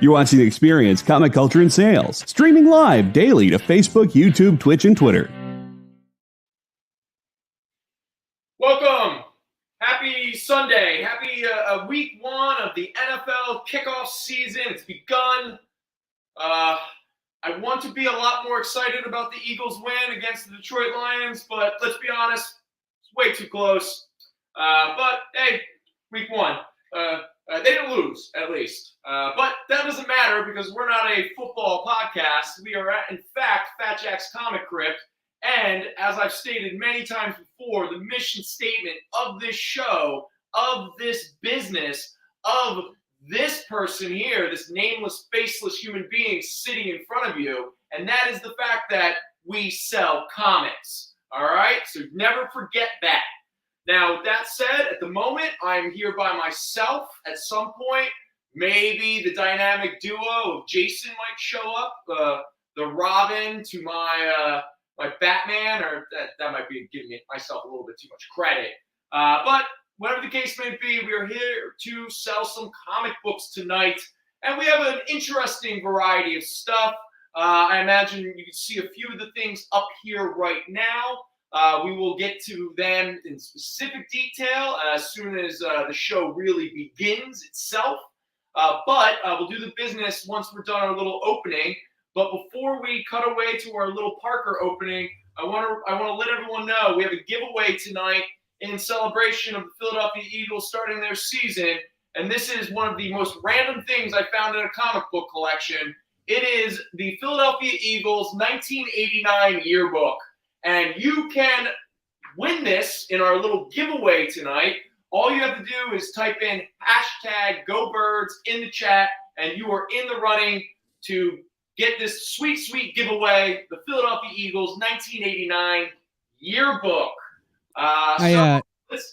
You're watching The Experience, Comic Culture and Sales, streaming live daily to Facebook, YouTube, Twitch, and Twitter. Welcome. Happy Sunday. Happy week one of the NFL kickoff season. It's begun. I want to be a lot more excited about the Eagles' win against the Detroit Lions, but let's be honest, it's way too close. But hey, week one. They didn't lose, at least. But that doesn't matter because we're not a football podcast. We are, in fact, Fat Jack's Comicrypt. And as I've stated many times before, the mission statement of this show, of this business, of this person here, this nameless, faceless human being sitting in front of you, and that is the fact that we sell comics. All right? So never forget that. Now, with that said, at the moment, I'm here by myself. At some point, maybe the dynamic duo of Jason might show up, the Robin to my Batman, or that might be giving myself a little bit too much credit. But whatever the case may be, we are here to sell some comic books tonight, and we have an interesting variety of stuff. I imagine you can see a few of the things up here right now. We will get to them in specific detail as soon as the show really begins itself. But we'll do the business once we're done our little opening. But before we cut away to our little Parker opening, I want to let everyone know we have a giveaway tonight in celebration of the Philadelphia Eagles starting their season. And this is one of the most random things I found in a comic book collection. It is the Philadelphia Eagles 1989 yearbook. And you can win this in our little giveaway tonight. All you have to do is type in #GoBirds in the chat, and you are in the running to get this sweet, sweet giveaway, the Philadelphia Eagles 1989 yearbook.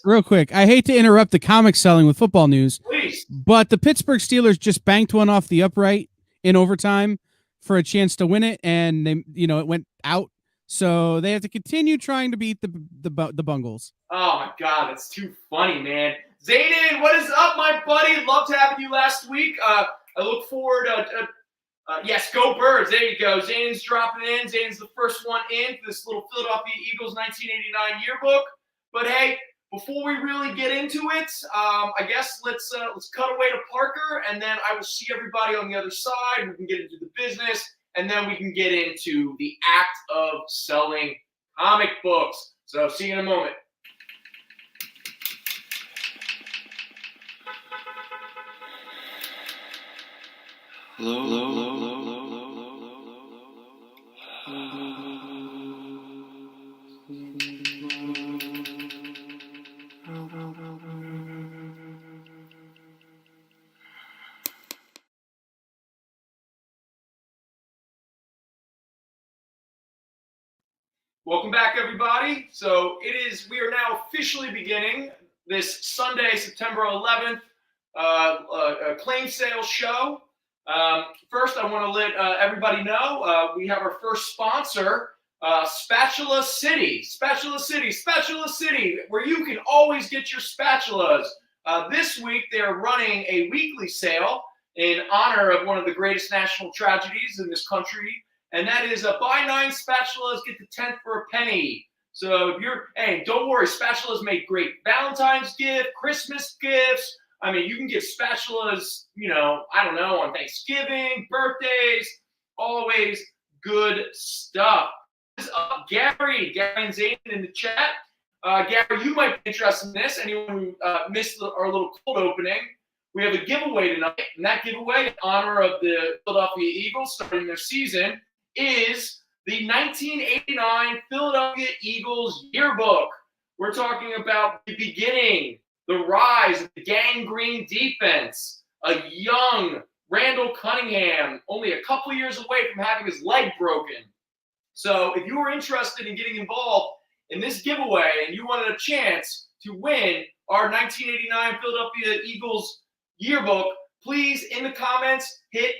Real quick, I hate to interrupt the comic selling with football news, Please. But the Pittsburgh Steelers just banked one off the upright in overtime for a chance to win it, and they, it went out. So they have to continue trying to beat the Bungles. Oh, my God. That's too funny, man. Zayden, what is up, my buddy? Loved having you last week. I look forward yes, go Birds. There you go. Zayden's dropping in. Zayden's the first one in for this little Philadelphia Eagles 1989 yearbook. But, hey, before we really get into it, I guess let's cut away to Parker, and then I will see everybody on the other side. We can get into the business. And then we can get into the act of selling comic books. So see you in a moment. Welcome back, everybody. So we are now officially beginning this Sunday, September 11th, claim sales show. First, I want to let everybody know we have our first sponsor, Spatula City. Spatula City, where you can always get your spatulas. This week, they're running a weekly sale in honor of one of the greatest national tragedies in this country. And that is buy 9 spatulas, get the 10th for a penny. So don't worry, spatulas make great Valentine's gift, Christmas gifts. I mean, you can give spatulas, on Thanksgiving, birthdays, always good stuff. Gary and Zane in the chat. Gary, you might be interested in this. Anyone who missed our little cold opening, we have a giveaway tonight. And that giveaway, in honor of the Philadelphia Eagles starting their season, is the 1989 Philadelphia Eagles yearbook. We're talking about the beginning, the rise of the gangrene defense, a young Randall Cunningham, only a couple years away from having his leg broken. So if you were interested in getting involved in this giveaway and you wanted a chance to win our 1989 Philadelphia Eagles yearbook, please, in the comments, hit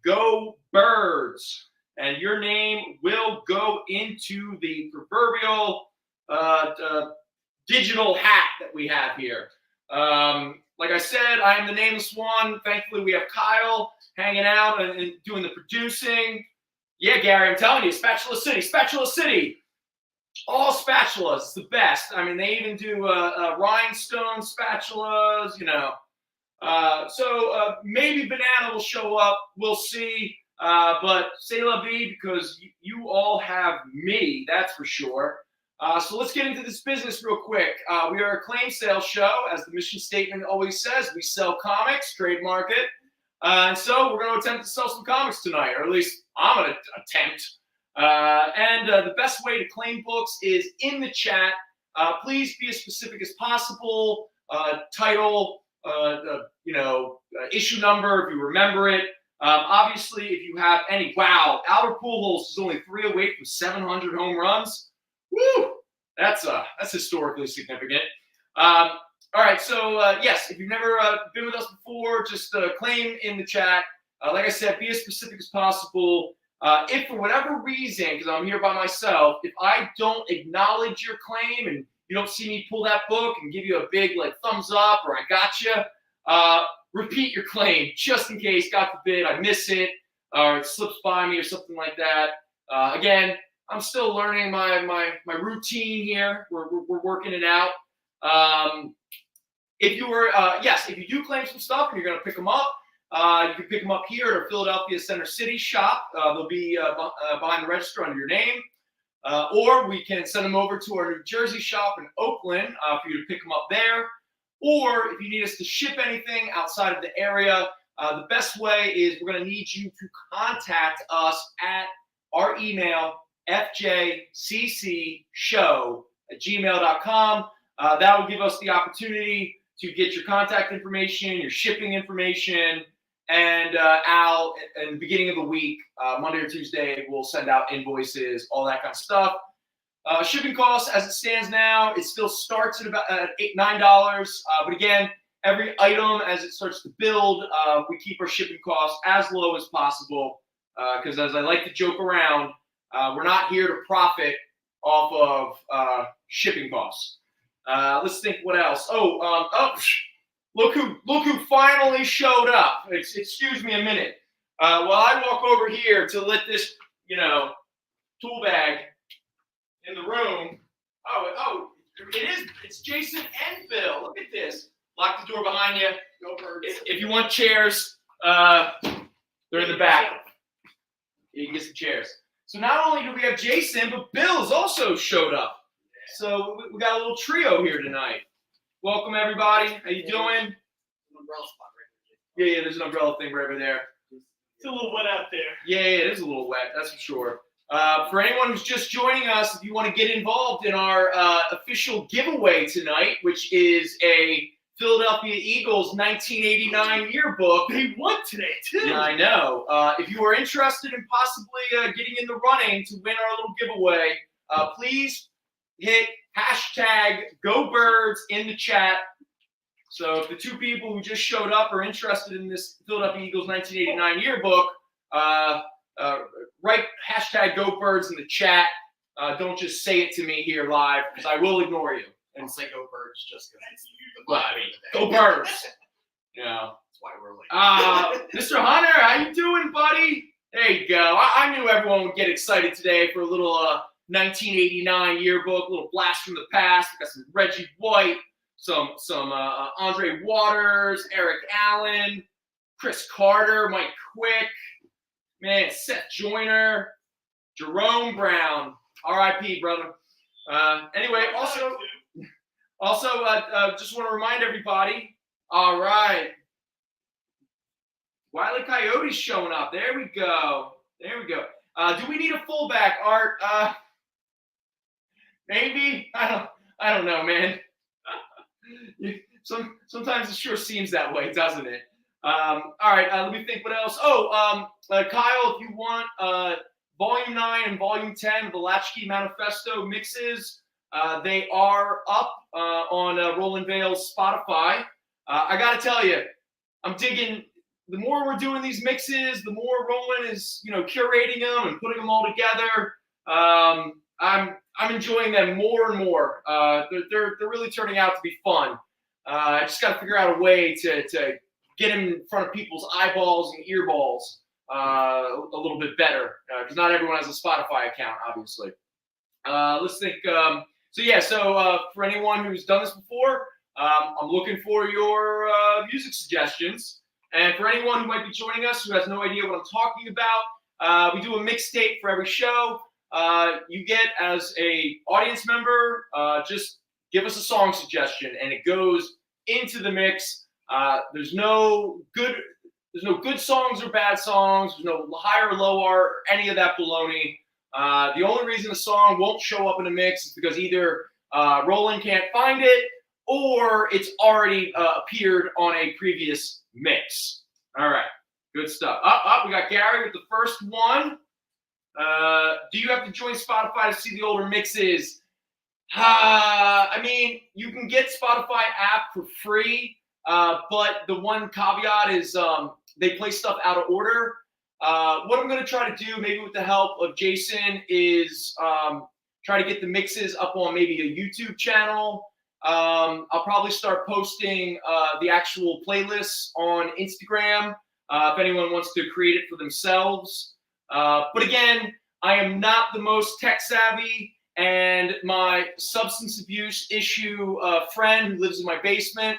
#GoBirds, and your name will go into the proverbial digital hat that we have here. like I said, I am the nameless one. Thankfully, we have Kyle hanging out and doing the producing. Yeah, Gary, I'm telling you, Spatula City, Spatula City. All spatulas, it's the best. I mean, they even do rhinestone spatulas, you know. So maybe Banana will show up. We'll see. But c'est la vie, because you all have me, that's for sure. So let's get into this business real quick. We are a claim sales show. As the mission statement always says, we sell comics, trademark it. And so we're going to attempt to sell some comics tonight, or at least I'm going to attempt. And the best way to claim books is in the chat. Please be as specific as possible. Title, issue number, if you remember it. Obviously, if you have any, wow, Albert Pujols is only 3 away from 700 home runs. Woo! That's historically significant. All right, so yes, if you've never been with us before, just claim in the chat. Like I said, be as specific as possible. If for whatever reason, because I'm here by myself, if I don't acknowledge your claim and you don't see me pull that book and give you a big thumbs up or I gotcha, repeat your claim just in case, God forbid, I miss it or it slips by me or something like that. Again, I'm still learning my routine here. We're working it out. If you do claim some stuff and you're going to pick them up, you can pick them up here at our Philadelphia Center City shop. They'll be behind the register under your name. Or we can send them over to our New Jersey shop in Oakland for you to pick them up there. Or if you need us to ship anything outside of the area, the best way is we're going to need you to contact us at our email, fjccshow@gmail.com. That will give us the opportunity to get your contact information, your shipping information, and Al, in the beginning of the week, Monday or Tuesday, we'll send out invoices, all that kind of stuff. Shipping costs, as it stands now, it still starts at about $9. But again, every item, as it starts to build, we keep our shipping costs as low as possible. Because as I like to joke around, we're not here to profit off of shipping costs. Let's think what else. Look who finally showed up. Excuse me a minute. While I walk over here to let this, tool bag in the room. It's Jason and Bill. Look at this. Lock the door behind you. Go birds. If you want chairs, they're in the back. You can get some chairs. So not only do we have Jason, but Bill's also showed up. So we got a little trio here tonight. Welcome, everybody. How you doing? An umbrella spot right there. Yeah, there's an umbrella thing right over there. It's a little wet out there. Yeah, it is a little wet, that's for sure. For anyone who's just joining us, if you want to get involved in our official giveaway tonight, which is a Philadelphia Eagles 1989 yearbook. They won today, too. Yeah, I know. If you are interested in possibly getting in the running to win our little giveaway, please hit #GoBirds in the chat. So if the two people who just showed up are interested in this Philadelphia Eagles 1989 yearbook, write #GoBirds in the chat. Don't just say it to me here live, because I will ignore you. And say go birds just because. Well, I mean, go birds. That's why we're late. Mr. Hunter, how you doing, buddy? There you go. I knew everyone would get excited today for a little 1989 yearbook, a little blast from the past. We got some Reggie White, some Andre Waters, Eric Allen, Chris Carter, Mike Quick, man, Seth Joyner, Jerome Brown, R.I.P. brother. Anyway, also, just want to remind everybody. All right, Wile E. Coyote's showing up. There we go. Do we need a fullback, Art? Maybe. I don't know, man. Sometimes it sure seems that way, doesn't it? All right. Let me think. What else? Kyle, if you want Volume 9 and Volume 10 of the Latchkey Manifesto mixes, they are up on Roland Vale's Spotify. I got to tell you, I'm digging. The more we're doing these mixes, the more Roland is, curating them and putting them all together. I'm enjoying them more and more. They're really turning out to be fun. I just got to figure out a way to get him in front of people's eyeballs and earballs a little bit better, because not everyone has a Spotify account, obviously. Let's think. So for anyone who's done this before, I'm looking for your music suggestions. And for anyone who might be joining us who has no idea what I'm talking about, we do a mixtape for every show. You get, as a audience member, just give us a song suggestion, and it goes into the mix. There's no good songs or bad songs. There's no high or low art or any of that baloney. The only reason a song won't show up in a mix is because either Roland can't find it or it's already appeared on a previous mix. All right, good stuff. We got Gary with the first one. Do you have to join Spotify to see the older mixes? I mean, you can get Spotify app for free, but the one caveat is they play stuff out of order. What I'm going to try to do, maybe with the help of Jason, is try to get the mixes up on maybe a YouTube channel. I'll probably start posting the actual playlists on Instagram if anyone wants to create it for themselves. But again, I am not the most tech savvy, and my substance abuse issue friend who lives in my basement,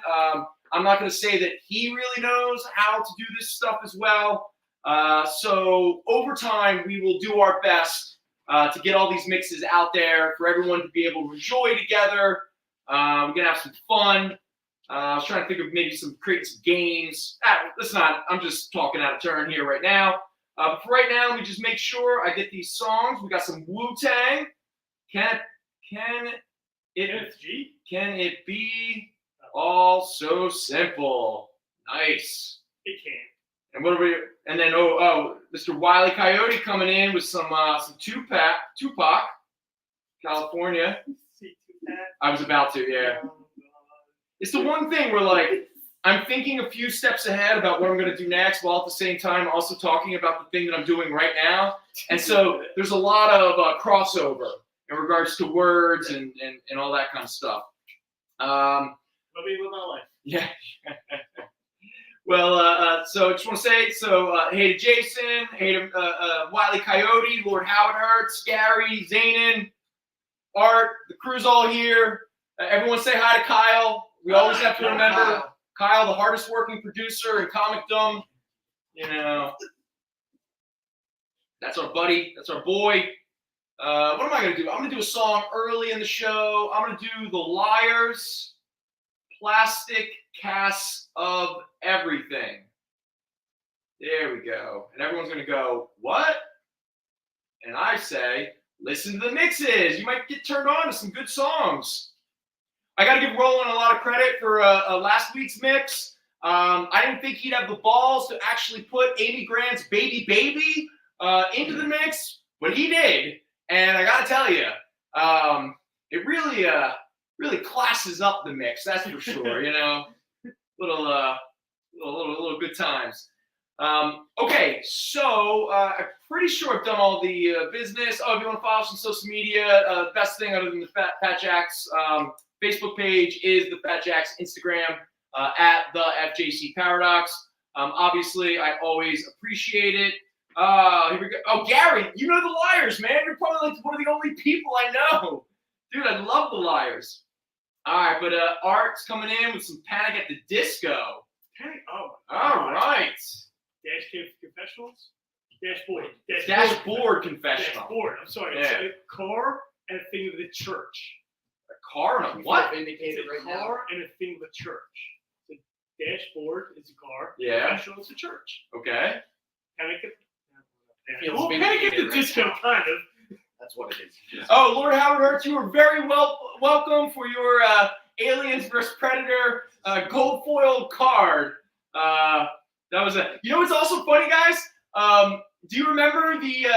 I'm not going to say that he really knows how to do this stuff as well. So over time, we will do our best to get all these mixes out there for everyone to be able to enjoy together. We're going to have some fun. I was trying to think of maybe creating some games. I'm just talking out of turn here right now. But for right now, let me just make sure I get these songs. We got some Wu-Tang. Can it be all so simple? Nice. It can. And what are we? And then Mr. Wile E. Coyote coming in with some Tupac, California. I was about to, yeah. It's the one thing where, like, I'm thinking a few steps ahead about what I'm going to do next, while at the same time also talking about the thing that I'm doing right now. And so there's a lot of crossover in regards to words and all that kind of stuff. Let me live my life. Yeah. Well, so I just want to say, hey to Jason, hey to Wile E. Coyote, Lord Howard Hurts, Gary, Zanin, Art, the crew's all here. Everyone say hi to Kyle. We always have to remember Kyle, the hardest working producer in comicdom. You know, that's our buddy. That's our boy. What am I going to do? I'm going to do a song early in the show. I'm going to do The Liars, Plastic Casts of Everything. There we go. And everyone's going to go, what? And I say, listen to the mixes. You might get turned on to some good songs. I got to give Roland a lot of credit for last week's mix. I didn't think he'd have the balls to actually put Amy Grant's Baby Baby into the mix, but he did. And I got to tell you, it really classes up the mix. That's for sure. You know, little good times. Okay, so I'm pretty sure I've done all the business. If you want to follow us on social media, best thing other than the Fat Jacks Facebook page is the Fat Jacks Instagram at the FJC Paradox. Obviously, I always appreciate it. Here we go. Oh, Gary, you know The Liars, man. You're probably like one of the only people I know. Dude, I love The Liars. All right, but Art's coming in with some Panic at the Disco. Panic? Oh. All right. Confessionals? Dashboard confessional. Dashboard. I'm sorry. Yeah. It's a car and a thing of the church. A car and a what? It's a car and a thing of the church. The dashboard is a car. Yeah. Confessional is a church. Okay. Panic at Feels the Disco, kind of. That's what it is. Oh, Lord Howard Hurts, you were very welcome for your Aliens vs. Predator gold foil card. That was you know what's also funny, guys? Do you remember the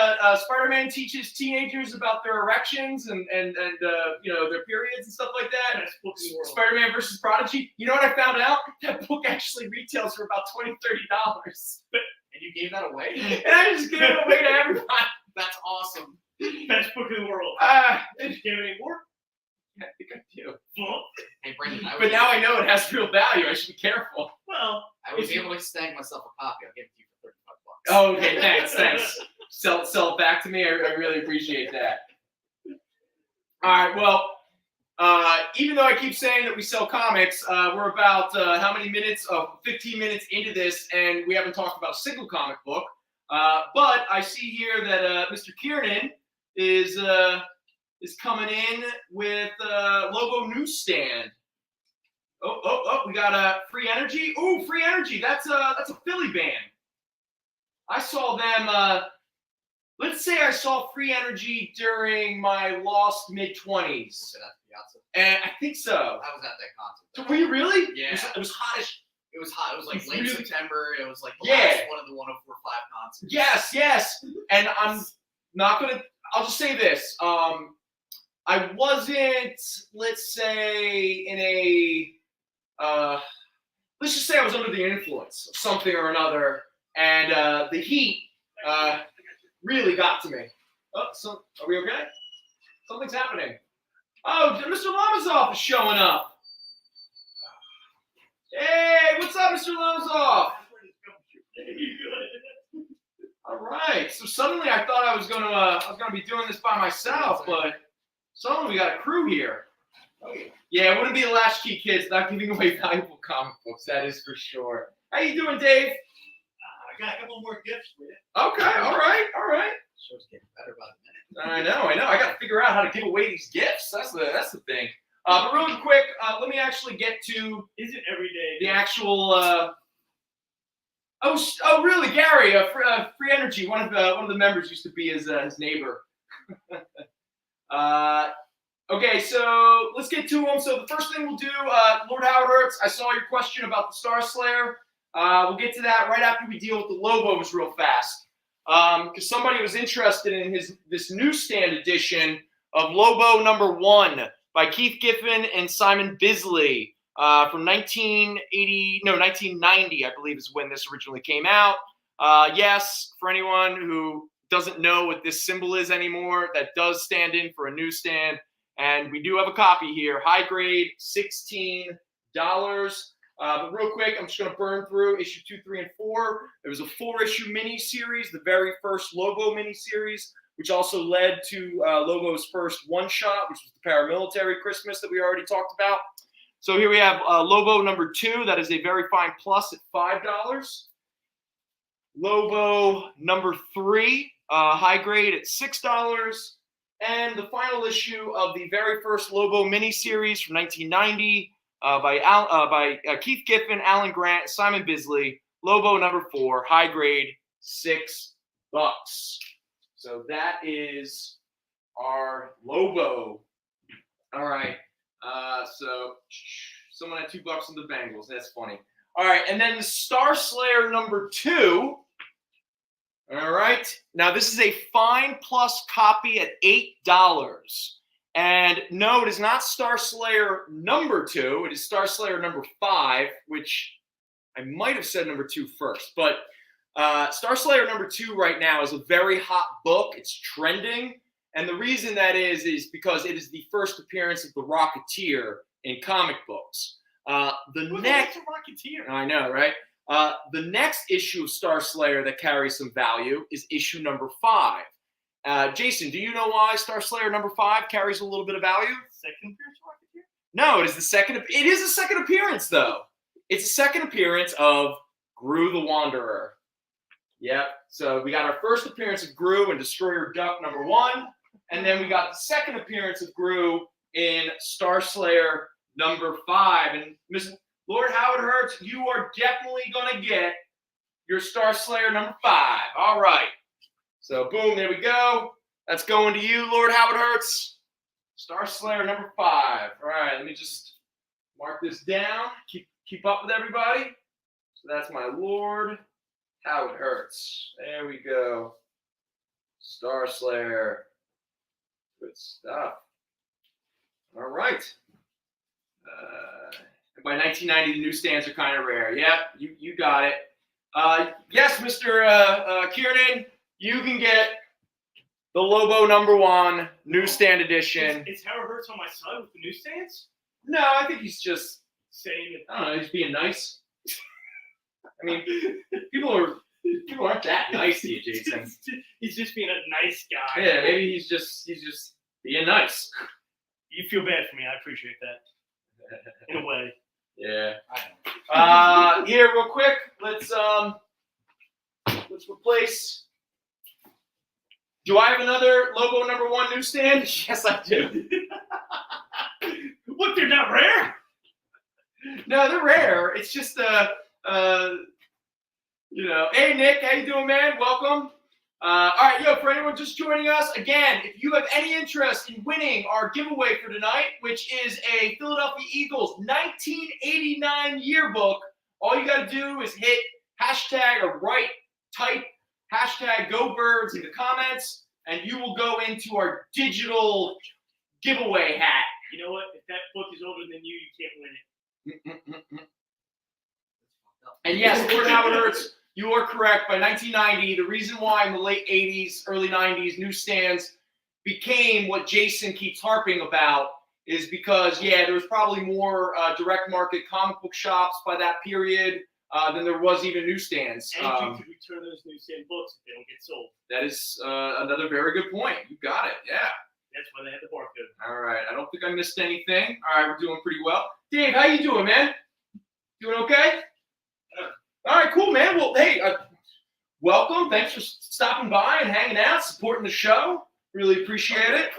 Spider-Man teaches teenagers about their erections and you know, their periods and stuff like that? Best book in the world. Spider-Man versus Prodigy. You know what I found out? That book actually retails for about $20-30. And you gave that away? And I just gave it away to everybody. That's awesome. Best book in the world. Uh, Did you give it any more? I think I do. Well, Hey, Brendon, But now I know it has real value. I should be careful. well, I was able to snag myself a copy. I'll give it to you for $35. Oh, okay. Thanks. Sell it back to me. I really appreciate that. All right. Well, even though I keep saying that we sell comics, we're about how many minutes? 15 minutes into this, and we haven't talked about a single comic book. But I see here that Mr. Kiernan is coming in with Logo Newsstand. Oh! We got Free Energy. Ooh, Free Energy. That's a Philly band. I saw them. Let's say I saw Free Energy during my lost mid-20s. So that's Piazza. And I think so. I was at that concert. So were you really? Yeah. It was hot as. It was hot. It was like late Really? September. It was like the Yeah. last one of the 104.5 concerts. Yes. And I'm not gonna. I'll just say this. I wasn't. Let's say in a. Let's just say I was under the influence of something or another, and the heat really got to me. Oh, so are we okay? Something's happening. Oh, Mr. Lamazov is showing up. Hey, what's up, Mr. Lamazov? All right. So suddenly I thought I was gonna be doing this by myself, but suddenly we got a crew here. Yeah, it wouldn't be the Latchkey Kids without giving away valuable comic books. That is for sure. How you doing, Dave? I got a couple more gifts for you. Okay. All right. Show's getting better by the minute. I know. I got to figure out how to give away these gifts. That's the thing. But really quick, let me actually get to Isn't every day the actual. Oh, really, Gary? Free Energy. One of the members used to be his neighbor. Okay, so let's get to them. So the first thing we'll do, Lord Howard Hurts, I saw your question about the Star Slayer. We'll get to that right after we deal with the Lobos real fast. Because somebody was interested in this newsstand edition of Lobo #1 by Keith Giffen and Simon Bisley from 1990, I believe is when this originally came out. Yes, for anyone who doesn't know what this symbol is anymore, that does stand in for a newsstand. And we do have a copy here, high grade, $16. But real quick, I'm just going to burn through issue 2, 3, and 4. There was a 4-issue mini-series, the very first Lobo mini-series, which also led to Lobo's first one-shot, which was the Paramilitary Christmas that we already talked about. So here we have Lobo #2. That is a very fine plus at $5. Lobo #3, high grade at $6. And the final issue of the very first Lobo miniseries from 1990 by Keith Giffen, Alan Grant, Simon Bisley, Lobo #4, high grade, $6. So that is our Lobo. All right. So someone had $2 in the Bengals. That's funny. All right. And then the Star Slayer #2. All right. Now, this is a fine plus copy at $8. And no, it is not Star Slayer #2. It is Star Slayer #5, which I might have said #2 first. But Star Slayer #2 right now is a very hot book. It's trending. And the reason that is because it is the first appearance of the Rocketeer in comic books. Who's a Rocketeer? I know, right? The next issue of Star Slayer that carries some value is issue #5. Jason, do you know why Star Slayer #5 carries a little bit of value? Second appearance Rocketeer? No, it is the second. It is a second appearance, though. It's a second appearance of Gru the Wanderer. Yep. So we got our first appearance of Gru in Destroyer Duck #1, and then we got the second appearance of Gru in Star Slayer #5. And Lord Howard Hurts, you are definitely going to get your Star Slayer #5. All right. So, boom, there we go. That's going to you, Lord Howard Hurts. Star Slayer #5. All right, let me just mark this down. Keep up with everybody. So that's my Lord Howard Hurts. There we go. Star Slayer. Good stuff. All right. By 1990, the newsstands are kind of rare. Yep, you got it. Yes, Mr. Kiernan, you can get The Lobo #1 newsstand edition. Is Howard Hurts on my side with the newsstands? No, I think he's just, Saying it. I don't know, he's being nice. I mean, people aren't that nice to you, Jason. He's just being a nice guy. Yeah, maybe he's just being nice. You feel bad for me. I appreciate that. In a way. Yeah. I know. Here, real quick, let's replace. Do I have another Lobo #1 newsstand? Yes, I do. What? They're not rare? No, they're rare. It's just Hey Nick, how you doing, man? Welcome. All right, for anyone just joining us, again, if you have any interest in winning our giveaway for tonight, which is a Philadelphia Eagles 1989 yearbook, all you got to do is hit hashtag or type hashtag #GoBirds in the comments, and you will go into our digital giveaway hat. You know what? If that book is older than you can't win it. And yes, Lord Howard Hurts, you are correct. By 1990, the reason why in the late 80s, early 90s, newsstands became what Jason keeps harping about is because, there was probably more direct market comic book shops by that period than there was even newsstands. And you could return those newsstand books if they don't get sold. That is another very good point. You got it. Yeah. That's why they had the barcode. All right. I don't think I missed anything. All right. We're doing pretty well. Dave, how you doing, man? Doing okay? All right, cool, man. Well, hey, welcome. Thanks for stopping by and hanging out, supporting the show. Really appreciate it.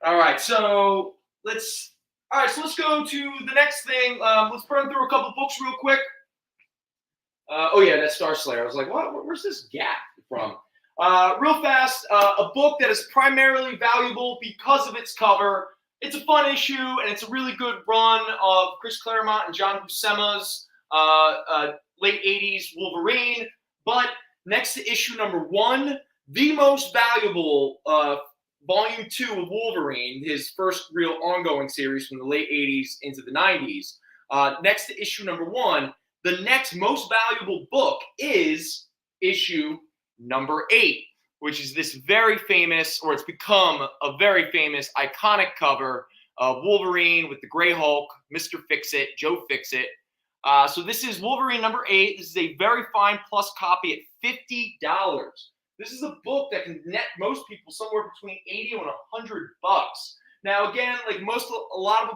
All right, so let's go to the next thing. Let's burn through a couple books real quick. That's Star Slayer. I was like, what? Where's this gap from? Real fast, a book that is primarily valuable because of its cover. It's a fun issue, and it's a really good run of Chris Claremont and John Buscema's late 80s Wolverine. But next to issue #1, the most valuable volume 2 of Wolverine, his first real ongoing series from the late 80s into the 90s. Next to issue #1, the next most valuable book is issue #8, which is this very famous, or it's become a very famous, iconic cover of Wolverine with the Gray Hulk, Mr. Fix-It, Joe Fix-It. So this is Wolverine #8. This is a very fine plus copy at $50. This is a book that can net most people somewhere between $80 and $100. Now, again, like a lot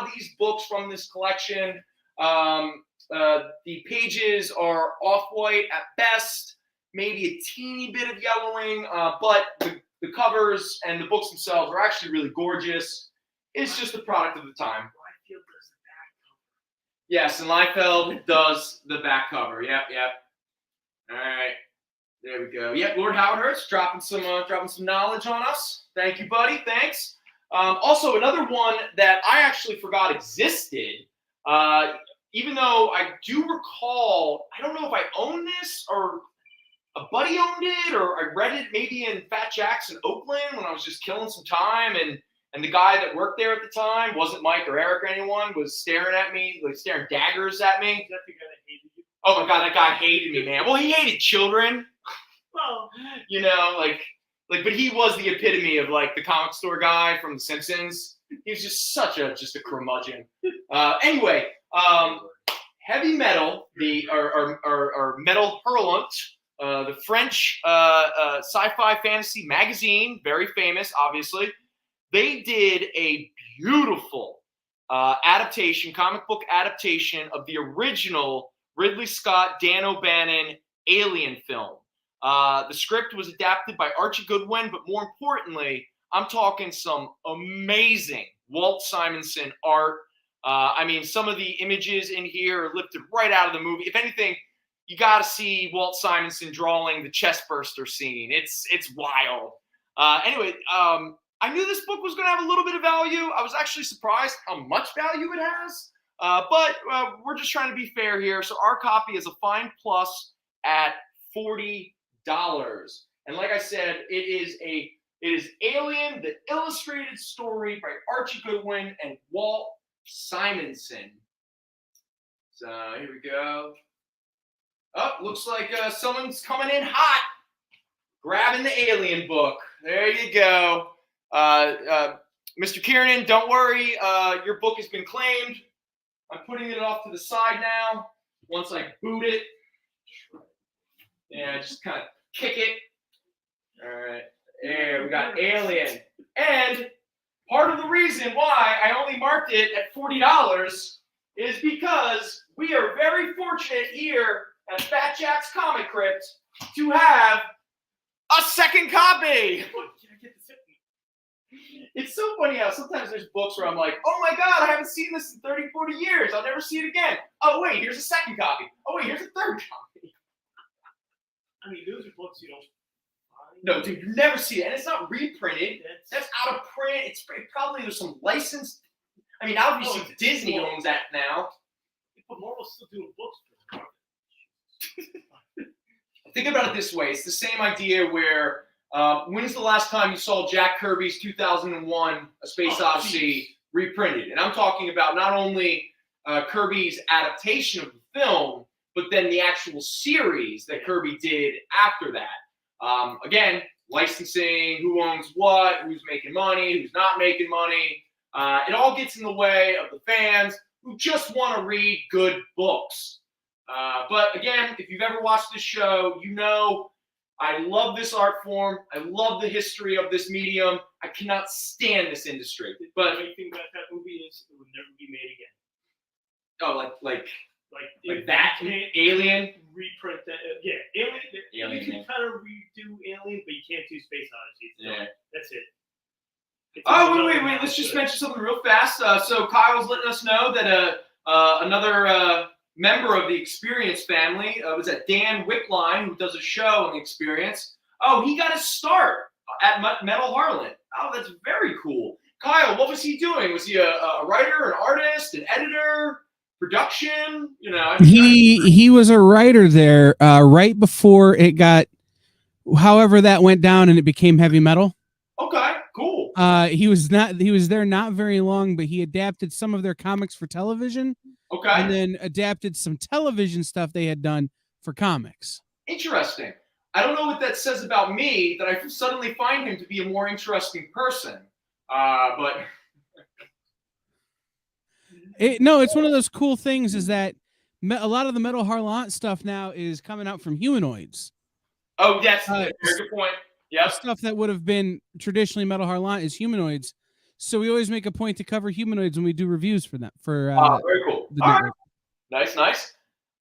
of these books from this collection, the pages are off-white at best, maybe a teeny bit of yellowing, but the covers and the books themselves are actually really gorgeous. It's just a product of the time. Yes, and Liefeld does the back cover. Yep. All right, there we go. Yep, Lord Howard Hurts dropping some knowledge on us. Thank you, buddy. Thanks. Also, another one that I actually forgot existed, even though I do recall. I don't know if I own this or a buddy owned it, or I read it maybe in Fat Jack's in Oakland when I was just killing some time, and the guy that worked there at the time, wasn't Mike or Eric or anyone, was staring at me, like staring daggers at me. Is that the guy that hated you? Oh my God, that guy hated me, man. Well, he hated children. Well, but he was the epitome of like the comic store guy from The Simpsons. He was just a curmudgeon. Anyway, Heavy Metal, or Metal Hurlant, the French sci-fi fantasy magazine, very famous, obviously. They did a beautiful comic book adaptation of the original Ridley Scott, Dan O'Bannon Alien film. The script was adapted by Archie Goodwin, but more importantly, I'm talking some amazing Walt Simonson art. Some of the images in here are lifted right out of the movie. If anything, you got to see Walt Simonson drawing the chest burster scene. It's wild. Anyway, I knew this book was going to have a little bit of value. I was actually surprised how much value it has. But we're just trying to be fair here. So our copy is a fine plus at $40. And like I said, it is Alien, the illustrated story by Archie Goodwin and Walt Simonson. So here we go. Oh, looks like someone's coming in hot. grabbing the Alien book. There you go. Mr. Kiernan, don't worry. Your book has been claimed. I'm putting it off to the side now. Once I boot it, yeah, just kind of kick it. All right. There, we got Alien. And part of the reason why I only marked it at $40 is because we are very fortunate here at Fat Jack's Comicrypt to have a second copy. It's so funny how sometimes there's books where I'm like, oh my God, I haven't seen this in 30, 40 years. I'll never see it again. Oh, wait, here's a second copy. Oh, wait, here's a third copy. I mean, those are books you don't find. No, dude, you never see it. And it's not reprinted. That's out of print. It's probably there's some licensed. I mean, obviously Disney owns that now. But Marvel's still doing books for Think about it this way. It's the same idea where when's the last time you saw Jack Kirby's 2001 A Space Odyssey reprinted? And I'm talking about not only Kirby's adaptation of the film, but then the actual series that Kirby did after that. Again, licensing, who owns what, who's making money, who's not making money. It all gets in the way of the fans who just want to read good books. But again, if you've ever watched this show, you know I love this art form. I love the history of this medium. I cannot stand this industry. But the only thing about that movie is it would never be made again. Oh, like if that you can't Alien? Reprint that. Alien. You can kind of redo Alien, but you can't do Space Odyssey. So Yeah. That's it. Oh, wait. Let's just mention something real fast. So Kyle's letting us know that another member of the Experience family was that Dan Whipline, who does a show on the Experience. Oh, he got his start at Metal Harlan. Oh, that's very cool. Kyle, what was he doing? Was he a writer, an artist, an editor, production? You know, he was a writer there right before it got, however that went down and it became heavy metal. Okay, cool. He was there not very long, but he adapted some of their comics for television. Okay. And then adapted some television stuff they had done for comics. Interesting. I don't know what that says about me that I suddenly find him to be a more interesting person. But it's one of those cool things is that a lot of the Metal Harlant stuff now is coming out from humanoids. Oh, yes, very good point. Yeah, stuff that would have been traditionally Metal Harlant is humanoids. So we always make a point to cover humanoids when we do reviews for them. Very cool. All right. Nice.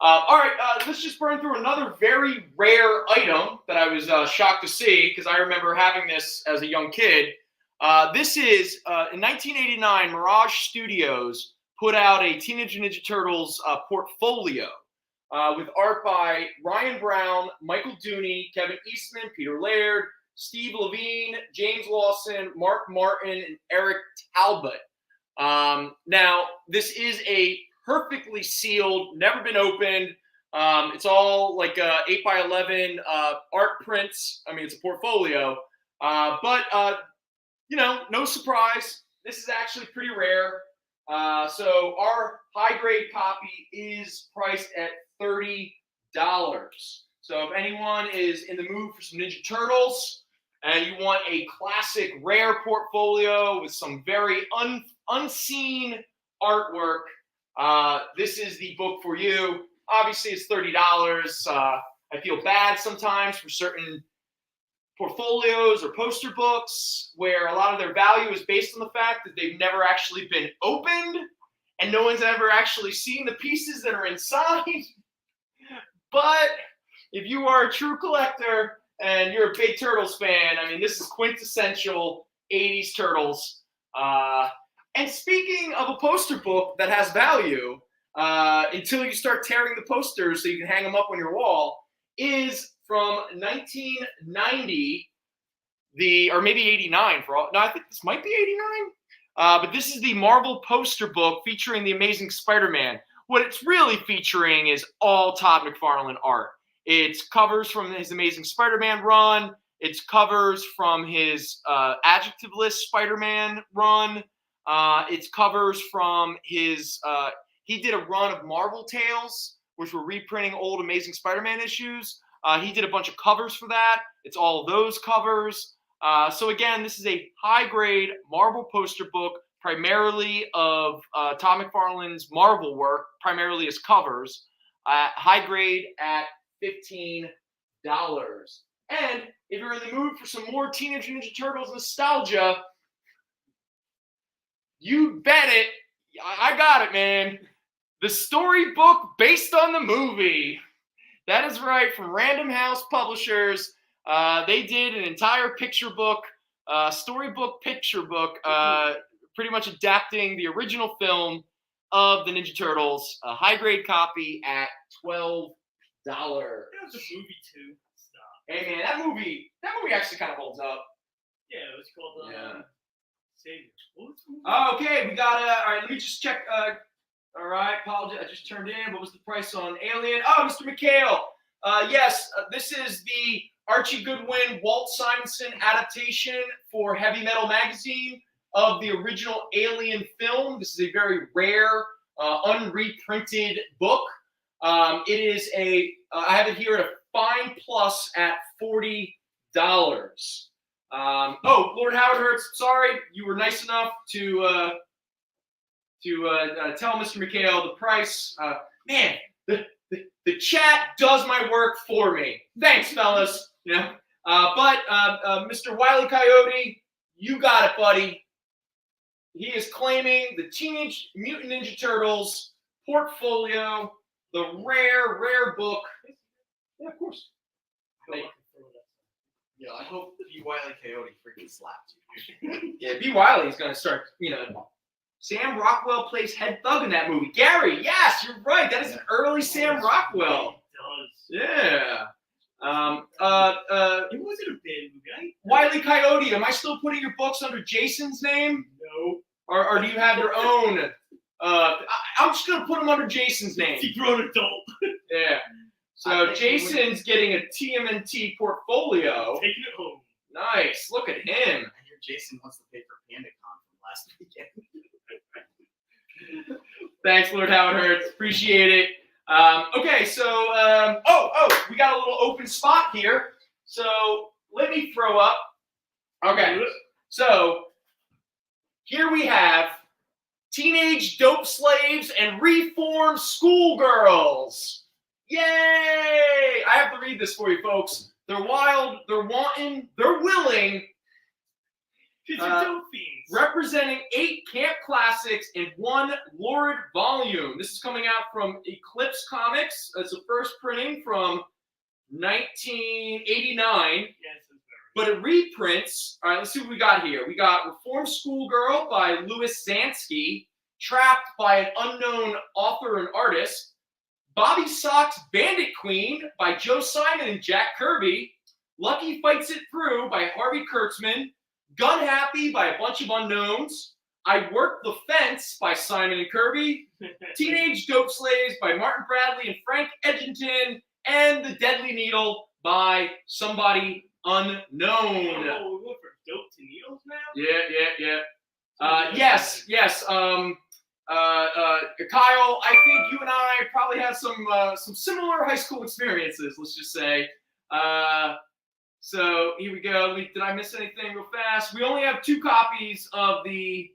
All right, let's just burn through another very rare item that I was shocked to see because I remember having this as a young kid. This is, in 1989, Mirage Studios put out a Teenage Ninja Turtles portfolio with art by Ryan Brown, Michael Dooney, Kevin Eastman, Peter Laird, Steve Levine, James Lawson, Mark Martin, and Eric Talbot. Now, this is a perfectly sealed, never been opened. It's all like 8x11 art prints. I mean, it's a portfolio. But no surprise. This is actually pretty rare. So our high-grade copy is priced at $30. So if anyone is in the mood for some Ninja Turtles and you want a classic rare portfolio with some very unseen artwork, this is the book for you. Obviously, it's $30. I feel bad sometimes for certain portfolios or poster books where a lot of their value is based on the fact that they've never actually been opened and no one's ever actually seen the pieces that are inside. But if you are a true collector and you're a big Turtles fan, I mean, this is quintessential 80s Turtles. And speaking of a poster book that has value, until you start tearing the posters so you can hang them up on your wall, is from 1990, or maybe 89 for all. No, I think this might be 89. But this is the Marvel poster book featuring the Amazing Spider-Man. What it's really featuring is all Todd McFarlane art. It's covers from his Amazing Spider-Man run. It's covers from his Adjective List Spider-Man run. It's covers from his he did a run of Marvel Tales, which were reprinting old Amazing Spider-Man issues. He did a bunch of covers for that. It's all of those covers. So again, this is a high-grade Marvel poster book, primarily of Todd McFarlane's Marvel work, primarily as covers. High grade at $15. And if you're in the mood for some more Teenage Ninja Turtles nostalgia, you bet it. I got it, man. The storybook based on the movie. That is right, from Random House Publishers. They did an entire picture book, storybook picture book, pretty much adapting the original film of the Ninja Turtles. A high-grade copy at $12. That was a movie too. Stop. Hey man, that movie actually kind of holds up. Yeah, it was called Savior. What was the movie? Okay, we got all right, let me just check. All right, apologize, I just turned in. What was the price on Alien? Oh, Mr. McHale. Yes, this is the Archie Goodwin, Walt Simonson adaptation for Heavy Metal Magazine of the original Alien film. This is a very rare, unreprinted book. It is I have it here at a fine plus at $40. Oh, Lord Howard Hertz, sorry, you were nice enough to tell Mr. McHale the price. Man, the chat does my work for me. Thanks, fellas. Yeah. But Mr. Wile E. Coyote, you got it, buddy. He is claiming the Teenage Mutant Ninja Turtles portfolio, the rare book. Yeah, of course. Yeah, I hope B. Wiley Coyote freaking slaps you. Yeah, B. Wiley's gonna start, Sam Rockwell plays head thug in that movie. Gary, yes, you're right. That is an early Sam Rockwell. It does. Yeah. It wasn't a bad movie. Wile E. Coyote, am I still putting your books under Jason's name? No. Or do you have your own? I'm just gonna put them under Jason's name. He's a grown adult. Yeah. So Jason's getting a TMNT portfolio. Taking it home. Nice. Look at him. I hear Jason wants to pay for PandaCon from last weekend. Thanks, Lord Howard Hertz. Appreciate it. Okay, so we got a little open spot here. So let me throw up. Okay. So here we have teenage dope slaves and reformed schoolgirls. Yay! I have to read this for you, folks. They're wild, they're wanton, they're willing. Kids are dope fiends. Representing 8 camp classics in 1 lurid volume. This is coming out from Eclipse Comics. It's a first printing from 1989. Yes, But it reprints. All right, let's see what we got here. We got Reformed Schoolgirl by Louis Zansky, Trapped by an Unknown Author and Artist, Bobby Sock's Bandit Queen by Joe Simon and Jack Kirby, Lucky Fights It Through by Harvey Kurtzman, Gun Happy by a bunch of unknowns, I Worked the Fence by Simon and Kirby, Teenage Dope Slaves by Martin Bradley and Frank Edgington, and The Deadly Needle by somebody unknown. Oh, we're going for dope to needles now? Yeah. Yes. Kyle, I think you and I probably had some similar high school experiences, let's just say. So here we go. Did I miss anything real fast? We only have 2 copies of the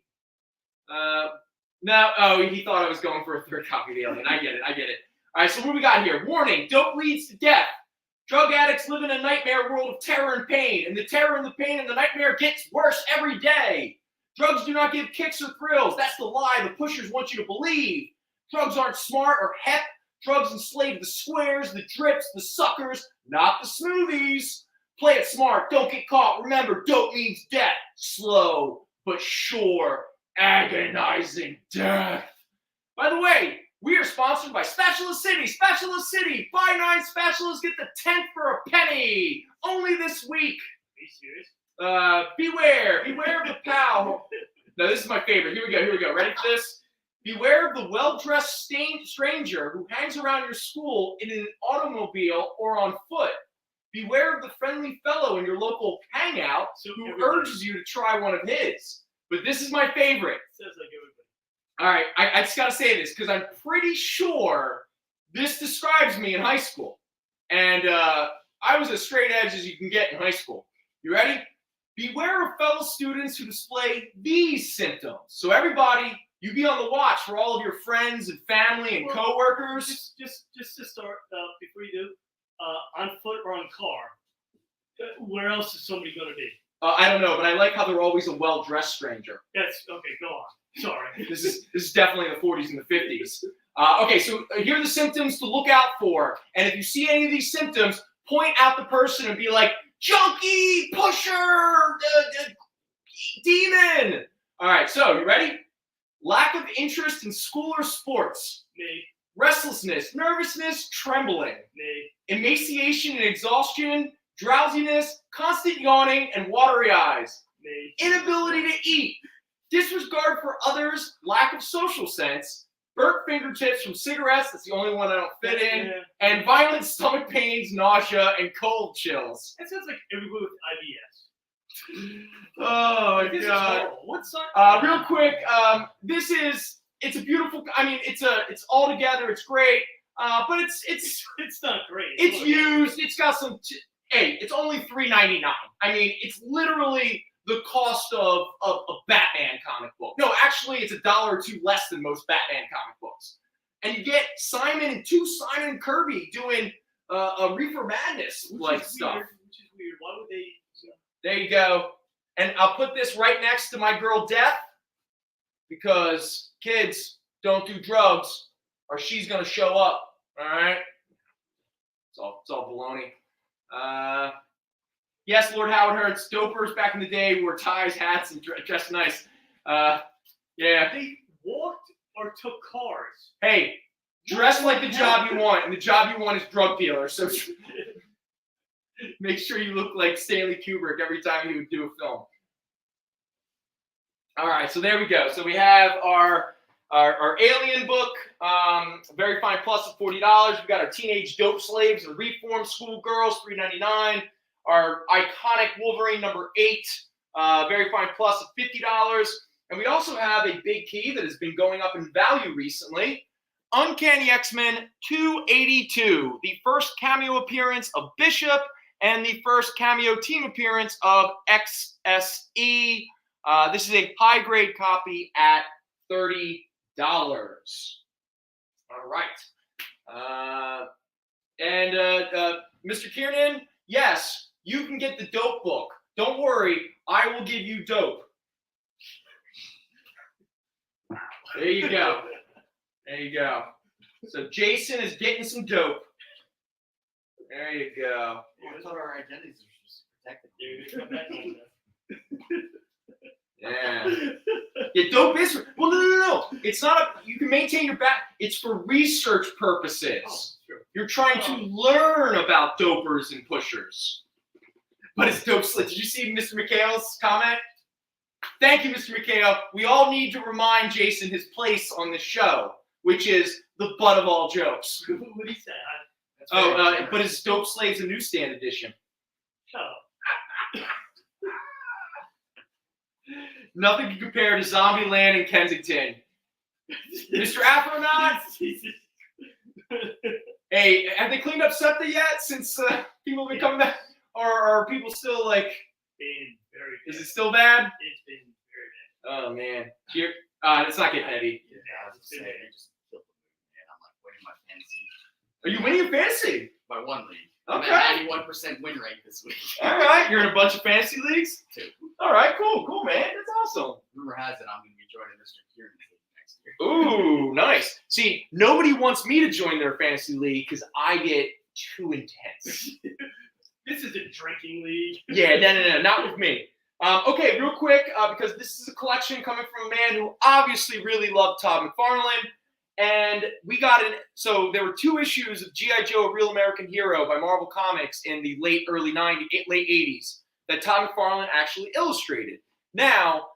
he thought I was going for a 3rd copy of the Alien. I get it. All right, so what do we got here? Warning, dope leads to death. Drug addicts live in a nightmare world of terror and pain, and the terror and the pain and the nightmare gets worse every day. Drugs do not give kicks or thrills. That's the lie the pushers want you to believe. Drugs aren't smart or hep. Drugs enslave the squares, the drips, the suckers, not the smoothies. Play it smart. Don't get caught. Remember, dope means death. Slow but sure, agonizing death. By the way, we are sponsored by Spatula City. Spatula City. Buy 9 spatulas, get the 10th for a penny. Only this week. Are you serious? Beware of the pal. No, this is my favorite. Here we go. Ready for this? Beware of the well-dressed stranger who hangs around your school in an automobile or on foot. Beware of the friendly fellow in your local hangout who urges you to try one of his. But this is my favorite. Sounds like everybody. All right, I just got to say this because I'm pretty sure this describes me in high school. And I was as straight edge as you can get in high school. You ready? Beware of fellow students who display these symptoms. So everybody, you be on the watch for all of your friends and family and coworkers. Just to start, before you do, on foot or on car, where else is somebody going to be? I don't know, but I like how they're always a well-dressed stranger. That's okay. Go on. Sorry. This is definitely in the 40s and the 50s. Okay, so here are the symptoms to look out for. And if you see any of these symptoms, point out the person and be like, junkie, pusher, demon. All right, so you ready? Lack of interest in school or sports. Me. Restlessness, nervousness, trembling. Me. Emaciation and exhaustion, drowsiness, constant yawning, and watery eyes. Me. Inability to eat. Disregard for others, lack of social sense, burnt fingertips from cigarettes, that's the only one I don't fit in, and violent stomach pains, nausea, and cold chills. That sounds like everybody with IBS. Oh my This is God. horrible. What's that? Real quick, it's a beautiful, it's all together, it's great, but it's not great. It's used, it's got some, hey, it's only $3.99. I mean, it's literally the cost of a Batman comic book. No, actually, it's $1 or $2 less than most Batman comic books. And you get Simon and Kirby doing a Reefer Madness like stuff. Which is weird. Why would they? There you go. And I'll put this right next to my girl Death, because kids, don't do drugs or she's gonna show up. All right. It's all baloney. Yes, Lord Howard Hurts, dopers back in the day wore ties, hats, and dressed nice. Yeah. They walked or took cars. Hey, dress like the job you want, and the job you want is drug dealer. So make sure you look like Stanley Kubrick every time he would do a film. All right, so there we go. So we have our Alien book, Very Fine Plus of $40. We got our Teenage Dope Slaves and Reformed Schoolgirls, $3.99. Our iconic Wolverine number 8, Very Fine Plus of $50. And we also have a big key that has been going up in value recently. Uncanny X-Men 282, the first cameo appearance of Bishop and the first cameo team appearance of XSE. This is a high-grade copy at $30. All right. Mr. Kiernan, yes, you can get the dope book. Don't worry, I will give you dope. There you go. There you go. So Jason is getting some dope. There you go. I thought our identities were just protected. Yeah. Yeah, dope is well, no. It's not you can maintain your back. It's for research purposes. Oh, sure. You're trying to learn about dopers and pushers. But it's dope slit. Did you see Mr. McHale's comment? Thank you, Mr. McHale. We all need to remind Jason his place on the show, which is the butt of all jokes. What did he say? But it's Dope Slaves, a newsstand edition. Shut up. Nothing can compare to Zombieland in Kensington. Mr. Afronaut? Hey, have they cleaned up SEPTA yet since people have been coming back? Or are people still like... Been very bad. Is it still bad? It's been very bad. Oh, man. Here, it's not getting heavy. Yeah, I was just saying, I just killed the movie, man. I'm like winning my fantasy Are you winning your fantasy? by one league. Okay. I'm at 91% win rate this week. All right. You're in a bunch of fantasy leagues? 2. All right. Cool, man. That's awesome. Rumor has it I'm going to be joining Mr. Kieran's league next year. Ooh, nice. See, nobody wants me to join their fantasy league because I get too intense. This is a drinking league. Yeah, no, not with me. Okay, real quick, because this is a collection coming from a man who obviously really loved Todd McFarlane. And we got in, so there were 2 issues of G.I. Joe, A Real American Hero by Marvel Comics in the late 80s that Todd McFarlane actually illustrated. Now,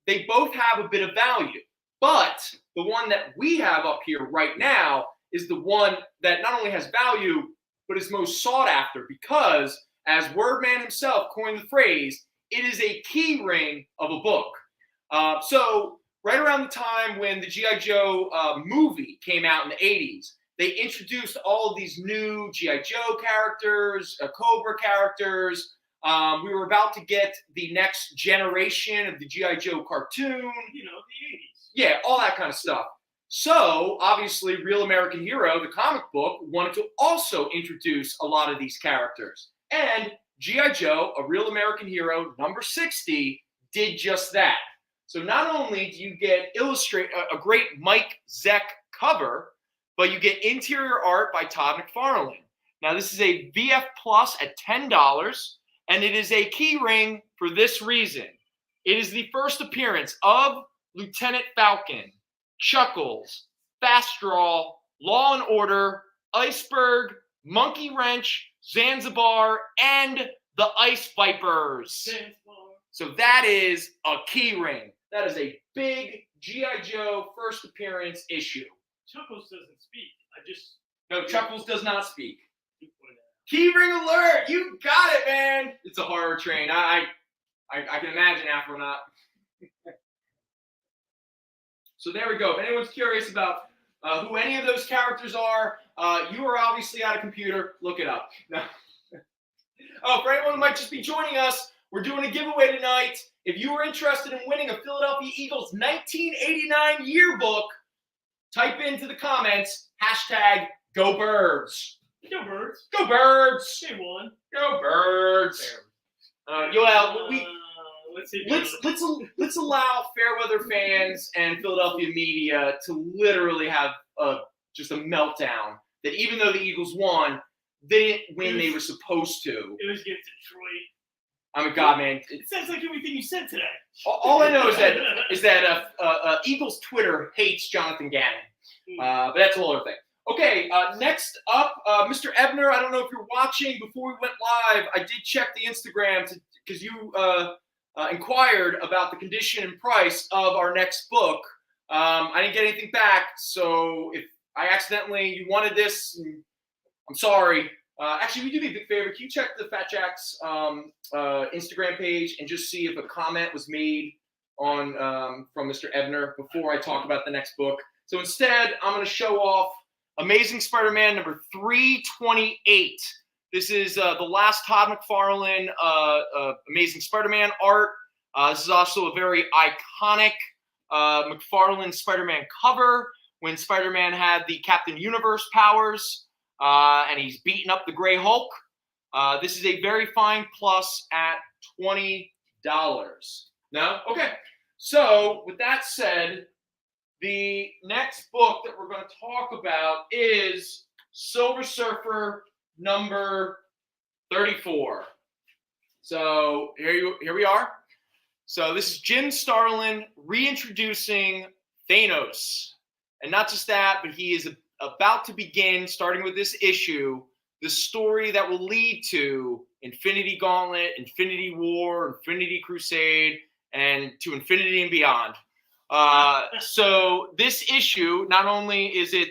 they both have a bit of value, but the one that we have up here right now is the one that not only has value, but is most sought after because, as Wordman himself coined the phrase, it is a key ring of a book. So right around the time when the G.I. Joe movie came out in the 80s, they introduced all of these new G.I. Joe characters, Cobra characters. We were about to get the next generation of the G.I. Joe cartoon. You know, the 80s. Yeah, all that kind of stuff. So, obviously, Real American Hero, the comic book, wanted to also introduce a lot of these characters. And G.I. Joe, A Real American Hero, number 60, did just that. So not only do you get a great Mike Zeck cover, but you get interior art by Todd McFarlane. Now, this is a VF Plus at $10, and it is a key ring for this reason. It is the first appearance of Lieutenant Falcon, Chuckles, Fast Draw, Law and Order, Iceberg, Monkey Wrench, Zanzibar, and the Ice Vipers. So that is a key ring. That is a big G.I. Joe first appearance issue. Chuckles doesn't speak. No, Chuckles does not speak. Key ring alert! You got it, man! It's a horror train. I can imagine Afronaut. So there we go. If anyone's curious about who any of those characters are, you are obviously at a computer. Look it up. No. Oh, for anyone who might just be joining us, we're doing a giveaway tonight. If you are interested in winning a Philadelphia Eagles 1989 yearbook, type into the comments, #GoBirds. Go Birds. Go Birds. They won. Go Birds. Yoel, let's allow Fairweather fans and Philadelphia media to literally have just a meltdown. That even though the Eagles won, they didn't win. They were supposed to. It was against Detroit. I'm a god, man. It sounds like everything you said today. All I know is that Eagles Twitter hates Jonathan Gannon. But that's a whole other thing. Okay, next up, Mr. Ebner. I don't know if you're watching. Before we went live, I did check the Instagram because you inquired about the condition and price of our next book. I didn't get anything back, so if I accidentally you wanted this, I'm sorry. Actually, we do me a big favor. Can you check the Fat Jack's Instagram page and just see if a comment was made on from Mr. Ebner before I talk about the next book? So instead, I'm going to show off Amazing Spider-Man number 328. This is the last Todd McFarlane Amazing Spider-Man art. This is also a very iconic McFarlane Spider-Man cover when Spider-Man had the Captain Universe powers. And he's beating up the Gray Hulk. This is a very fine plus at $20. No? Okay. So, with that said, the next book that we're going to talk about is Silver Surfer number 34. So, here we are. So, this is Jim Starlin reintroducing Thanos. And not just that, but he is about to begin, starting with this issue, the story that will lead to Infinity Gauntlet, Infinity War, Infinity Crusade, and to Infinity and beyond. So this issue, not only is it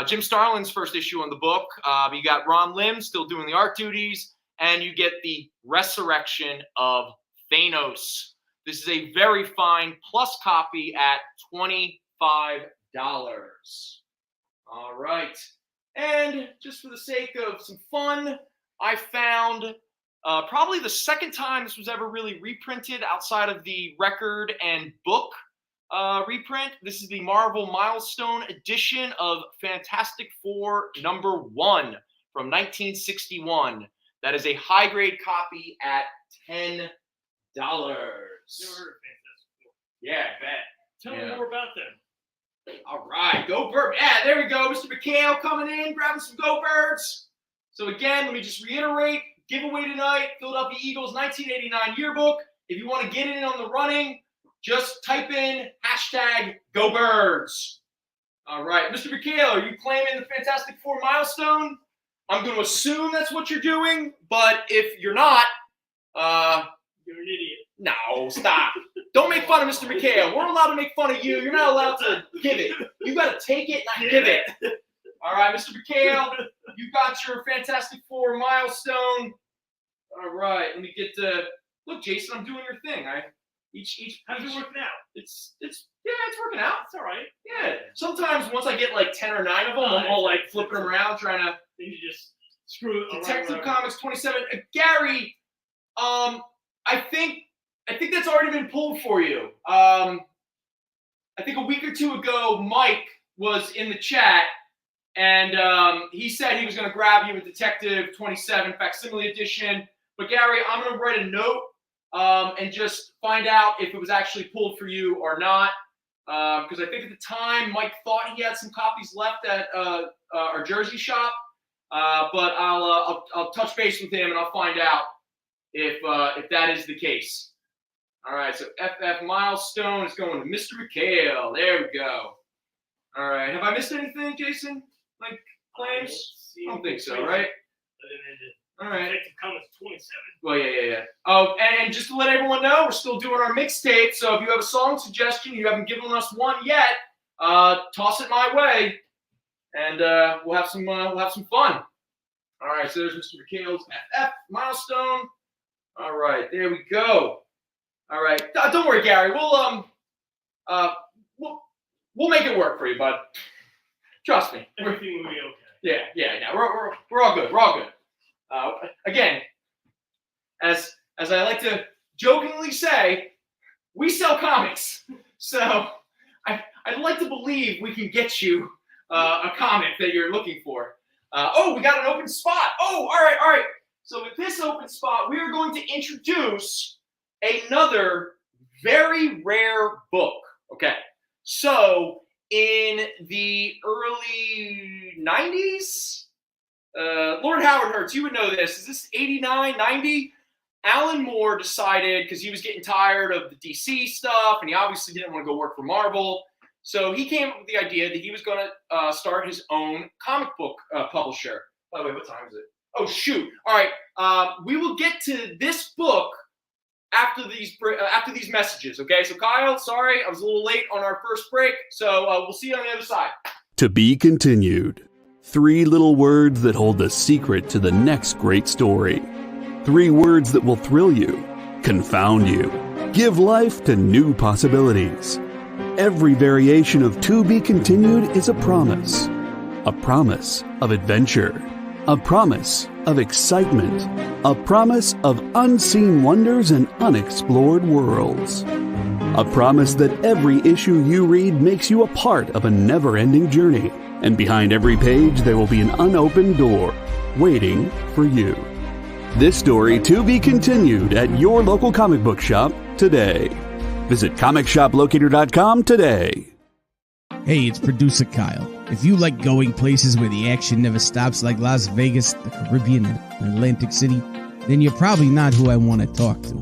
Jim Starlin's first issue on the book, you got Ron Lim still doing the art duties, and you get the resurrection of Thanos. This is a very fine plus copy at $25. All right. And just for the sake of some fun, I found probably the second time this was ever really reprinted outside of the record and book reprint. This is the Marvel Milestone edition of Fantastic Four number 1 from 1961. That is a high-grade copy at $10. Never heard of Fantastic Four. Yeah, I bet. Tell me more about them. All right, Go Birds. Yeah, there we go. Mr. McHale coming in, grabbing some Go Birds. So again, let me just reiterate, giveaway tonight, Philadelphia Eagles 1989 yearbook. If you want to get in on the running, just type in #Go Birds. All right, Mr. McHale, are you claiming the Fantastic Four milestone? I'm going to assume that's what you're doing, but if you're not, you're an idiot. No, stop. Don't make fun of Mr. McHale. We're allowed to make fun of you. You're not allowed to give it. You got to take it, not give it. All right, Mr. McHale, you got your Fantastic Four milestone. All right, let me get to – look, Jason, I'm doing your thing. How's it working out? It's working out. It's all right. Yeah. Sometimes once I get like 10 or 9 of them, I'm all like flipping them around trying to. Then you just screw it. Detective Comics 27. Gary, I think that's already been pulled for you. I think a week or 2 ago, Mike was in the chat, and he said he was going to grab you with Detective 27 Facsimile Edition. But Gary, I'm going to write a note and just find out if it was actually pulled for you or not. Because I think at the time, Mike thought he had some copies left at our Jersey shop. But I'll touch base with him and I'll find out if that is the case. All right, so FF Milestone is going to Mr. McHale. There we go. All right, have I missed anything, Jason? Like claims? I don't think so, right? All right. Detective Comics 27. Well, yeah. Oh, and just to let everyone know, we're still doing our mixtape. So if you have a song suggestion, you haven't given us one yet, toss it my way, and we'll have some fun. All right, so there's Mr. McHale's FF Milestone. All right, there we go. All right, don't worry, Gary. We'll make it work for you, bud. Trust me. Everything will be okay. Yeah. We're all good. We're all good. Again, as I like to jokingly say, we sell comics. So I'd like to believe we can get you a comic that you're looking for. We got an open spot. Oh, all right. So with this open spot, we are going to introduce another very rare book. Okay. So in the early 90s, Lord Howard Hertz, you would know this. Is this 89, 90? Alan Moore decided, because he was getting tired of the DC stuff, and he obviously didn't want to go work for Marvel. So he came up with the idea that he was going to start his own comic book publisher. By the way, what time is it? Oh, shoot. All right. We will get to this book after these messages, okay? So, Kyle, sorry, I was a little late on our first break. So we'll see you on the other side. To be continued. 3 little words that hold the secret to the next great story. 3 words that will thrill you, confound you, give life to new possibilities. Every variation of To Be Continued is a promise of adventure, a promise of excitement, a promise of unseen wonders and unexplored worlds. A promise that every issue you read makes you a part of a never-ending journey. And behind every page, there will be an unopened door waiting for you. This story to be continued at your local comic book shop today. Visit comicshoplocator.com today. Hey, it's producer Kyle. If you like going places where the action never stops like Las Vegas, the Caribbean, and Atlantic City, then you're probably not who I want to talk to.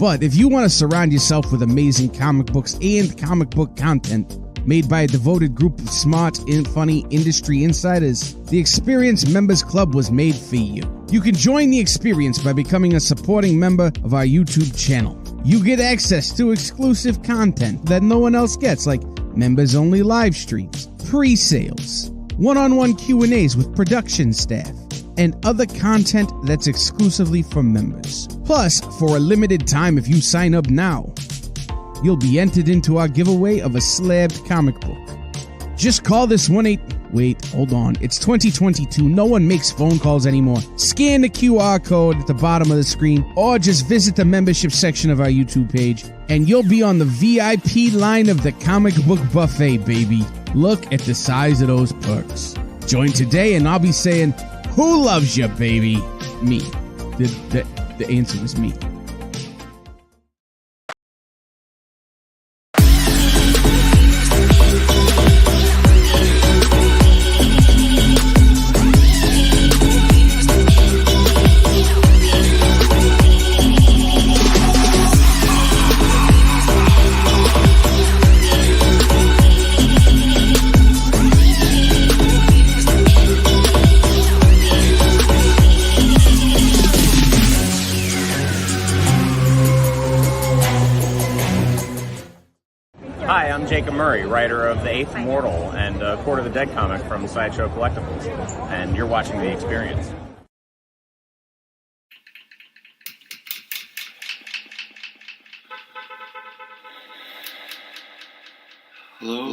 But if you want to surround yourself with amazing comic books and comic book content made by a devoted group of smart and funny industry insiders, the Experience Members Club was made for you. You can join the experience by becoming a supporting member of our YouTube channel. You get access to exclusive content that no one else gets, like members-only live streams, pre-sales, one-on-one Q&As with production staff, and other content that's exclusively for members. Plus, for a limited time, if you sign up now, you'll be entered into our giveaway of a slabbed comic book. Just call this it's 2022. No one makes phone calls anymore. Scan the QR code at the bottom of the screen, or just visit the membership section of our YouTube page, and you'll be on the VIP line of the comic book buffet, baby. Look at the size of those perks. Join today, and I'll be saying, who loves you, baby? Me. The answer is me. Hi, I'm Jacob Murray, writer of The Eighth Immortal and Court of the Dead comic from Sideshow Collectibles, and you're watching The Experience. Welcome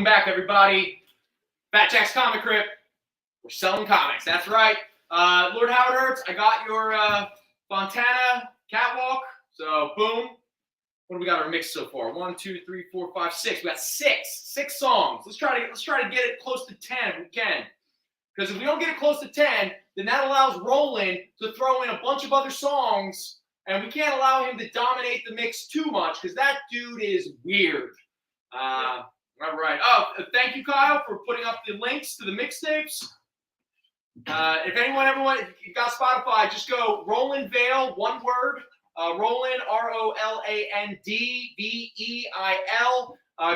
back, everybody. Fat Jack's Comicrypt. We're selling comics. That's right. Lord Howard Hurts, I got your Fontana catwalk. So, boom. What do we got our mix so far? 1, 2, 3, 4, 5, 6. We got six songs. Let's try to get it close to 10 if we can. Because if we don't get it close to 10, then that allows Roland to throw in a bunch of other songs, and we can't allow him to dominate the mix too much because that dude is weird. All right. Oh, thank you, Kyle, for putting up the links to the mixtapes. If anyone you got Spotify, just go Roland Vale, one word. Roland, ROLAND,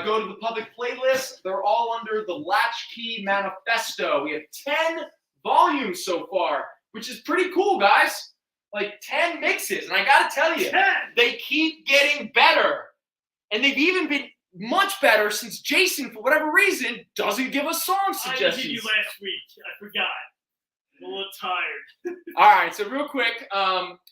Go to the public playlist. They're all under the Latchkey Manifesto. We have 10 volumes so far, which is pretty cool, guys. Like 10 mixes. And I got to tell you, 10. They keep getting better. And they've even been much better since Jason, for whatever reason, doesn't give us song suggestions. I did you last week. I forgot. I'm a little tired. All right, so real quick.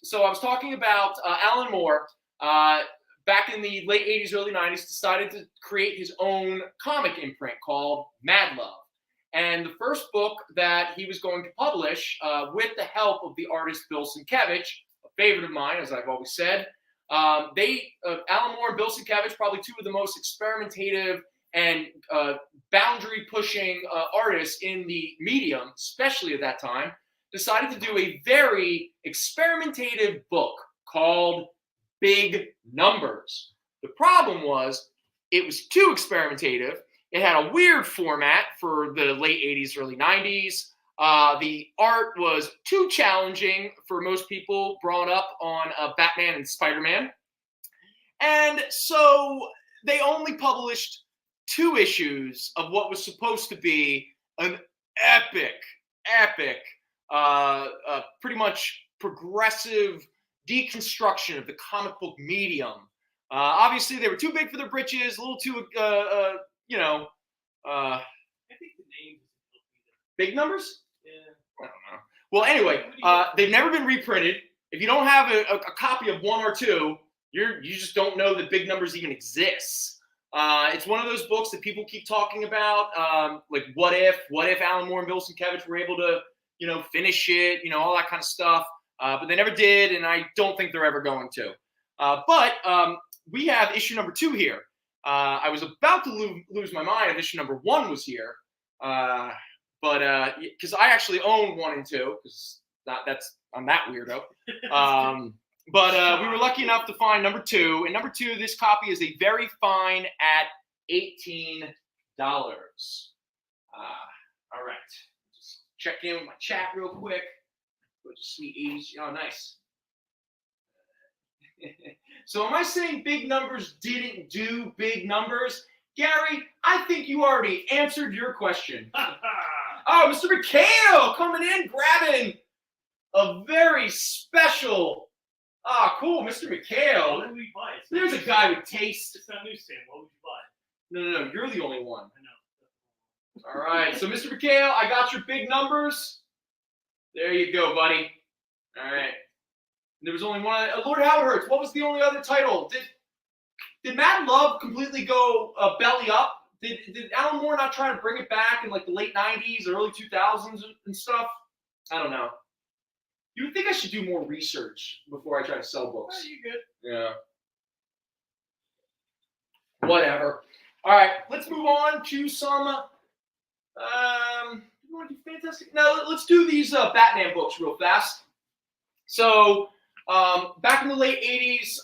So I was talking about Alan Moore. Back in the late 80s, early 90s, decided to create his own comic imprint called Mad Love. And the first book that he was going to publish, with the help of the artist Bill Sienkiewicz, a favorite of mine, as I've always said, Alan Moore and Bill Sienkiewicz, probably two of the most experimentative and boundary-pushing artists in the medium, especially at that time, decided to do a very experimentative book called Big Numbers. The problem was it was too experimentative. It had a weird format for the late 80s, early 90s. The art was too challenging for most people brought up on Batman and Spider-Man. And so they only published 2 issues of what was supposed to be an epic, pretty much progressive deconstruction of the comic book medium. Obviously, they were too big for their britches, a little too, I think the name is Big Numbers? Yeah. I don't know. Well, anyway, they've never been reprinted. If you don't have a copy of 1 or 2, you just don't know that Big Numbers even exists. It's one of those books that people keep talking about, like what if Alan Moore and Bill Sienkiewicz were able to, finish it, all that kind of stuff. But they never did, and I don't think they're ever going to. But we have issue number 2 here. I was about to lose my mind if issue number 1 was here, but because I actually own 1 and 2, because I'm that weirdo. But we were lucky enough to find number 2, and number 2, this copy is a very fine at $18. All right, just check in with my chat real quick. Go to Sweet 80s. Oh, nice. So am I saying Big Numbers didn't do big numbers? Gary, I think you already answered your question. Oh, Mr. McHale coming in, grabbing a very special. Cool, Mr. McHale. What would we buy? There's a guy with taste. It's not newsstand. What would you buy? No, you're the only one. I know. All right, so Mr. McHale, I got your Big Numbers. There you go, buddy. All right. There was only one. Lord Howard Hurts. What was the only other title? Did Mad Love completely go belly up? Did Alan Moore not try to bring it back in like the late 90s, early 2000s and stuff? I don't know. You would think I should do more research before I try to sell books. Oh, you're good. Yeah. Whatever. All right, let's move on to some. You want to do Fantastic? No, let's do these Batman books real fast. So, back in the late 80s,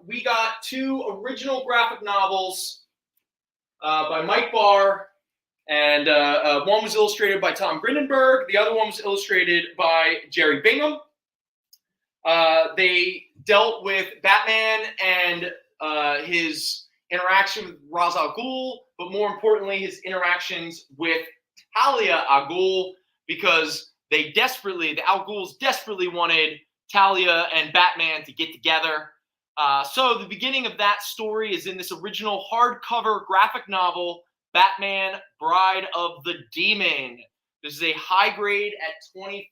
we got 2 original graphic novels by Mike Barr, and one was illustrated by Tom Grindenberg. The other one was illustrated by Jerry Bingham. They dealt with Batman and his interaction with Ra's al Ghul, but more importantly, his interactions with Talia al Ghul, because the Al Ghuls desperately wanted Talia and Batman to get together. So the beginning of that story is in this original hardcover graphic novel, Batman Bride of the Demon. This is a high grade at $25.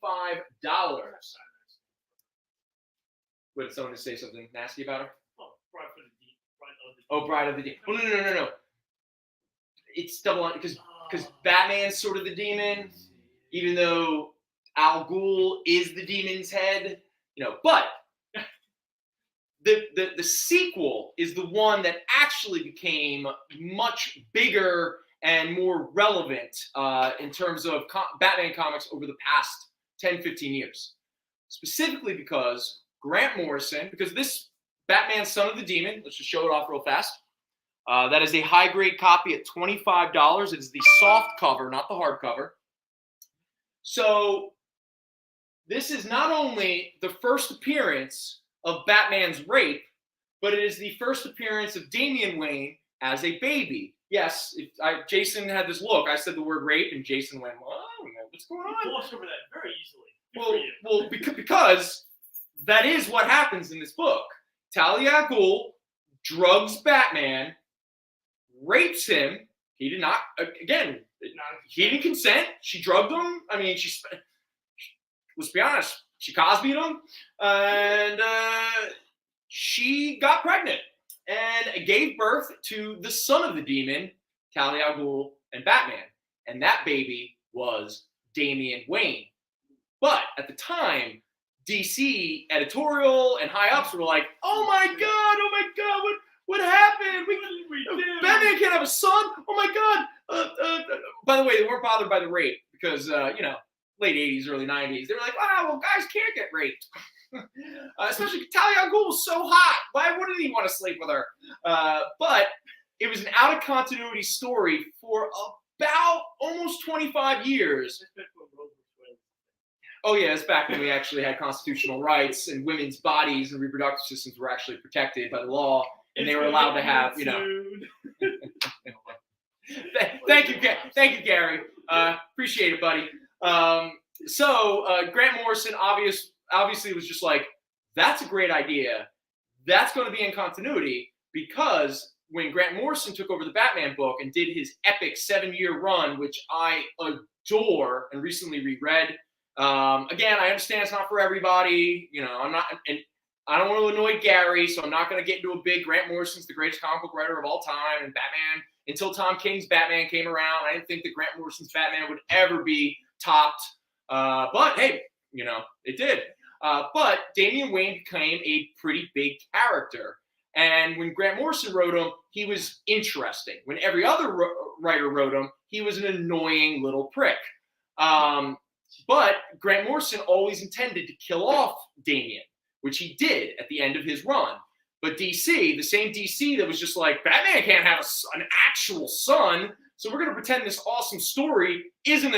What, did someone say something nasty about her? Oh, Bride of the Demon. Oh, no. It's double on because Batman's sort of the demon, even though Al Ghul is the demon's head. But the sequel is the one that actually became much bigger and more relevant in terms of Batman comics over the past 10, 15 years. Specifically because Grant Morrison, because this Batman Son of the Demon, let's just show it off real fast. That is a high-grade copy at $25. It is the soft cover, not the hardcover. So this is not only the first appearance of Batman's rape, but it is the first appearance of Damian Wayne as a baby. Yes, Jason had this look. I said the word rape, and Jason went, "Well, what's going on?" You glossed over that very easily. Well, because that is what happens in this book. Talia al Ghul drugs Batman, rapes him. He did not. Again, he didn't consent. She drugged him. I mean, let's be honest. She Cosby'd him, and she got pregnant and gave birth to the son of the demon, Talia al Ghul, and Batman. And that baby was Damian Wayne. But at the time, DC editorial and high ups were like, "Oh my God, what happened? Batman can't have a son. Oh my God!" By the way, they weren't bothered by the rape because late 80s, early 90s. They were like, "Wow, well, guys can't get raped." Especially Talia al Ghul was so hot. Why wouldn't he want to sleep with her? But it was an out of continuity story for about almost 25 years. Oh yeah, it's back when we actually had constitutional rights and women's bodies and reproductive systems were actually protected by the law, and they were allowed to have, Thank you, Gary. Appreciate it, buddy. So Grant Morrison obviously was just like, that's a great idea. That's going to be in continuity, because when Grant Morrison took over the Batman book and did his epic 7-year run, which I adore and recently reread. Again, I understand it's not for everybody. I'm not, and I don't want to annoy Gary, so I'm not going to get into a big Grant Morrison's the greatest comic book writer of all time, and Batman, until Tom King's Batman came around, I didn't think that Grant Morrison's Batman would ever be topped. But hey, it did. But Damian Wayne became a pretty big character. And when Grant Morrison wrote him, he was interesting. When every other writer wrote him, he was an annoying little prick. But Grant Morrison always intended to kill off Damian, which he did at the end of his run. But DC, the same DC that was just like, Batman can't have an actual son, so we're going to pretend this awesome story isn't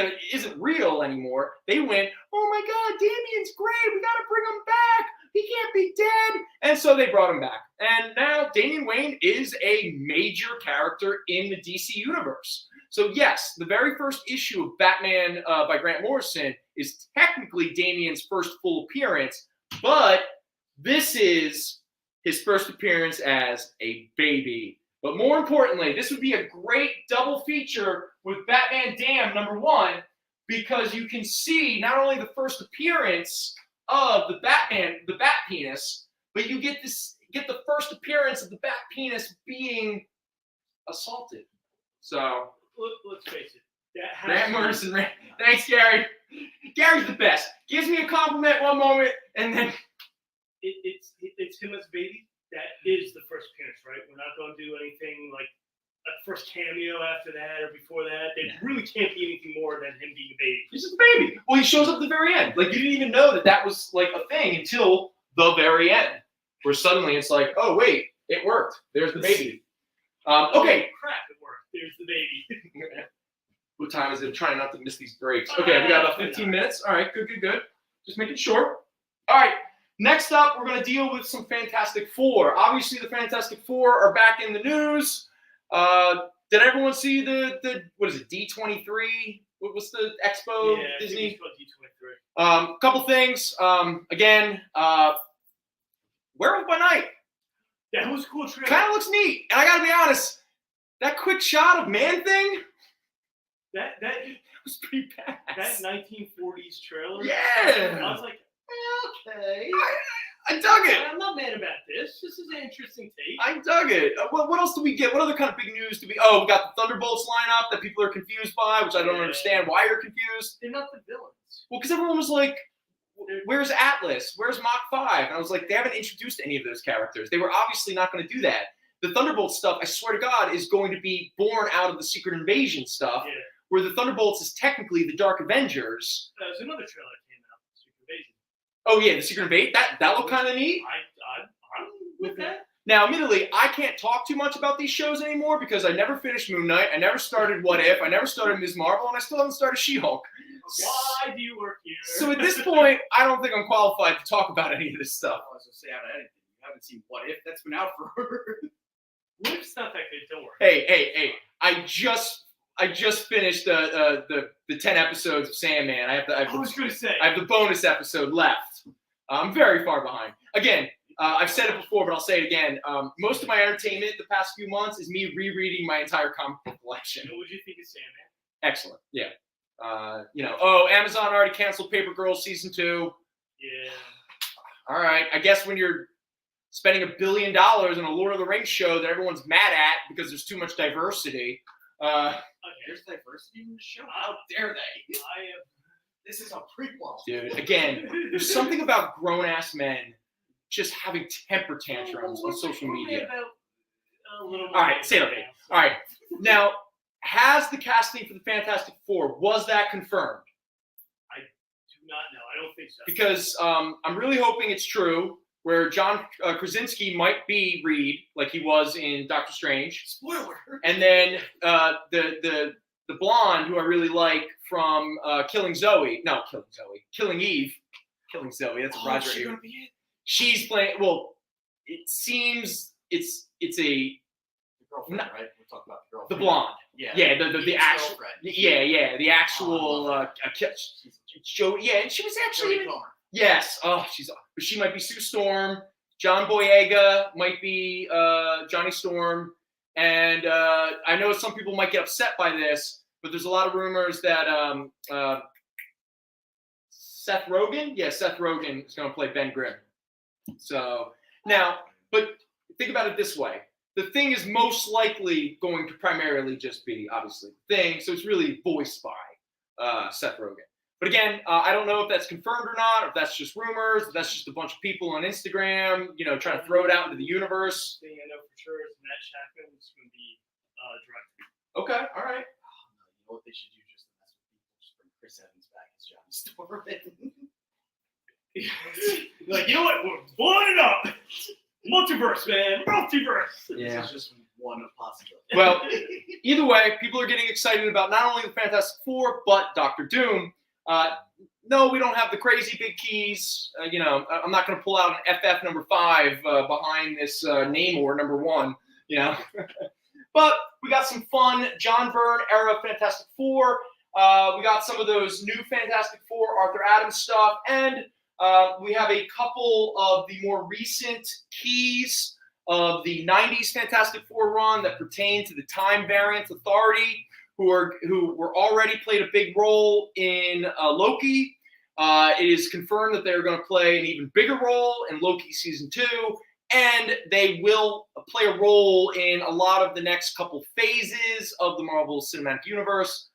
real anymore. They went, "Oh my God, Damian's great. We got to bring him back. He can't be dead." And so they brought him back. And now Damian Wayne is a major character in the DC universe. So yes, the very first issue of Batman by Grant Morrison is technically Damian's first full appearance, but this is his first appearance as a baby. But more importantly, this would be a great double feature with Batman Damned #1, because you can see not only the first appearance of the Batman, the Bat penis, but you get the first appearance of the Bat penis being assaulted. So let's face it. Grant Morrison, thanks, Gary. Gary's the best. Gives me a compliment one moment, and then it's him as a baby. That is the first appearance, right? We're not going to do anything like a first cameo after that or before that. There really can't be anything more than him being a baby. He's just a baby. Well, he shows up at the very end. Like, you didn't even know that was like a thing until the very end, where suddenly it's like, oh wait, it worked. There's the baby. Okay. Crap, it worked. There's the baby. What time is it? I'm trying not to miss these breaks. Okay, we got about 15 minutes. All right, good. Just make it short. All right. Next up, we're going to deal with some Fantastic Four. Obviously, the Fantastic Four are back in the news. Did everyone see the what is it, D23? What was the expo? Yeah, Disney? it's called D23. Couple things. Again, Werewolf by Night. That was a cool trailer. Kind of looks neat. And I gotta be honest, that quick shot of Man-Thing, That was pretty bad. That 1940s trailer. Yeah. I was like, okay. I dug it. I'm not mad about this. This is an interesting take. I dug it. What else do we get? What other kind of big news do we? Oh, we got the Thunderbolts lineup that people are confused by, which I don't understand why you're confused. They're not the villains. Well, because everyone was like, "Where's Atlas? Where's Mach 5?" And I was like, "They haven't introduced any of those characters. They were obviously not going to do that." The Thunderbolts stuff, I swear to God, is going to be born out of the Secret Invasion stuff, where the Thunderbolts is technically the Dark Avengers. There's another trailer that came out, Secret Invasion. Oh yeah, the Secret Invasion. That looked kind of neat. I'm with that. Now, admittedly, I can't talk too much about these shows anymore because I never finished Moon Knight, I never started What If, I never started Ms. Marvel, and I still haven't started She-Hulk. Why do you work here? So at this point, I don't think I'm qualified to talk about any of this stuff. I was going to say, out of anything, you haven't seen What If? That's been out for. What If's not that good? Don't worry. Hey! I just finished the 10 episodes of Sandman. I was going to say. I have the bonus episode left. I'm very far behind. Again, I've said it before, but I'll say it again. Most of my entertainment the past few months is me rereading my entire comic book collection. What would you think of Sandman? Excellent. Yeah. Amazon already canceled Paper Girls season 2. Yeah. All right. I guess when you're spending $1 billion in a Lord of the Rings show that everyone's mad at because there's too much diversity. There's diversity in the show. How dare they? This is a prequel. Dude, again, there's something about grown-ass men just having temper tantrums on social media. All right, say it okay. All right. Now, has the casting for the Fantastic Four, was that confirmed? I do not know. I don't think so. Because I'm really hoping it's true, where John Krasinski might be Reed, like he was in Doctor Strange. Spoiler. And then the blonde, who I really like from Killing Eve. Killing Zoe. That's Roger. She's gonna be it. She's playing. Well, it seems it's a The girlfriend, right? We're talking about the girlfriend. the blonde. Yeah. The actual. girlfriend. The actual. Joe. Yeah, and she was actually. Jodie Comer. Yes. Oh, she might be Sue Storm. John Boyega might be Johnny Storm. And I know some people might get upset by this, but there's a lot of rumors that Seth Rogen? Yeah, Seth Rogen is going to play Ben Grimm. So now, but think about it this way. The Thing is most likely going to primarily just be, obviously, The Thing. So it's really voiced by Seth Rogen. But again, I don't know if that's confirmed or not, or if that's just rumors, if that's just a bunch of people on Instagram, trying to throw it out into the universe. The thing I know for sure is Matt Shackman is going to be directing. Okay, all right. Oh, no, you know what they should do just to mess with people? Just bring Chris Evans back as Johnny Storm. Like, you know what? We're blowing it up. Multiverse, man. Multiverse. Yeah. This is just one of possibilities. Well, either way, people are getting excited about not only the Fantastic Four, but Doctor Doom. No, we don't have the crazy big keys. I'm not going to pull out an FF number 5 behind this Namor number 1. But we got some fun John Byrne era Fantastic Four. We got some of those new Fantastic Four Arthur Adams stuff, and we have a couple of the more recent keys of the 90s Fantastic Four run that pertain to the Time Variance Authority, who were already played a big role in Loki. It is confirmed that they're going to play an even bigger role in Loki season 2, and they will play a role in a lot of the next couple phases of the Marvel Cinematic Universe,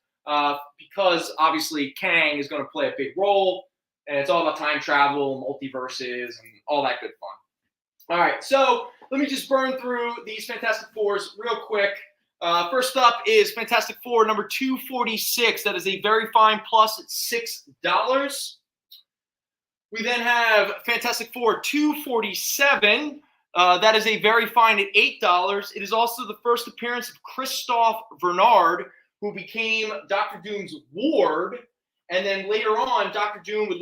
because obviously Kang is going to play a big role, and it's all about time travel, multiverses, and all that good fun. All right, so let me just burn through these Fantastic Fours real quick. First up is Fantastic Four number 246. That is a very fine plus at $6. We then have Fantastic Four 247. That is a very fine at $8. It is also the first appearance of Christophe Bernard, who became Dr. Doom's ward. And then later on, Dr. Doom would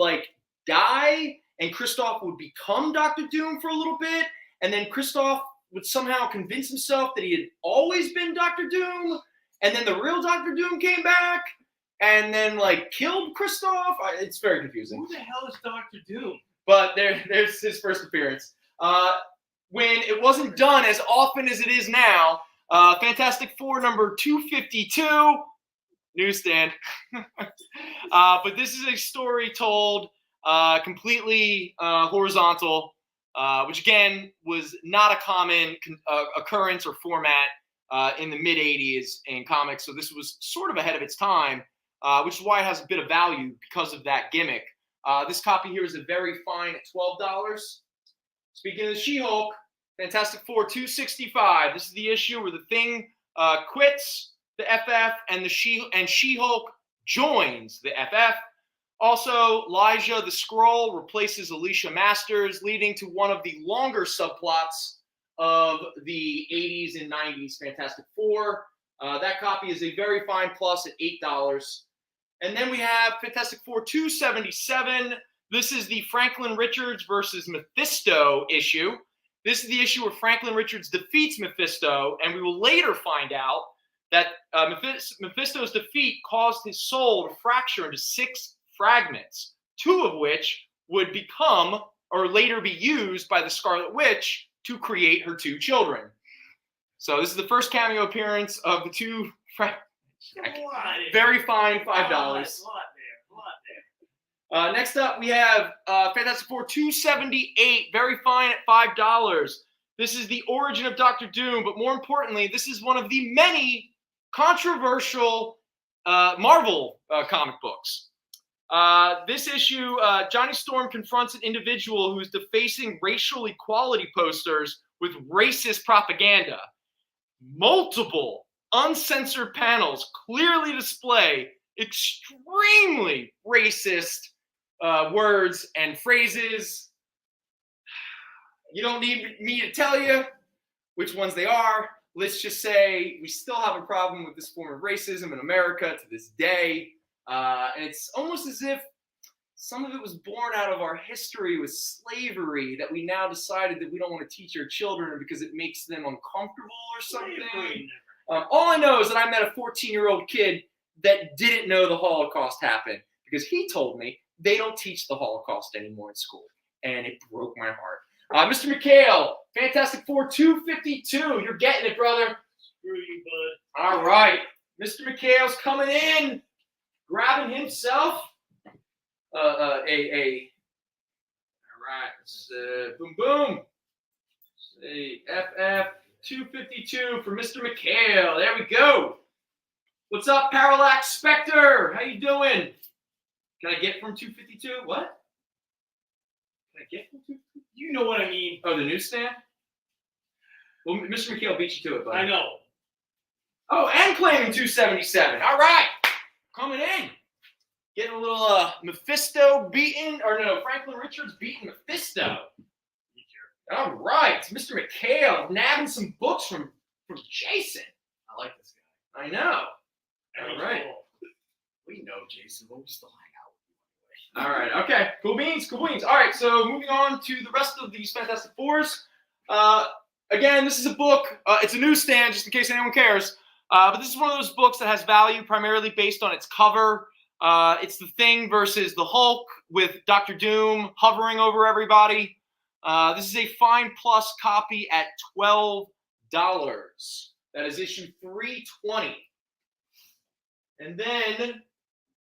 die, and Christophe would become Dr. Doom for a little bit. And then Christophe would somehow convince himself that he had always been Dr. Doom, and then the real Dr. Doom came back, and then killed Christophe. It's very confusing. Who the hell is Dr. Doom? But there's his first appearance. when it wasn't done as often as it is now. Fantastic Four number 252, newsstand. But this is a story told completely horizontal, which again was not a common occurrence or format in the mid 80s in comics. So this was sort of ahead of its time, which is why it has a bit of value because of that gimmick. This copy here is a very fine at $12. Speaking of the She-Hulk, Fantastic Four 265. This is the issue where the Thing quits the FF and She-Hulk joins the FF. Also, Lyja the Skrull replaces Alicia Masters, leading to one of the longer subplots of the 80s and 90s Fantastic Four. That copy is a very fine plus at $8. And then we have Fantastic Four 277. This is the Franklin Richards versus Mephisto issue. This is the issue where Franklin Richards defeats Mephisto, and we will later find out that Mephisto's defeat caused his soul to fracture into 6 fragments, 2 of which would become or later be used by the Scarlet Witch to create her 2 children. So this is the first cameo appearance of the 2 fragments. Very fine, $5. A lot there. Next up, we have Fantastic Four 278, very fine at $5. This is the origin of Doctor Doom, but more importantly, this is one of the many controversial Marvel comic books. This issue, Johnny Storm confronts an individual who is defacing racial equality posters with racist propaganda. Multiple uncensored panels clearly display extremely racist words and phrases. You don't need me to tell you which ones they are. Let's just say we still have a problem with this form of racism in America to this day. And it's almost as if some of it was born out of our history with slavery that we now decided that we don't want to teach our children because it makes them uncomfortable or something. All I know is that I met a 14-year-old kid that didn't know the Holocaust happened because he told me they don't teach the Holocaust anymore in school. And it broke my heart. Mr. McHale, Fantastic Four 252. You're getting it, brother. Screw you, bud. All right. Mr. McHale's coming in, grabbing himself all right. Boom, boom. Say FF 252 for Mr. McHale. There we go. What's up, Parallax Spectre? How you doing? Can I get from 252? What? Can I get from 252? You know what I mean. Oh, the newsstand? Well, Mr. McHale beat you to it, buddy. I know. Oh, and claiming 277. All right. Coming in. Getting a little Mephisto beaten. Or no, Franklin Richards beating Mephisto. All right. Mr. McHale nabbing some books from Jason. I like this guy. I know. All right. We know Jason, but we still hang out with you All right. Okay. Cool beans. Cool beans. All right. So moving on to the rest of these Fantastic Fours. Again, this is a book. It's a newsstand, just in case anyone cares. But this is one of those books that has value primarily based on its cover. It's the Thing versus the Hulk with Dr. Doom hovering over everybody. This is a fine plus copy at $12. That is issue 320. And then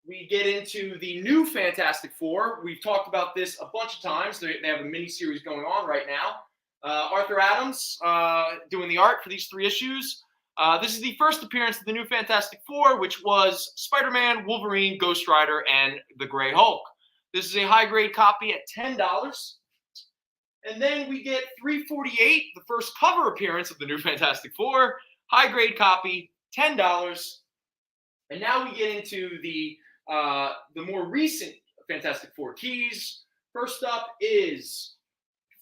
we get into the new Fantastic Four. We've talked about this a bunch of times. They have a mini-series going on right now. Arthur Adams doing the art for these 3 issues. This is the first appearance of the new Fantastic Four, which was Spider-Man, Wolverine, Ghost Rider, and the Gray Hulk. This is a high-grade copy at $10. And then we get 348, the first cover appearance of the new Fantastic Four. High-grade copy, $10. And now we get into the more recent Fantastic Four keys. First up is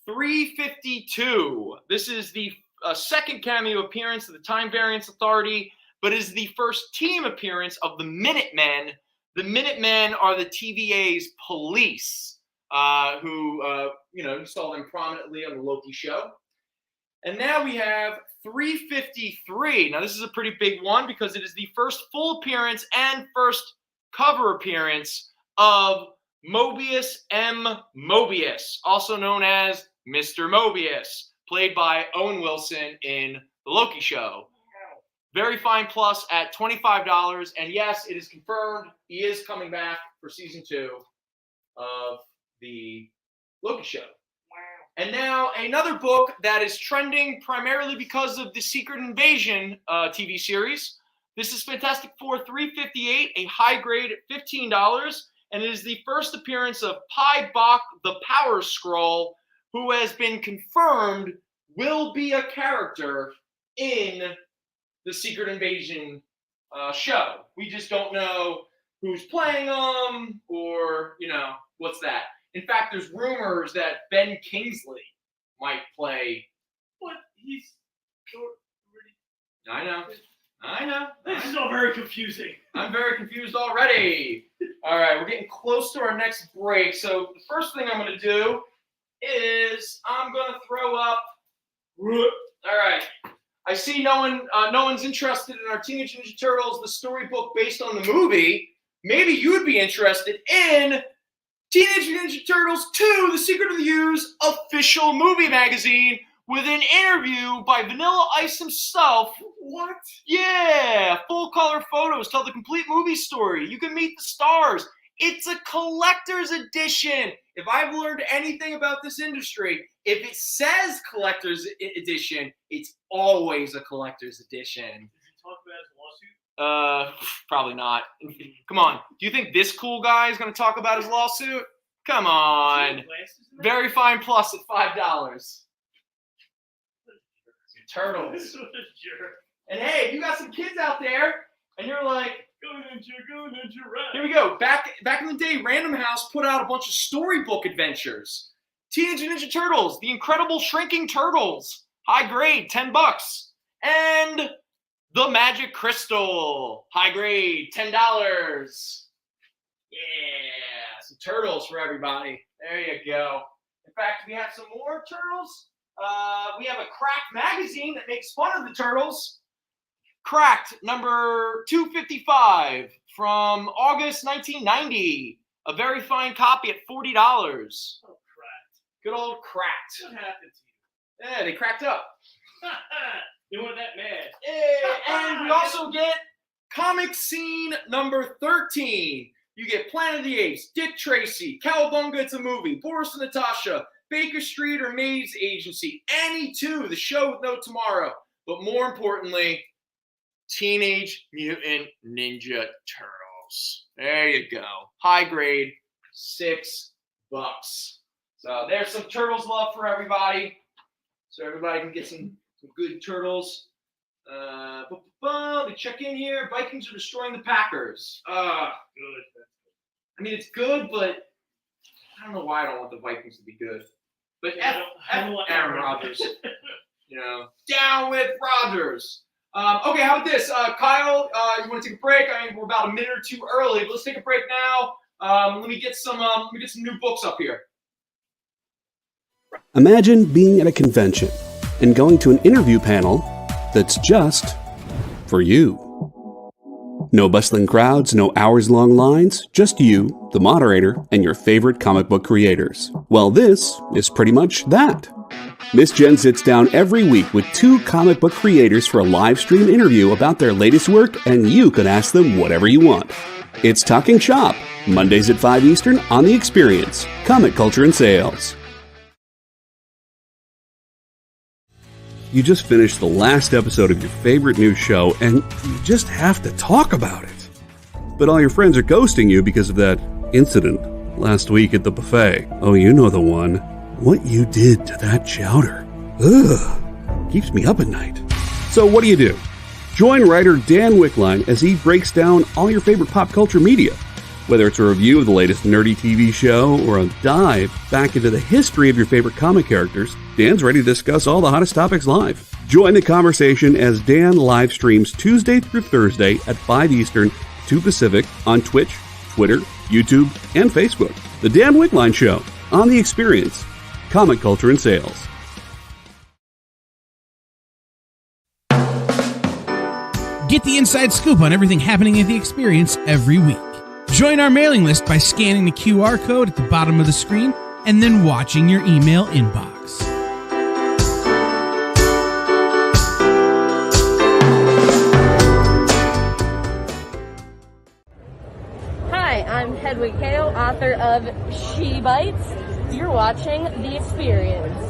352. This is the second cameo appearance of the Time Variance Authority, but is the first team appearance of the Minutemen. The Minutemen are the TVA's police, who you saw them prominently on the Loki show. And now we have 353. Now, this is a pretty big one because it is the first full appearance and first cover appearance of Mobius M. Mobius, also known as Mr. Mobius. played by Owen Wilson in The Loki Show. Very Fine Plus at $25. And yes, it is confirmed he is coming back for season 2 of The Loki Show. And now another book that is trending primarily because of the Secret Invasion TV series. This is Fantastic Four 358, a high grade at $15. And it is the first appearance of Pi Bach the Power Scroll, who has been confirmed will be a character in the Secret Invasion show. We just don't know who's playing them or, what's that. In fact, there's rumors that Ben Kingsley might play. What? He's I know. This is all very confusing. I'm very confused already. All right, we're getting close to our next break. So the first thing I'm going to do is I'm going to throw up. All right. I see no one's interested in our Teenage Ninja Turtles, the storybook based on the movie. Maybe you would be interested in Teenage Ninja Turtles 2, The Secret of the Ooze official movie magazine with an interview by Vanilla Ice himself. What? Yeah, full color photos tell the complete movie story. You can meet the stars. It's a collector's edition. If I've learned anything about this industry, if it says collector's edition, it's always a collector's edition. Did you talk about his lawsuit? Probably not. Come on. Do you think this cool guy is going to talk about his lawsuit? Come on. Very Fine Plus at $5. Turtles. What a jerk. And hey, if you got some kids out there and you're like, Go Ninja, right. here we go. Back in the day, Random House put out a bunch of storybook adventures. Teenage Ninja Turtles, The Incredible Shrinking Turtles, high grade, $10. And The Magic Crystal, high grade, $10. Yeah, some turtles for everybody. There you go. In fact, we have some more turtles. We have a Cracked magazine that makes fun of the turtles. Cracked number 255 from August 1990. A very fine copy at $40. Oh, Cracked. Good old Cracked. What happened to you? Yeah, they cracked up. They weren't that mad. And we also get Comic Scene number 13. You get Planet of the Apes, Dick Tracy, Cowabunga, It's a Movie, Boris and Natasha, Baker Street or Maze Agency, Annie 2, The Show with No Tomorrow. But more importantly, Teenage Mutant Ninja Turtles. There you go. High grade, $6. So there's some Turtles love for everybody. So everybody can get some good Turtles. They check in here. Vikings are destroying the Packers. Good. I mean, it's good, but I don't know why I don't want the Vikings to be good. But I don't want Aaron Rodgers. Down with Rodgers. Okay, how about this? Kyle, you want to take a break? I mean, we're about a minute or two early, but let's take a break now. Let me get some new books up here. Imagine being at a convention and going to an interview panel that's just for you. No bustling crowds, no hours-long lines, just you, the moderator, and your favorite comic book creators. Well, this is pretty much that. Miss Jen sits down every week with 2 comic book creators for a live stream interview about their latest work, and you can ask them whatever you want. It's Talking Shop, Mondays at 5 Eastern on The Experience, Comic Culture and Sales. You just finished the last episode of your favorite news show, and you just have to talk about it. But all your friends are ghosting you because of that incident last week at the buffet. Oh, you know the one. What you did to that chowder. Ugh. Keeps me up at night. So what do? Join writer Dan Wickline as he breaks down all your favorite pop culture media. Whether it's a review of the latest nerdy TV show or a dive back into the history of your favorite comic characters, Dan's ready to discuss all the hottest topics live. Join the conversation as Dan live streams Tuesday through Thursday at 5 Eastern, 2 Pacific on Twitch, Twitter, YouTube, and Facebook. The Dan Wickline Show on The Experience, Comic Culture and Sales. Get the inside scoop on everything happening at The Experience every week. Join our mailing list by scanning the QR code at the bottom of the screen and then watching your email inbox. Hedwig Kao, author of She Bites. You're watching The Experience.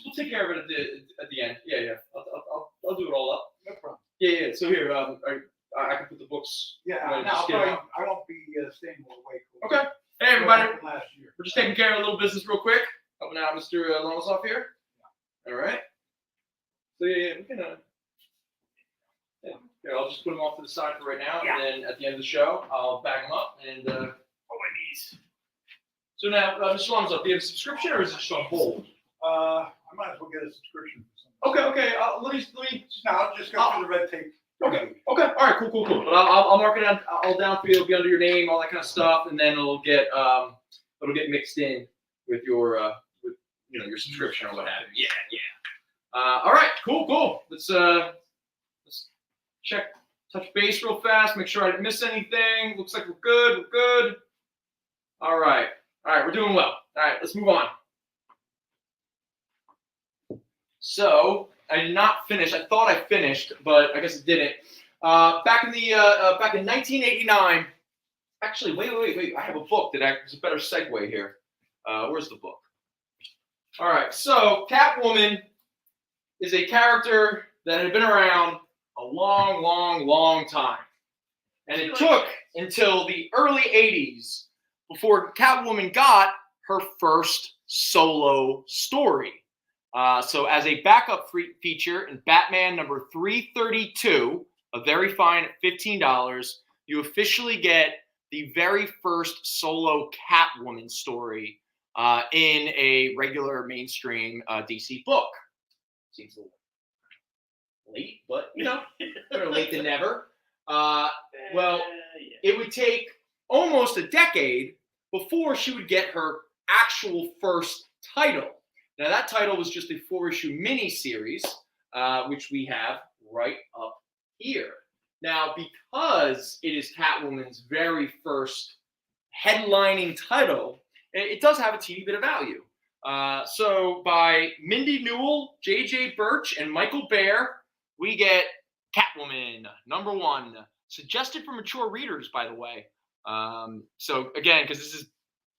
We'll take care of it at the end. Yeah. I'll do it all up. No problem. Yeah. So here, I can put the books. Yeah, right, no, just get 'em out. I won't be staying all the way. Okay. Hey everybody, Last year. we're just taking care of a little business real quick. Helping out Mr. Lomosoff here. All right. So yeah, we can. Here, I'll just put them off to the side for right now, and then at the end of the show, I'll back them up and. Oh, my knees. So now, Mr. Lomosoff, do you have a subscription or is it just on hold? I might as well get a subscription for something. Okay. Let me. No, I'll just go through the red tape. Okay. All right. Cool. But I'll mark it all down for you. It'll be under your name, all that kind of stuff, and then it'll get mixed in with your your subscription or what have you. Yeah. All right. Cool. Let's touch base real fast. Make sure I didn't miss anything. Looks like we're good. All right. We're doing well. All right. Let's move on. So I did not finish. I thought I finished, but I guess it didn't. Back in 1989. Actually, wait. I have a book it's a better segue here. Where's the book? All right. So Catwoman is a character that had been around a long time, and it took until the early '80s before Catwoman got her first solo story. So as a backup feature in Batman number 332, a very fine at $15, you officially get the very first solo Catwoman story in a regular mainstream DC book. Seems a little late, but better late than never. It would take almost a decade before she would get her actual first title. Now, that title was just a 4-issue miniseries, which we have right up here. Now, because it is Catwoman's very first headlining title, it does have a teeny bit of value. So by Mindy Newell, J.J. Birch, and Michael Baer, we get Catwoman, #1. Suggested for mature readers, by the way. So again, because this is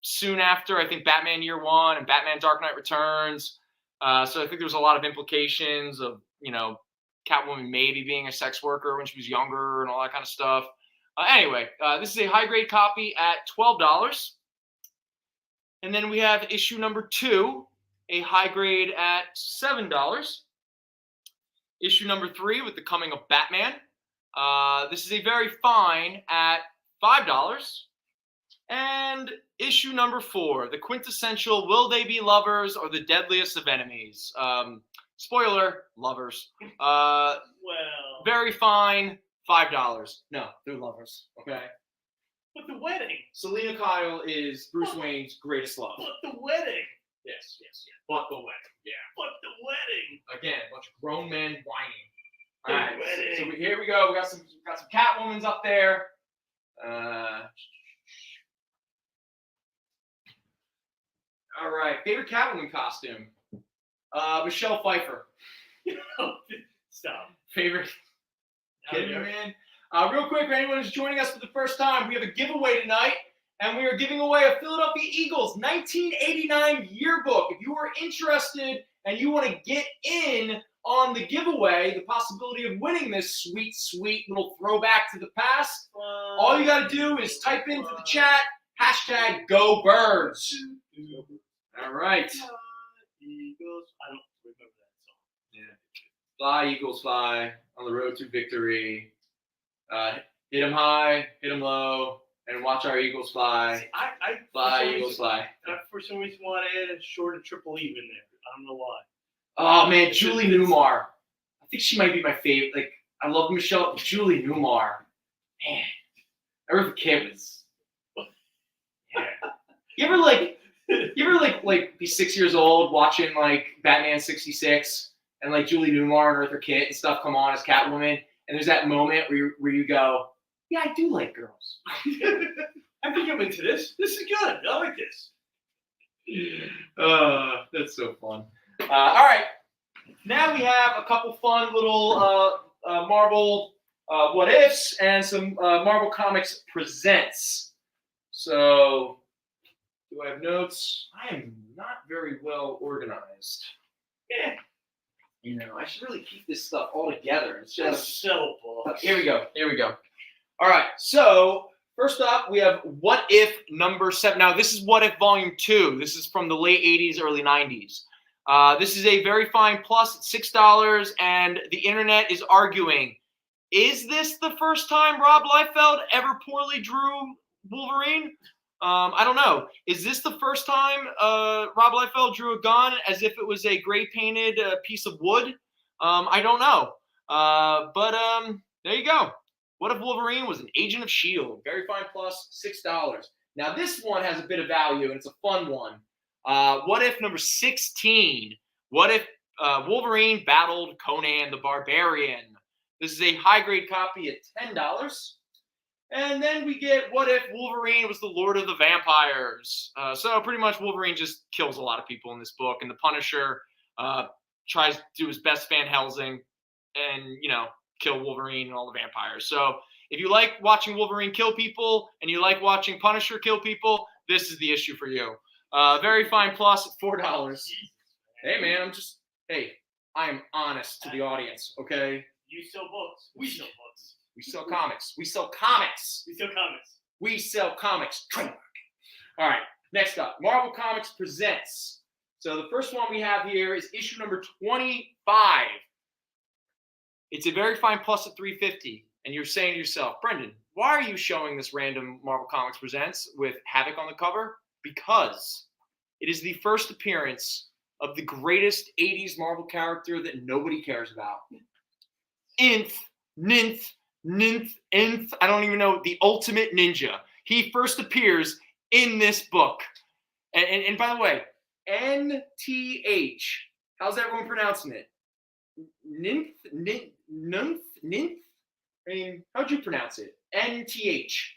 soon after, I think, Batman Year One and Batman Dark Knight Returns. So I think there's a lot of implications of, Catwoman maybe being a sex worker when she was younger and all that kind of stuff. Anyway, this is a high-grade copy at $12. And then we have issue #2, a high grade at $7. Issue #3 with the coming of Batman. This is a very fine at $5. And issue #4, the quintessential Will They Be Lovers or the Deadliest of Enemies? Spoiler, lovers. Very fine, $5. No, they're lovers, okay? But the wedding. Selena Kyle is Bruce Wayne's greatest love. But the wedding. Yes. But the wedding, yeah. But the wedding. Again, a bunch of grown men whining. The All right, wedding. so here we go. We got some Catwomans up there. All right, favorite Catwoman costume? Michelle Pfeiffer. Stop. Favorite? Kidding me, man. Real quick, for anyone who's joining us for the first time, we have a giveaway tonight, and we are giving away a Philadelphia Eagles 1989 yearbook. If you are interested and you want to get in on the giveaway, the possibility of winning this sweet, sweet little throwback to the past, all you got to do is type into the chat, #GoBirds. All right. Eagles. I don't remember that song. Yeah. Fly, Eagles, fly on the road to victory. Hit 'em high, hit 'em low, and watch our Eagles fly. See, I Fly, Eagles, fly. I for some reason want to add a short of triple E in there. I don't know why. Oh man, Julie Newmar. I think she might be my favorite. Like, I love Michelle, but Julie Newmar. Man, Eartha Kitt was. Yeah. You ever like be 6 years old watching like Batman 66 and like Julie Newmar and Eartha Kitt and stuff come on as Catwoman, and there's that moment where you go, yeah, I do like girls. I think I'm into this. This is good. I like this. That's so fun. All right, now we have a couple fun little Marvel what ifs and some Marvel Comics presents. So, do I have notes? I am not very well organized. Yeah. You know, I should really keep this stuff all together. It's Just sell books. Here we go. All right, so first up, we have What If number 7. Now, this is What If Volume 2. This is from the late 80s, early 90s. This is a very fine plus. It's $6, and the internet is arguing, is this the first time Rob Liefeld ever poorly drew Wolverine? I don't know. Is this the first time Rob Liefeld drew a gun as if it was a gray-painted piece of wood? I don't know. But there you go. What if Wolverine was an agent of S.H.I.E.L.D.? Very fine plus, $6. Now, this one has a bit of value, and it's a fun one. What if number 16? What if Wolverine battled Conan the Barbarian? This is a high-grade copy at $10. And then we get What If Wolverine was the Lord of the Vampires? So pretty much Wolverine just kills a lot of people in this book, and the Punisher tries to do his best Van Helsing and, you know, kill Wolverine and all the vampires. So if you like watching Wolverine kill people and you like watching Punisher kill people, this is the issue for you. Very fine plus at $4. Hey, man, I am honest to the audience, okay? You sell books. We sell books. We sell comics. We sell comics. We sell comics. We sell comics. Trademark. All right, next up, Marvel Comics presents. So the first one we have here is issue number 25. It's a very fine plus at $3.50. And you're saying to yourself, Brendon, why are you showing this random Marvel Comics presents with Havoc on the cover? Because it is the first appearance of the greatest 80s Marvel character that nobody cares about. Ninth, I don't even know, the Ultimate Ninja. He first appears in this book. And by the way, N-T-H. How's everyone pronouncing it? Ninth? I mean, how'd you pronounce it? N-T-H.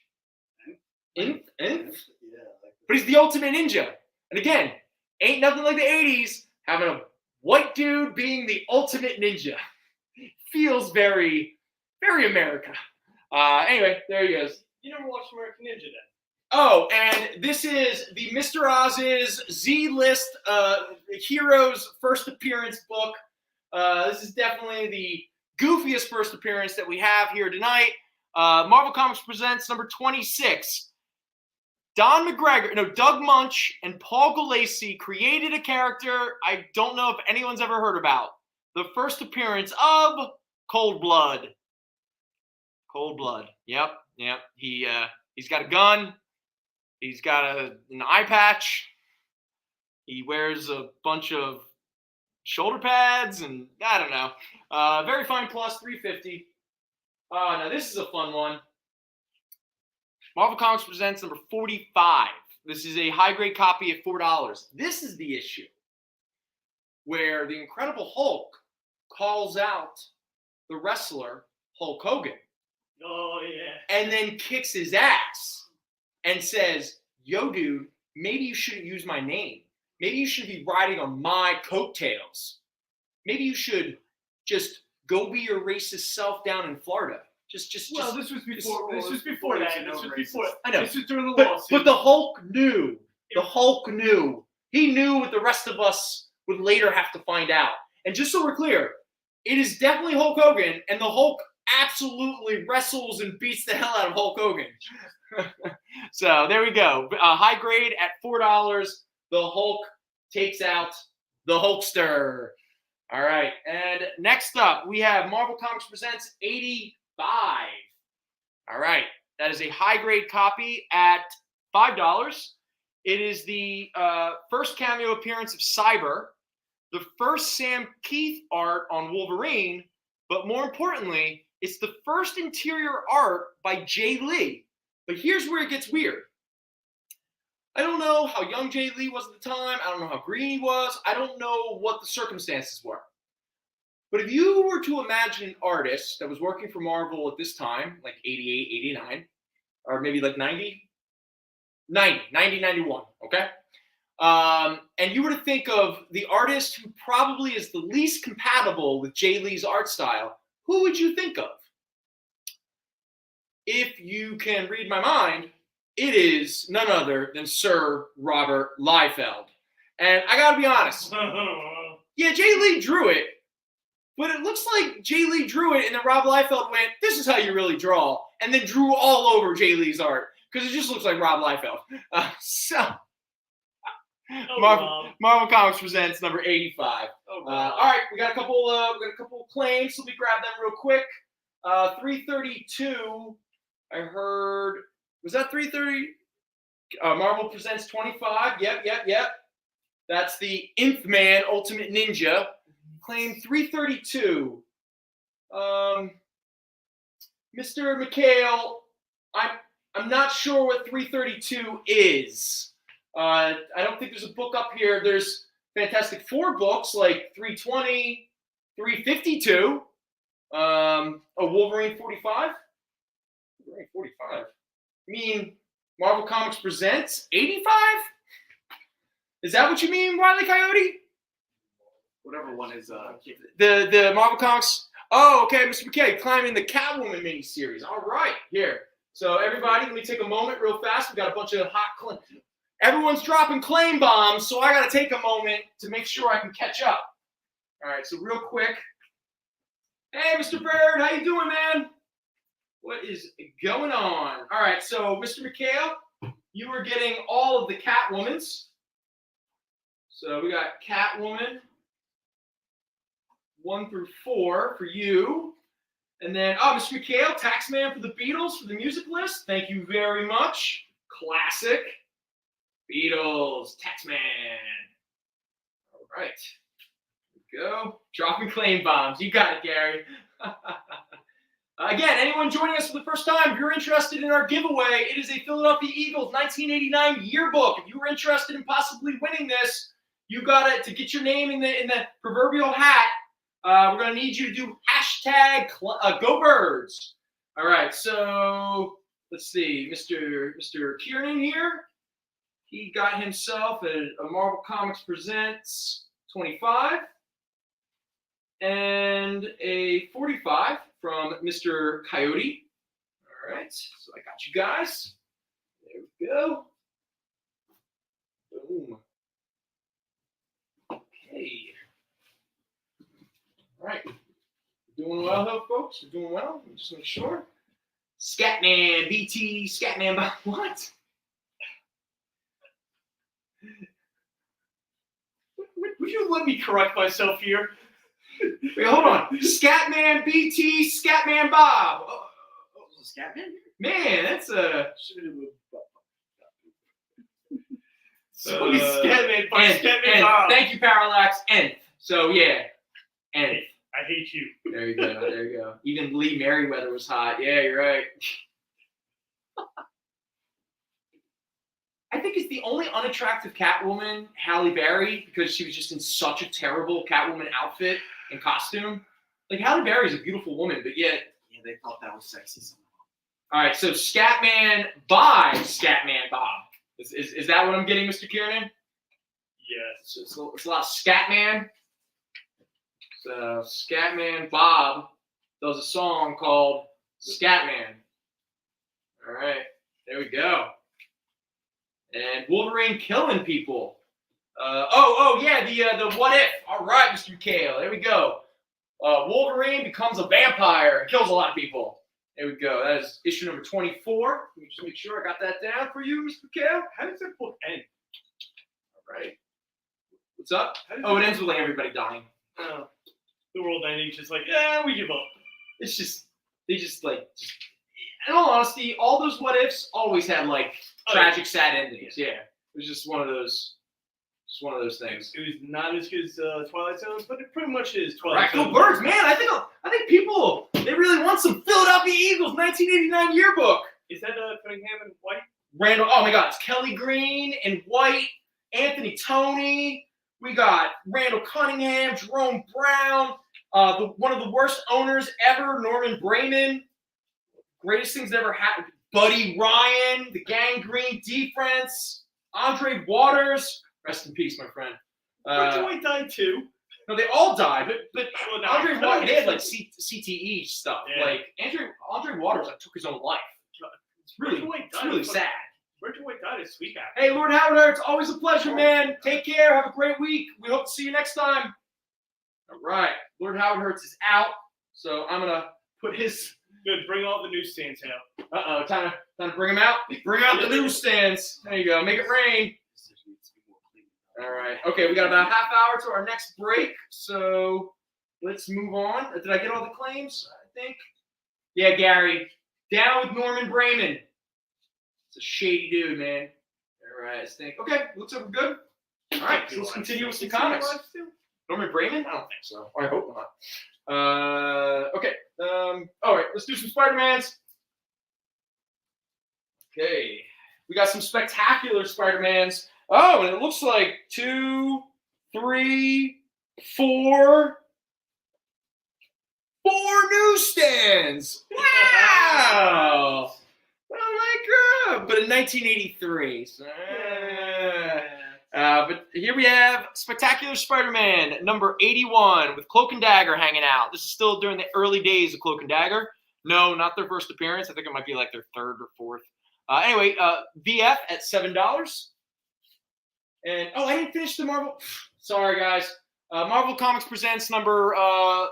Nth? Yeah. But he's the Ultimate Ninja. And again, ain't nothing like the 80s having a white dude being the Ultimate Ninja. Feels very, very America. Anyway, there he is. You never watched American Ninja then? Oh, and this is the Mr. Oz's Z-List Heroes first appearance book. This is definitely the goofiest first appearance that we have here tonight. Marvel Comics presents number 26. Doug Munch and Paul Gulacy created a character I don't know if anyone's ever heard about. The first appearance of Cold Blood. Cold Blood. Yep. He's got a gun. He's got an eye patch. He wears a bunch of shoulder pads, and I don't know. Very fine plus, $3.50. Now this is a fun one. Marvel Comics presents number 45. This is a high-grade copy at $4. This is the issue where the Incredible Hulk calls out the wrestler Hulk Hogan. Oh, yeah. And then kicks his ass and says, yo, dude, maybe you shouldn't use my name. Maybe you should be riding on my coattails. Maybe you should just go be your racist self down in Florida. Just This was before. This was before that. This was before. I know. This was during the lawsuit. But the Hulk knew. The Hulk knew. He knew what the rest of us would later have to find out. And just so we're clear, it is definitely Hulk Hogan, and the Hulk absolutely wrestles and beats the hell out of Hulk Hogan. So there we go. High grade at $4. The Hulk takes out the Hulkster. All right. And next up, we have Marvel Comics presents 85. All right. That is a high grade copy at $5. It is the first cameo appearance of Cyber, the first Sam Keith art on Wolverine, but more importantly, it's the first interior art by Jay Lee. But here's where it gets weird. I don't know how young Jay Lee was at the time. I don't know how green he was. I don't know what the circumstances were. But if you were to imagine an artist that was working for Marvel at this time, like 88, 89, or maybe like 90, 91, okay? And you were to think of the artist who probably is the least compatible with Jay Lee's art style, who would you think of? If you can read my mind, it is none other than Sir Robert Liefeld. And I gotta be honest, yeah, Jay Lee drew it, but it looks like Jay Lee drew it and then Rob Liefeld went, this is how you really draw, and then drew all over Jay Lee's art, because it just looks like Rob Liefeld. Marvel Comics presents number 85. All right, we got a couple claims, so let me grab them real quick. 332, I heard, was that 330? Marvel presents 25. Yep. That's the Nth Man Ultimate Ninja. Claim 332. Mr. McHale, I'm not sure what 332 is. I don't think there's a book up here. There's Fantastic Four books like 320, 352. Wolverine 45? Wolverine 45? You mean Marvel Comics presents 85? Is that what you mean, Wile E. Coyote? Whatever one is the Marvel Comics. Oh, okay, Mr. McKay, climbing the Catwoman miniseries. All right, here. So everybody, let me take a moment real fast. We got a bunch of hot claims. Everyone's dropping claim bombs, so I got to take a moment to make sure I can catch up. All right, so real quick. Hey, Mr. Bird, how you doing, man? What is going on? All right, so Mr. McHale, you were getting all of the Catwomans. So we got Catwoman 1 through 4 for you. And then, Mr. McHale, Taxman for the Beatles for the music list. Thank you very much. Classic. Beatles, Taxman. All right. Here we go. Dropping claim bombs. You got it, Gary. Again, anyone joining us for the first time, if you're interested in our giveaway, it is a Philadelphia Eagles 1989 yearbook. If you were interested in possibly winning this, you got it to get your name in the proverbial hat. We're going to need you to do hashtag Go Birds. All right, so let's see. Mr. Kieran here, he got himself a Marvel Comics Presents 25 and a 45 from Mr. Coyote. All right, so I got you guys. There we go. Boom. Okay. All right. We're doing well, though, folks. We're doing well. Let me just make sure. Scatman, BT, Scatman, what? Would you let me correct myself here? Wait, hold on. Scatman, BT, Scatman, Bob. Oh, Scatman? Man, that's a... Scatman, Scatman, Bob. Thank you, Parallax. Nth. So, yeah. Nth. I hate you. There you go. Even Lee Merriweather was hot. Yeah, you're right. I think it's the only unattractive Catwoman, Halle Berry, because she was just in such a terrible Catwoman outfit and costume. Like, Halle Berry's a beautiful woman, but yet... Yeah, they thought that was sexy somehow. All right, so Scatman by Scatman Bob. Is that what I'm getting, Mr. Kieran? Yes. It's a lot of Scatman. So Scatman Bob does a song called Scatman. All right, there we go. And Wolverine killing people. The what if? All right, Mr. McHale, there we go. Wolverine becomes a vampire and kills a lot of people. There we go. That is issue number 24. Let me just make sure I got that down for you, Mr. McHale. How does that book end? All right. What's up? It ends with like everybody dying. The world ending, just like, yeah, we give up. It's just, in all honesty, all those what ifs always had like tragic, sad endings. Yeah. It was just one of those things. It was not as good as Twilight Zone, but it pretty much is Twilight Zone. Go Birds, man! I think people they really want some Philadelphia Eagles 1989 yearbook. Is that Cunningham and White? Randall, oh my God, it's Kelly Green and White, Anthony Toney. We got Randall Cunningham, Jerome Brown, one of the worst owners ever, Norman Brayman. Greatest things that ever happened. Buddy Ryan, the gangrene defense, Andre Waters. Rest in peace, my friend. White died too. No, they all died, but Andre Waters, they had like CTE stuff. Yeah. Like Andre Waters like took his own life. It's really sad. Richard White died this week after. Hey, Lord Howard, it's always a pleasure, man. Take care. Have a great week. We hope to see you next time. All right. Lord Howard Hurts is out, so I'm going to put his... Good. Bring all the newsstands out. Uh-oh. Time to bring them out. Bring out the newsstands. There you go. Make it rain. All right. Okay, we got about a half hour to our next break, so let's move on. Did I get all the claims, I think? Yeah, Gary. Down with Norman Brayman. It's a shady dude, man. All right, I think. Okay, looks like we're good. All right, so let's continue with some comics. Norman Brayman? I don't think so. Or I hope not. Okay. All right, let's do some Spider-Mans. Okay. We got some spectacular Spider-Mans. Oh, and it looks like 2, 3, 4 newsstands. Wow. Oh my God! But in 1983. So, but here we have Spectacular Spider-Man number 81 with Cloak and Dagger hanging out. This is still during the early days of Cloak and Dagger. No, not their first appearance. I think it might be like their third or fourth. Anyway, VF at $7. And I didn't finish the Marvel. Sorry, guys. Marvel Comics Presents number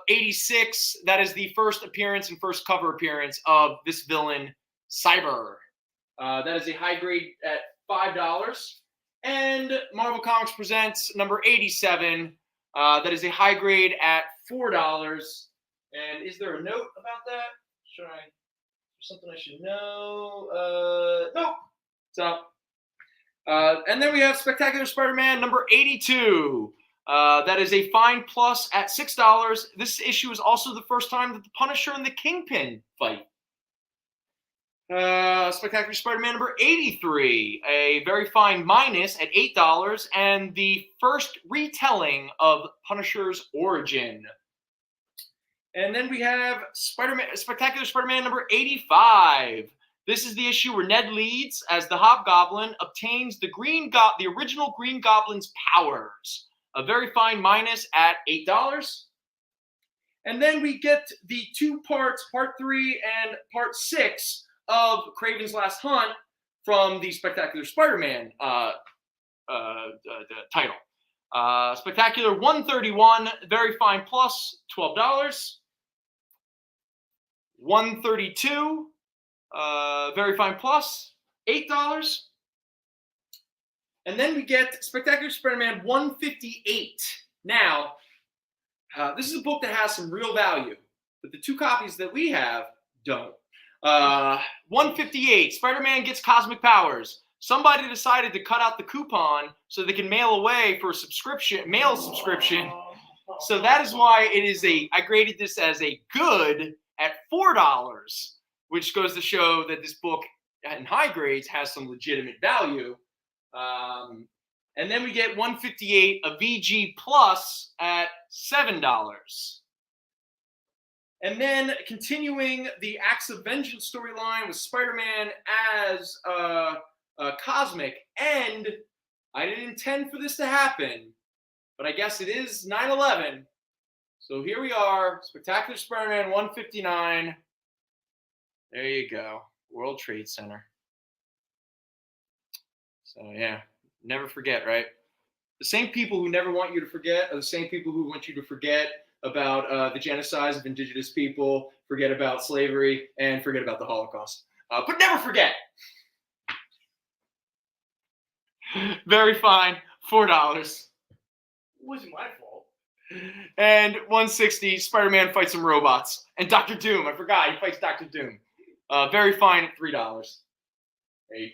86. That is the first appearance and first cover appearance of this villain, Cyber. That is a high grade at $5. And Marvel Comics Presents number 87. That is a high grade at $4. And is there a note about that? Should I? Something I should know? Nope. So, and then we have Spectacular Spider-Man number 82. That is a fine plus at $6. This issue is also the first time that the Punisher and the Kingpin fight. Spectacular Spider-Man number 83, a very fine minus at $8, and the first retelling of Punisher's origin. And then we have Spectacular Spider-Man number 85. This is the issue where Ned Leeds, as the Hobgoblin, obtains the original Green Goblin's powers. A very fine minus at $8. And then we get the 2 parts, Part 3 and Part 6 of Kraven's Last Hunt from the Spectacular Spider-Man title. Spectacular 131, very fine plus, $12. 132, very fine plus, $8. And then we get Spectacular Spider-Man 158. Now, this is a book that has some real value, but the 2 copies that we have don't. 158, Spider-Man gets cosmic powers. Somebody decided to cut out the coupon so they can mail away for a mail subscription. So that is why I graded this as a good at $4, which goes to show that this book in high grades has some legitimate value. And then we get 158, a VG plus at $7. And then continuing the Acts of Vengeance storyline with Spider-Man as Cosmic. And I didn't intend for this to happen, but I guess it is 9/11. So here we are, Spectacular Spider-Man 159. There you go, World Trade Center. So yeah, never forget, right? The same people who never want you to forget are the same people who want you to forget about the genocides of indigenous people, forget about slavery, and forget about the Holocaust. But never forget. Very fine, $4. It wasn't my fault. And 160, Spider-Man fights some robots. And Dr. Doom, I forgot, he fights Dr. Doom. Very fine at $3. There you go.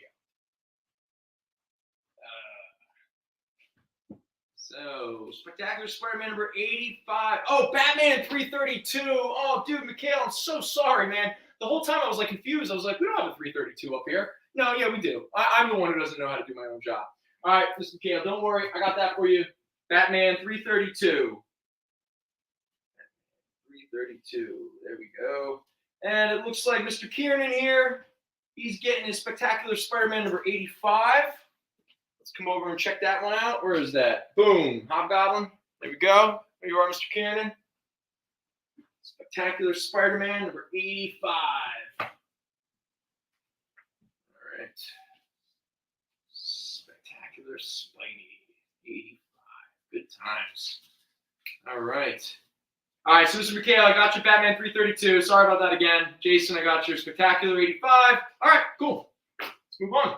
So, Spectacular Spider-Man number 85. Oh, Batman 332. Oh, dude, Mikhail, I'm so sorry, man. the whole time I was like confused. I was like, we don't have a 332 up here. No, yeah, we do. I'm the one who doesn't know how to do my own job. All right, Mr. McHale, don't worry. I got that for you. Batman 332. 332. There we go. And it looks like Mr. Kiernan here, he's getting his Spectacular Spider-Man number 85. Let's come over and check that one out. Where is that? Boom. Hobgoblin. There we go. There you are, Mr. Kiernan. Spectacular Spider-Man number 85. All right. Spectacular Spidey 85. Good times. All right. All right, so Mr. McHale, I got your Batman 332. Sorry about that again. Jason, I got your Spectacular 85. All right, cool. Let's move on.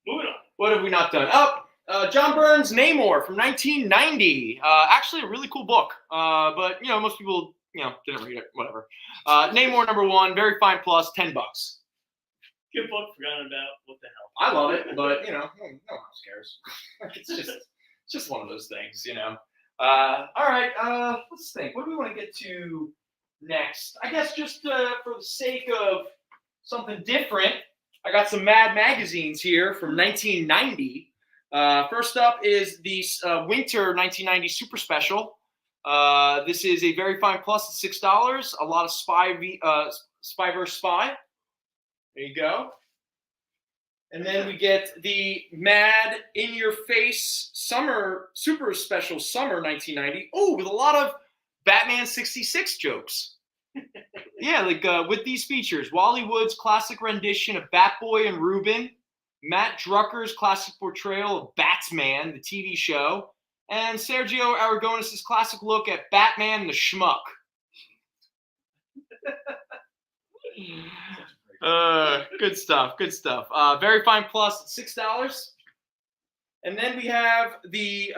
Moving on. What have we not done? John Byrne's Namor from 1990. Actually, a really cool book. But, you know, most people, you know, didn't read it. Whatever. Namor number 1, very fine plus, $10. Good book, forgotten about. What the hell? I love it, but, you know, no one else cares. It's just one of those things, you know. All right, let's think. What do we want to get to next? I guess just for the sake of something different, I got some Mad magazines here from 1990. First up is the Winter 1990 Super Special. This is a very fine plus at $6. A lot of Spy vs. Spy. There you go. And then we get the Mad In Your Face Summer Super Special Summer 1990. Oh, with a lot of Batman 66 jokes. Yeah, like with these features. Wally Wood's classic rendition of Batboy and Reuben. Matt Drucker's classic portrayal of Batman, the TV show. And Sergio Aragonis' classic look at Batman the Schmuck. Good stuff. Good stuff. Very fine plus at $6. And then we have the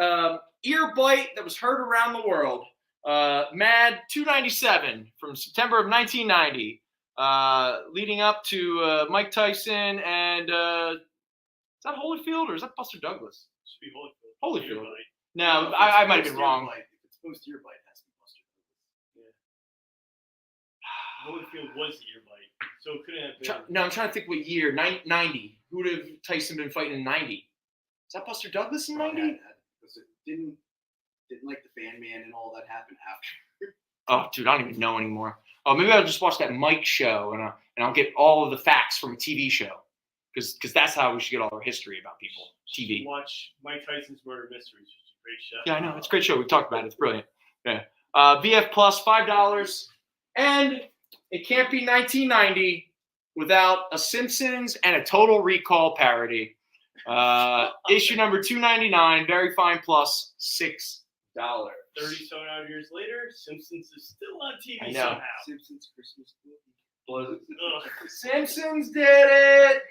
ear bite that was heard around the world. Mad 297 from September of 1990, leading up to Mike Tyson and is that Holyfield or is that Buster Douglas? It should be Holyfield. Holyfield. No, I might have been wrong. If it's post ear bite, it has to be Buster Douglas. Yeah. Holyfield was the ear bite, so it couldn't have been. No, I'm trying to think what year. 90. Who would have Tyson been fighting in 90? Is that Buster Douglas in 90? Because it didn't like the Fan Man and all that happen after. Oh, dude, I don't even know anymore. Oh, maybe I'll just watch that Mike show and I'll get all of the facts from a TV show because that's how we should get all our history about people. TV. Watch Mike Tyson's Murder Mysteries, which is a great show. Yeah, I know. It's a great show. We've talked about it. It's brilliant. Yeah. VF Plus, $5. And it can't be 1990 without a Simpsons and a Total Recall parody. Issue number 299, very fine plus, $6. 30-some odd years later, Simpsons is still on TV I know. somehow. Simpsons Christmas movie. Simpsons did it.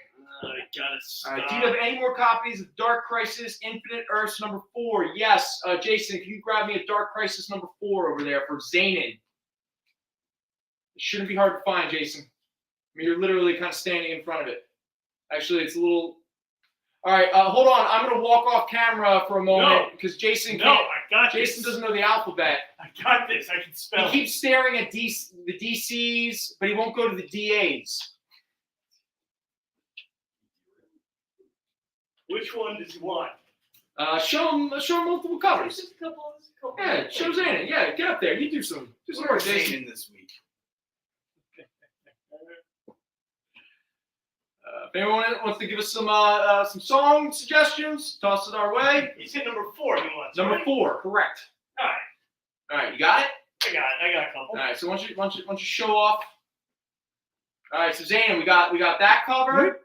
I gotta stop. Do you have any more copies of Dark Crisis Infinite Earths number 4? Yes. Jason, can you grab me a Dark Crisis number 4 over there for Zanin? It shouldn't be hard to find, Jason. I mean, you're literally kind of standing in front of it. Actually, it's a little... All right, hold on. I'm going to walk off camera for a moment because Jason can't. I got Jason this. doesn't know the alphabet. I got this. I can spell. He keeps staring at the DCs, but he won't go to the DAs. Which one does he want? Show him multiple covers. Just a couple. Yeah, show Zanin. Yeah, get up there. You do some work, Jason. in this week. If anyone wants to give us some song suggestions, toss it our way. He's hit number 4. He wants Number right? 4, correct. All All right, you got it. I got a couple. All right, so why don't you show off? All right, so Zanin, we got that cover.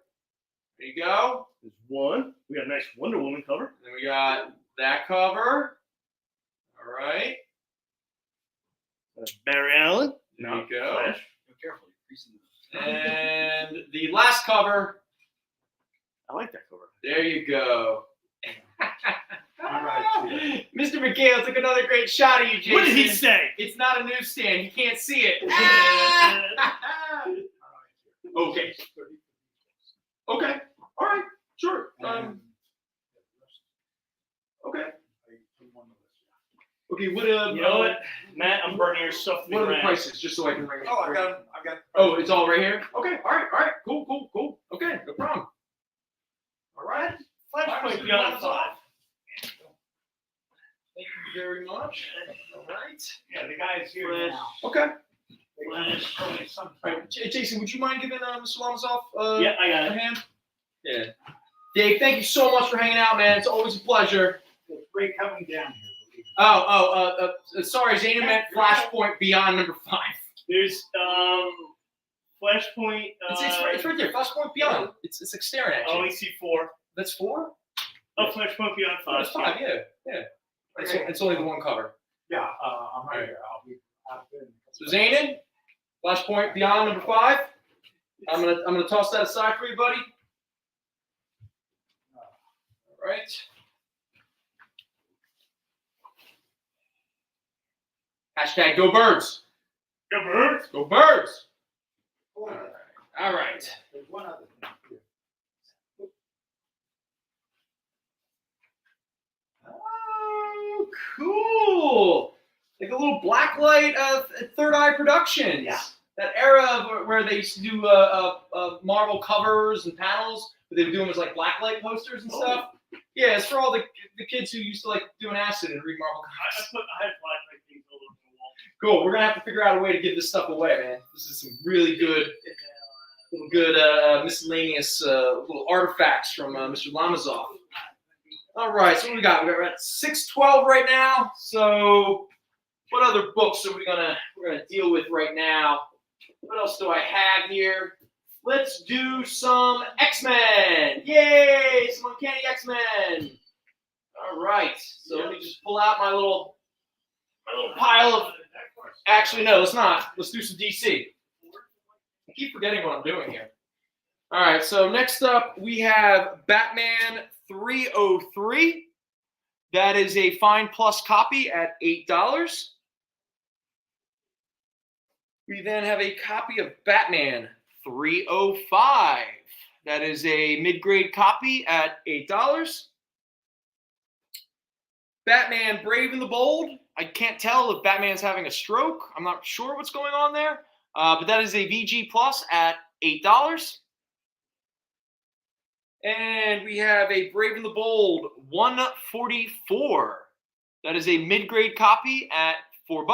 There you go. There's one. We got a nice Wonder Woman cover. Then we got that cover. All right. Barry Allen. There you go. Flash. Be careful, you're creasing the... And the last cover. I like that cover. There you go. All right, Mr. McHale took another great shot of you, Jason. What did he say? It's not a newsstand. You can't see it. Okay. Okay. All right. Sure. Okay. Okay. What? You know what? Matt, I'm burning your stuff to the What are the ground. prices, just so I can ring it? Oh, I got it. Oh, it's all right here? Okay, all right. Cool. Okay, no problem. All right. Flashpoint Beyond 5. Thank you very much. All right. Yeah, the guy is here now. Okay. Some All right, Jason, would you mind giving Mr. Lamazoff Yeah, I got a it. hand? Yeah. Dave, thank you so much for hanging out, man. It's always a pleasure. It's great coming down here. Sorry, Zayna meant Flashpoint Beyond number 5. There's Flashpoint. It's right there. Flashpoint Beyond. It's like staring at I you. only see 4. That's 4? Oh, Flashpoint Beyond 5. That's 5. Yeah. It's only the one cover. Yeah, I'm right here. I've been. So Zayden, Flashpoint Beyond number 5. I'm gonna toss that aside for you, buddy. All right. Hashtag Go Birds. Go Birds. Go Birds. Oh, All right. there's one other thing here. Oh, cool. Like a little blacklight Third Eye Productions. Yeah. That era where they used to do Marvel covers and panels, but they would do them as like blacklight posters and stuff. Yeah, it's for all the kids who used to like do an acid and read Marvel comics. I had Flashpoint things all over the wall. Cool. We're gonna have to figure out a way to give this stuff away, man. This is some really good, miscellaneous little artifacts from Mr. Lamazoff. All right. So what we got? We're at 612 right now. So what other books are we're gonna deal with right now? What else do I have here? Let's do some X-Men. Yay! Some Uncanny X-Men. All right. So let me just pull out my little pile of. Actually, no, let's not. Let's do some DC. I keep forgetting what I'm doing here. All right. So next up, we have Batman 303. That is a Fine Plus copy at $8. We then have a copy of Batman 305. That is a mid-grade copy at $8. Batman Brave and the Bold. I can't tell if Batman's having a stroke. I'm not sure what's going on there. But that is a VG Plus at $8. And we have a Brave and the Bold 144. That is a mid-grade copy at $4.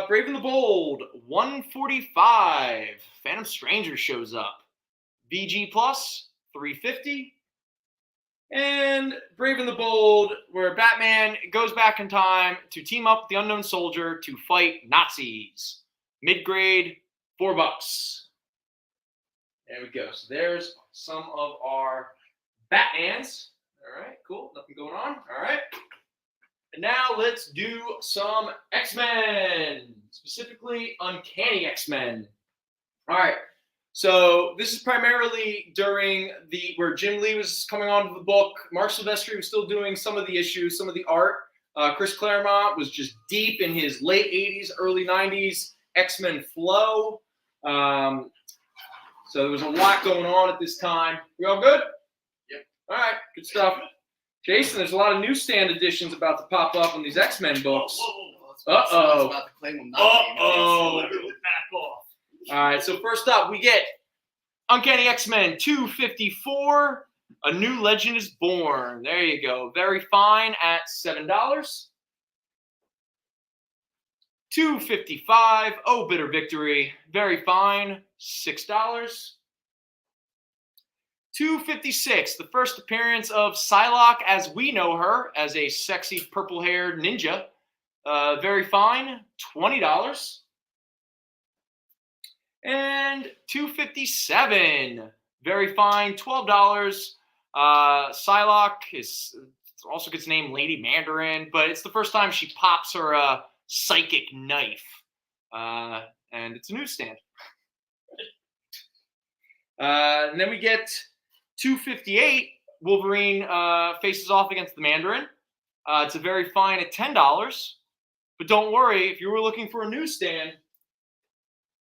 Brave and the Bold 145. Phantom Stranger shows up. VG Plus 350. And Brave and the Bold, where Batman goes back in time to team up with the Unknown Soldier to fight Nazis. Mid-grade, $4. There we go. So there's some of our Batmans. All right, cool. Nothing going on. All right. And now let's do some X-Men, specifically Uncanny X-Men. All right. So this is primarily during where Jim Lee was coming onto the book. Mark Silvestri was still doing some of the issues, some of the art. Chris Claremont was just deep in his late 80s, early 90s X-Men flow. So there was a lot going on at this time. We all good? Yep. All right, good stuff. Jason, there's a lot of newsstand editions about to pop up on these X-Men books. Uh-oh. About to claim them. Back off. All right, so first up, we get Uncanny X-Men 254, A New Legend is Born. There you go. Very fine at $7. 255, Oh Bitter Victory. Very fine, $6. 256, the first appearance of Psylocke as we know her, as a sexy purple-haired ninja. Very fine, $20. And 257, very fine, $12. Psylocke also gets named Lady Mandarin, but it's the first time she pops her psychic knife. And it's a newsstand. And then we get 258, Wolverine faces off against the Mandarin. It's a very fine at $10. But don't worry, if you were looking for a newsstand,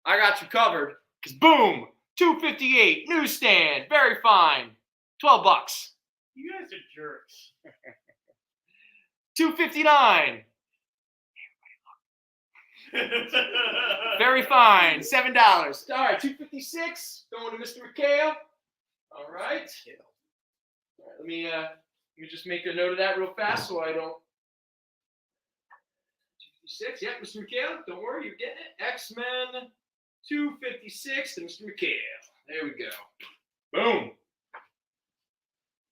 I got you covered. Because boom, 258, newsstand, very fine, $12. You guys are jerks. $2.59. Very fine, $7. All right, $2.56 going to Mr. McHale. All right. All right, let me just make a note of that real fast so I don't. 256, yep, Mr. McHale. Don't worry, you're getting it. X-Men 256 to Mr. McHale. There we go. Boom.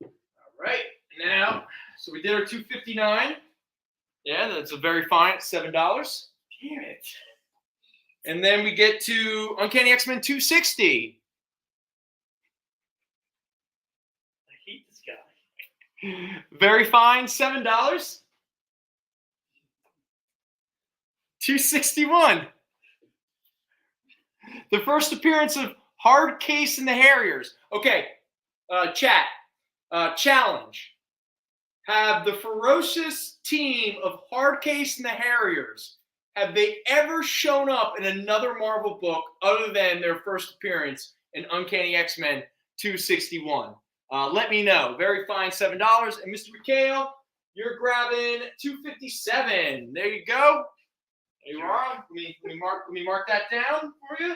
All right, now, so we did our 259. Yeah, that's a very fine $7. Damn it. And then we get to Uncanny X-Men 260. I hate this guy. Very fine, $7. 261. The first appearance of Hard Case and the Harriers. Okay, chat. Challenge. Have the ferocious team of Hard Case and the Harriers, have they ever shown up in another Marvel book other than their first appearance in Uncanny X-Men 261? Let me know. Very fine, $7. And Mr. McHale, you're grabbing 257. There you go. There you are. Let me mark that down for you.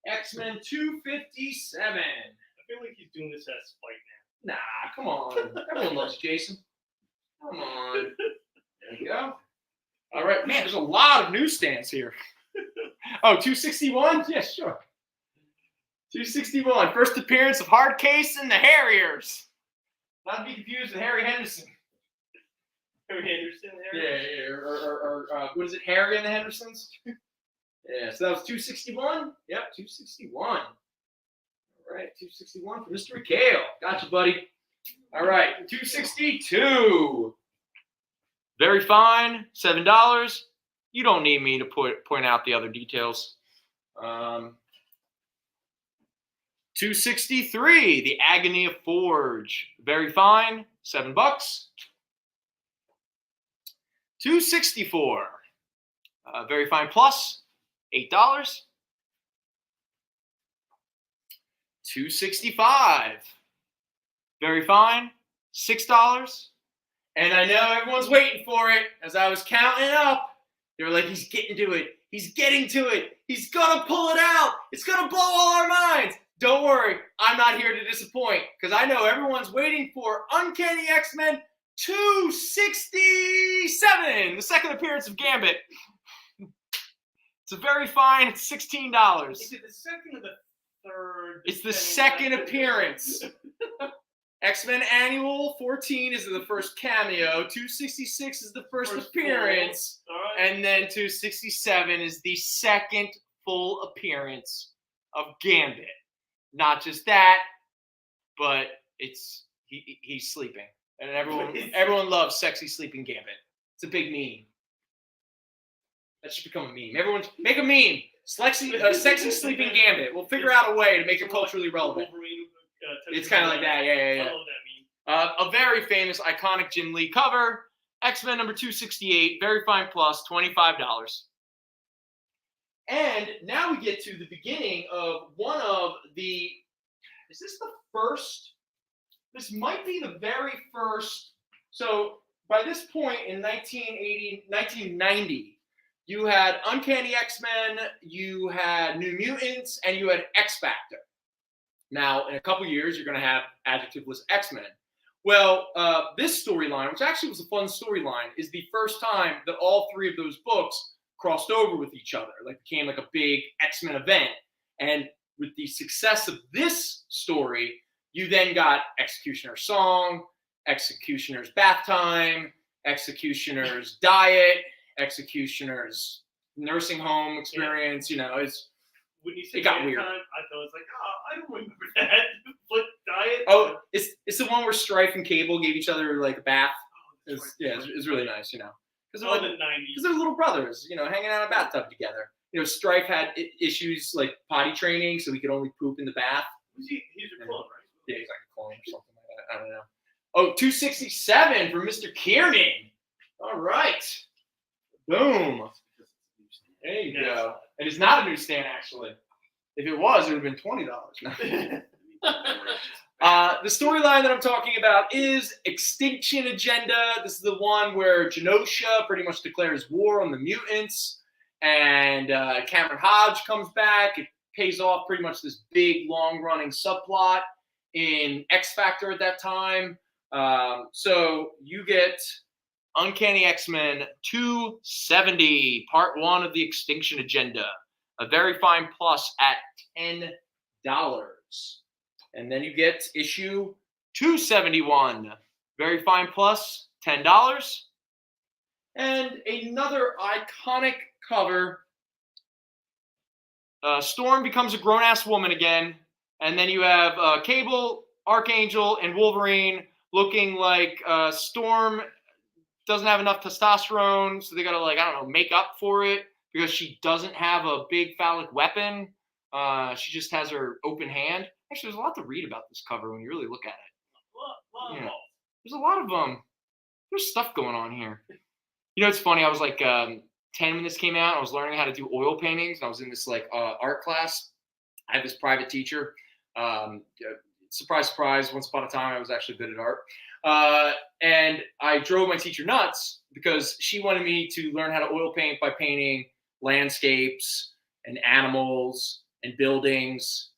X-Men 257. I feel like he's doing this as spite now. Nah, come on. Everyone loves Jason. Come on. There you go. All right, man, there's a lot of newsstands here. Oh, 261? Yeah, sure. 261. First appearance of Hard Case and the Harriers. Not to be confused with Harry Henderson. Harry Henderson? Yeah. Or what is it, Harry and the Hendersons? Yeah, so that was 261. Yep, 261. All right, 261 for Mr. McHale. Gotcha, buddy. All right, 262. Very fine, $7. You don't need me to point out the other details. 263, The Agony of Forge. Very fine, $7. 264, Very Fine Plus, $8. 265, Very Fine, $6. And I know everyone's waiting for it. As I was counting up, they were like, he's getting to it. He's getting to it. He's going to pull it out. It's going to blow all our minds. Don't worry. I'm not here to disappoint because I know everyone's waiting for Uncanny X-Men 267, the second appearance of Gambit. It's a very fine. It's $16. Is it the second or the third? It's the second appearance. X-Men Annual 14 is the first cameo. 266 is the first appearance. Right. And then 267 is the second full appearance of Gambit. Not just that, but it's he's sleeping. And everyone loves sexy sleeping Gambit. It's a big meme. That should become a meme. Everyone make a meme. Sexy sleeping Gambit. We'll figure out a way to make it culturally relevant. It's kind of like that. Yeah. I love that meme. A very famous, iconic Jim Lee cover. X-Men number 268, Very Fine Plus, $25. And now we get to the beginning of one of the, is this the first? This might be the very first. So by this point in 1990, you had Uncanny X-Men, you had New Mutants, and you had X-Factor. Now, in a couple years, you're going to have adjectiveless X-Men. Well, this storyline, which actually was a fun storyline, is the first time that all three of those books crossed over with each other, like became like a big X-Men event. And with the success of this story, you then got Executioner's Song, Executioner's Bath Time, Executioner's Diet, Executioner's Nursing Home Experience. You know, When you it say got Bath weird. Time, I thought it was like, I don't remember that. Foot Diet? Oh, it's the one where Strife and Cable gave each other like a bath. It's really nice, you know. Because The 90s. they're little brothers, you know, hanging out in a bathtub together. You know, Strife had issues like potty training, so he could only poop in the bath. He's a clone, right? Yeah, he's like a clone or something like that. I don't know. Oh, 267 for Mr. Kiernan. All right. Boom. There you go. And it's not a newsstand, actually. If it was, it would have been $20. The storyline that I'm talking about is Extinction Agenda. This is the one where Genosha pretty much declares war on the mutants, and Cameron Hodge comes back. It pays off pretty much this big, long-running subplot in X Factor at that time. So you get Uncanny X-Men 270, Part 1 of the Extinction Agenda. A very fine plus at $10. And then you get issue 271. Very fine plus, $10. And another iconic cover. Storm becomes a grown-ass woman again. And then you have Cable, Archangel, and Wolverine looking like Storm doesn't have enough testosterone, so they gotta, like, I don't know, make up for it because she doesn't have a big phallic weapon. She just has her open hand. Actually, there's a lot to read about this cover when you really look at it. Yeah. There's a lot of there's stuff going on here. You know, it's funny. I was like 10 when this came out. I was learning how to do oil paintings. And I was in this like art class. I had this private teacher. Surprise, surprise. Once upon a time, I was actually good at art. And I drove my teacher nuts because she wanted me to learn how to oil paint by painting landscapes and animals and buildings.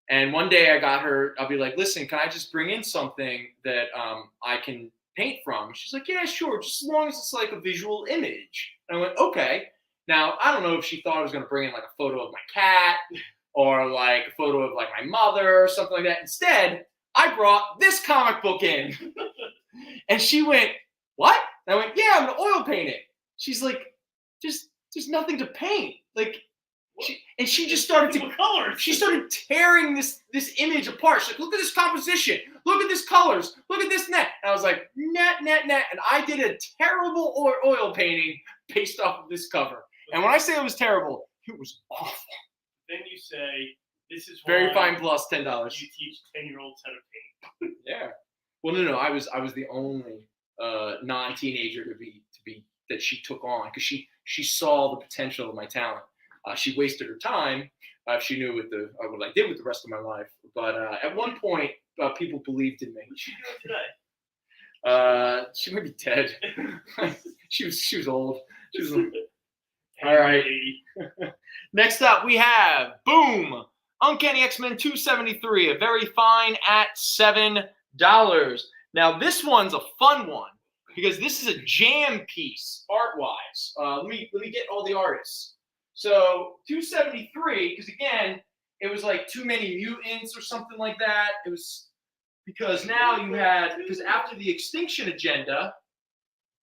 And one day I got her, I'll be like, listen, can I just bring in something that I can paint from? She's like, yeah, sure, just as long as it's like a visual image. And I went, okay. Now, I don't know if she thought I was going to bring in like a photo of my cat or like a photo of like my mother or something like that. Instead, I brought this comic book in. And she went, what? And I went, yeah, I'm going to oil paint it. She's like, there's nothing to paint. Like, she just started to color. She started tearing this image apart. She's like, look at this composition. Look at this colors. Look at this net. And I was like, net. And I did a terrible oil painting based off of this cover. And when I say it was terrible, it was awful. Then you say, this is very fine plus $10. You teach 10-year-olds how to paint. Yeah. Well, no. I was the only non-teenager to be that she took on because she saw the potential of my talent. She wasted her time if she knew what I did with the rest of my life. But at one point, people believed in me. What's she doing today? She might be dead. she was old. She was all right. Next up, we have boom, Uncanny X-Men 273, a very fine at $7. Now this one's a fun one because this is a jam piece art-wise. Let me get all the artists. So 273, because again, it was like too many mutants or something like that. It was because now you had, because after the Extinction Agenda,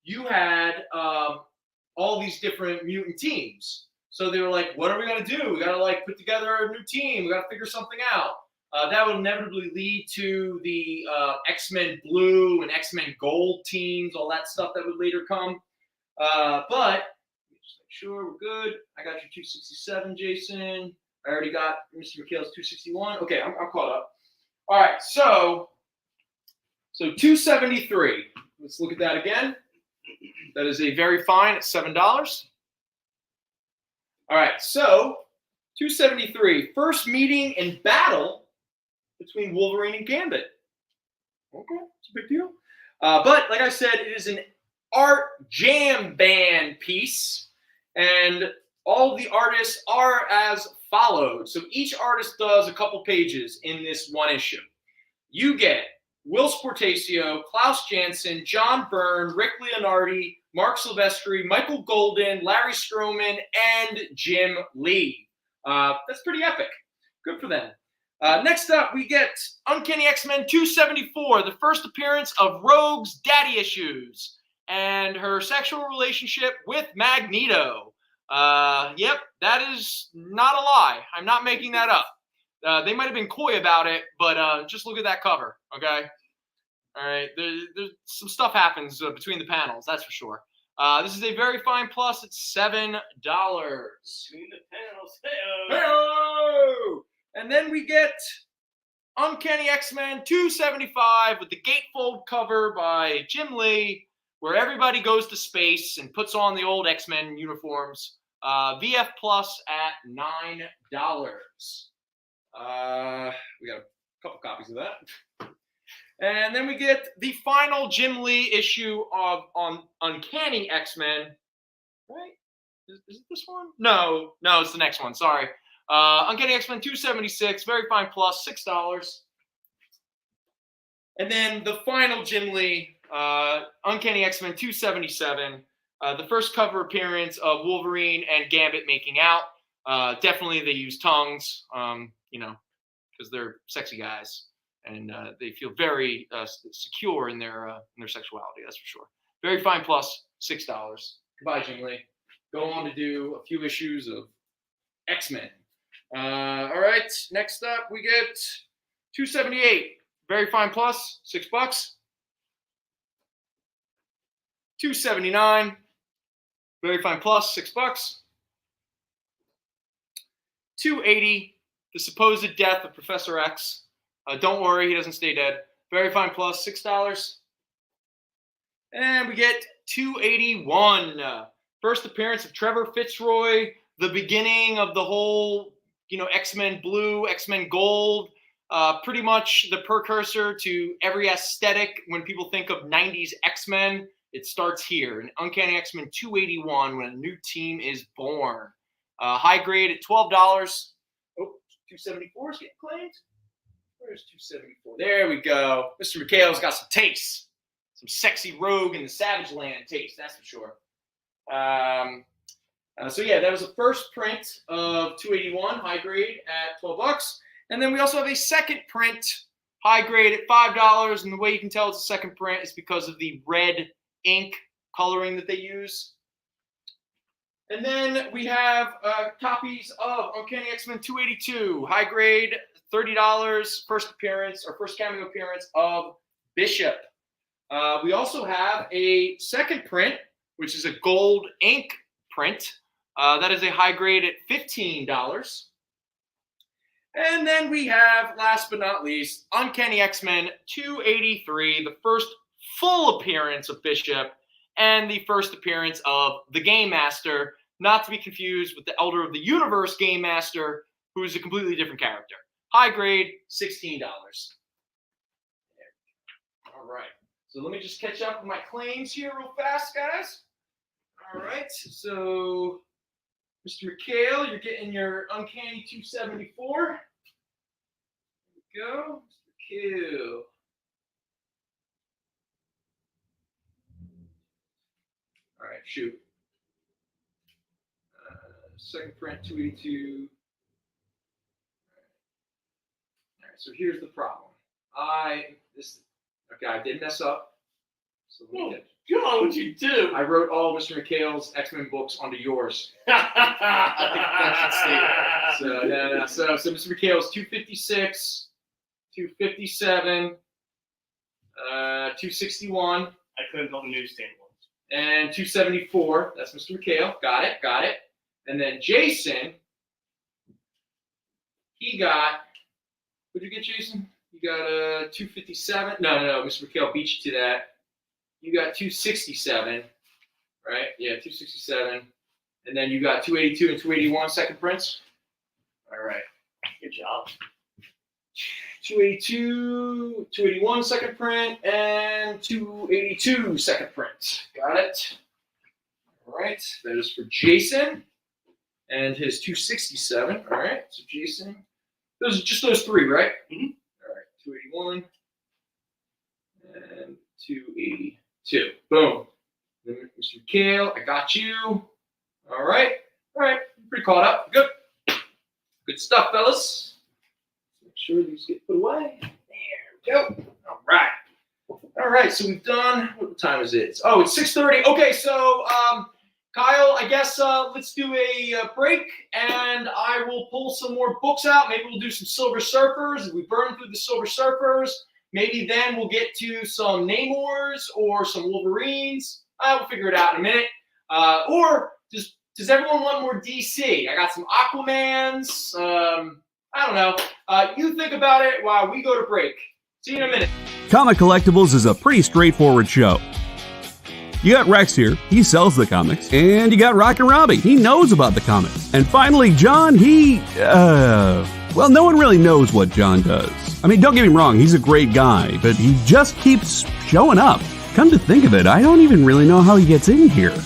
you had all these different mutant teams. So they were like, what are we going to do? We got to like put together a new team. We got to figure something out. That would inevitably lead to the X-Men Blue and X-Men Gold teams, all that stuff that would later come. But just make sure we're good. I got your 267, Jason. I already got Mr. McHale's 261. Okay, I'm caught up. All right, so 273. Let's look at that again. That is a very fine at $7. All right, so 273. First meeting and battle between Wolverine and Gambit. Okay, it's a big deal. But like I said, it is an art jam band piece, and all the artists are as follows. So each artist does a couple pages in this one issue. You get Will Sportasio, Klaus Janson, John Byrne, Rick Leonardi, Mark Silvestri, Michael Golden, Larry Stroman, and Jim Lee. That's pretty epic. Good for them. Next up, we get Uncanny X-Men 274, the first appearance of Rogue's daddy issues and her sexual relationship with Magneto. Yep, that is not a lie. I'm not making that up. They might have been coy about it, but just look at that cover, okay? All right, there's some stuff happens between the panels, that's for sure. This is a very fine plus. It's $7. Between the panels. Hey-o! And then we get Uncanny X-Men 275 with the gatefold cover by Jim Lee, where everybody goes to space and puts on the old X-Men uniforms. VF plus at $9. We got couple copies of that. And then we get the final Jim Lee issue of on Uncanny X-Men. Right? Is it this one? No, it's the next one. Sorry. Uncanny X-Men 276, very fine plus, $6. And then the final Jim Lee, Uncanny X-Men 277, the first cover appearance of Wolverine and Gambit making out. Definitely they use tongues, because they're sexy guys. And they feel very secure in their sexuality, that's for sure. Very fine plus, $6. Goodbye, Jim Lee. Go on to do a few issues of X-Men. All right, next up we get 278. Very fine plus, $6. 279. Very fine plus, $6. 280. The supposed death of Professor X. Don't worry, he doesn't stay dead. Very fine plus, $6. And we get 281. First appearance of Trevor Fitzroy. The beginning of the whole, X-Men Blue, X-Men Gold. Pretty much the precursor to every aesthetic when people think of 90s X-Men. It starts here in Uncanny X-Men 281 when a new team is born. High grade at $12. Oh, 274 is getting claimed. Where's 274? There we go. Mr. McHale's got some taste. Some sexy Rogue in the Savage Land taste, that's for sure. So yeah, that was the first print of 281, high grade at $12. And then we also have a second print, high grade at $5. And the way you can tell it's a second print is because of the red ink coloring that they use. And then we have copies of Uncanny X-Men 282, high grade, $30, first appearance or first cameo appearance of Bishop. We also have a second print, which is a gold ink print. That is a high grade at $15. And then we have, last but not least, Uncanny X-Men 283, the first full appearance of Bishop and the first appearance of the Game Master, not to be confused with the Elder of the Universe Game Master, who is a completely different character. High grade, $16. All right. So let me just catch up with my claims here real fast, guys. All right. So, Mr. McHale, you're getting your Uncanny 274. There we go. Mr. McHale. All right, shoot. Second print, 282. All right, so here's the problem. I did mess up. So God, what'd you do? I wrote all of Mr. McHale's X-Men books onto yours. I think that should stay there. So Mr. McHale's 256, 257, 261. I couldn't on the newsstand ones. And 274. That's Mr. McHale. Got it. And then Jason, he got, what'd you get, Jason? You got a 257. No. Mr. McHale beat you to that. You got 267, right? Yeah, 267. And then you got 282 and 281 second prints. All right. Good job. 282, 281 second print, and 282 second print. Got it. All right. That is for Jason and his 267. All right. So Jason, those are just those three, right? Mm-hmm. All right. 281 and 282. Boom. Then Mr. McHale, I got you. All right. Pretty caught up. Good stuff, fellas. Make sure these get put away. There we go. All right. So we've done. What time is it? Oh, it's 6:30. Okay. So, Kyle, I guess let's do a break, and I will pull some more books out. Maybe we'll do some Silver Surfers. If we burn through the Silver Surfers, maybe then we'll get to some Namors or some Wolverines. We'll figure it out in a minute. Or does everyone want more DC? I got some Aquamans. I don't know. You think about it while we go to break. See you in a minute. Comic Collectibles is a pretty straightforward show. You got Rex here, he sells the comics, and you got Rockin' Robbie, he knows about the comics. And finally, John, Well, no one really knows what John does. I mean, don't get me wrong, he's a great guy, but he just keeps showing up. Come to think of it, I don't even really know how he gets in here.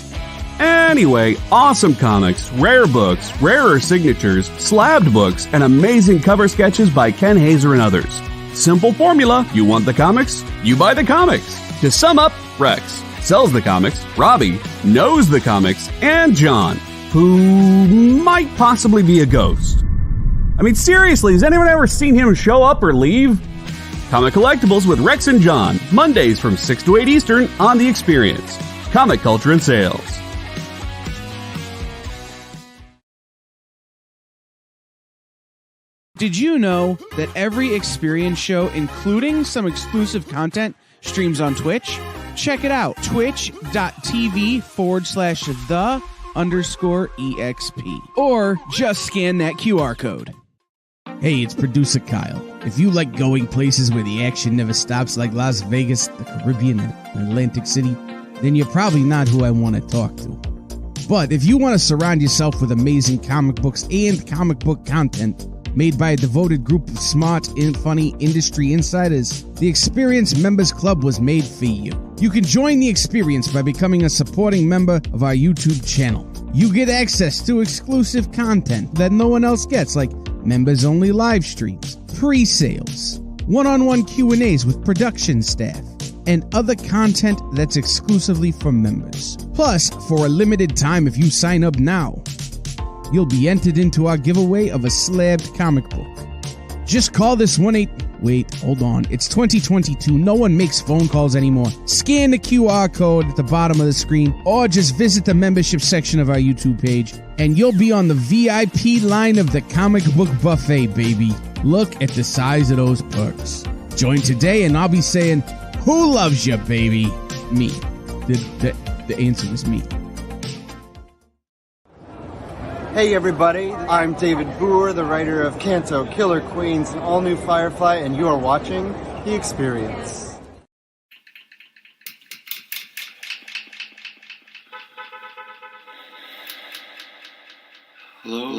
Anyway, awesome comics, rare books, rarer signatures, slabbed books, and amazing cover sketches by Ken Hazer and others. Simple formula, you want the comics, you buy the comics. To sum up, Rex sells the comics, Robbie knows the comics, and John, who might possibly be a ghost. I mean, seriously, has anyone ever seen him show up or leave? Comic Collectibles with Rex and John, Mondays from 6 to 8 Eastern on The Experience. Comic Culture and Sales. Did you know that every Experience show, including some exclusive content, streams on Twitch? Check it out, twitch.tv/the_EXP. Or just scan that QR code. Hey, it's producer Kyle. If you like going places where the action never stops like Las Vegas, the Caribbean, and Atlantic City, then you're probably not who I want to talk to. But if you want to surround yourself with amazing comic books and comic book content made by a devoted group of smart and funny industry insiders, the Experience Members Club was made for you. You can join the Experience by becoming a supporting member of our YouTube channel. You get access to exclusive content that no one else gets, like members-only live streams, pre-sales, one-on-one Q&As with production staff, and other content that's exclusively for members. Plus, for a limited time, if you sign up now, you'll be entered into our giveaway of a slabbed comic book. Just call this 1-8... Wait, hold on. It's 2022. No one makes phone calls anymore. Scan the QR code at the bottom of the screen, or just visit the membership section of our YouTube page, and you'll be on the VIP line of the comic book buffet, baby. Look at the size of those perks. Join today, and I'll be saying, who loves you, baby? Me. The answer was me. Hey everybody, I'm David Boer, the writer of Kanto, Killer Queens, and All New Firefly, and you are watching The Experience. Hello.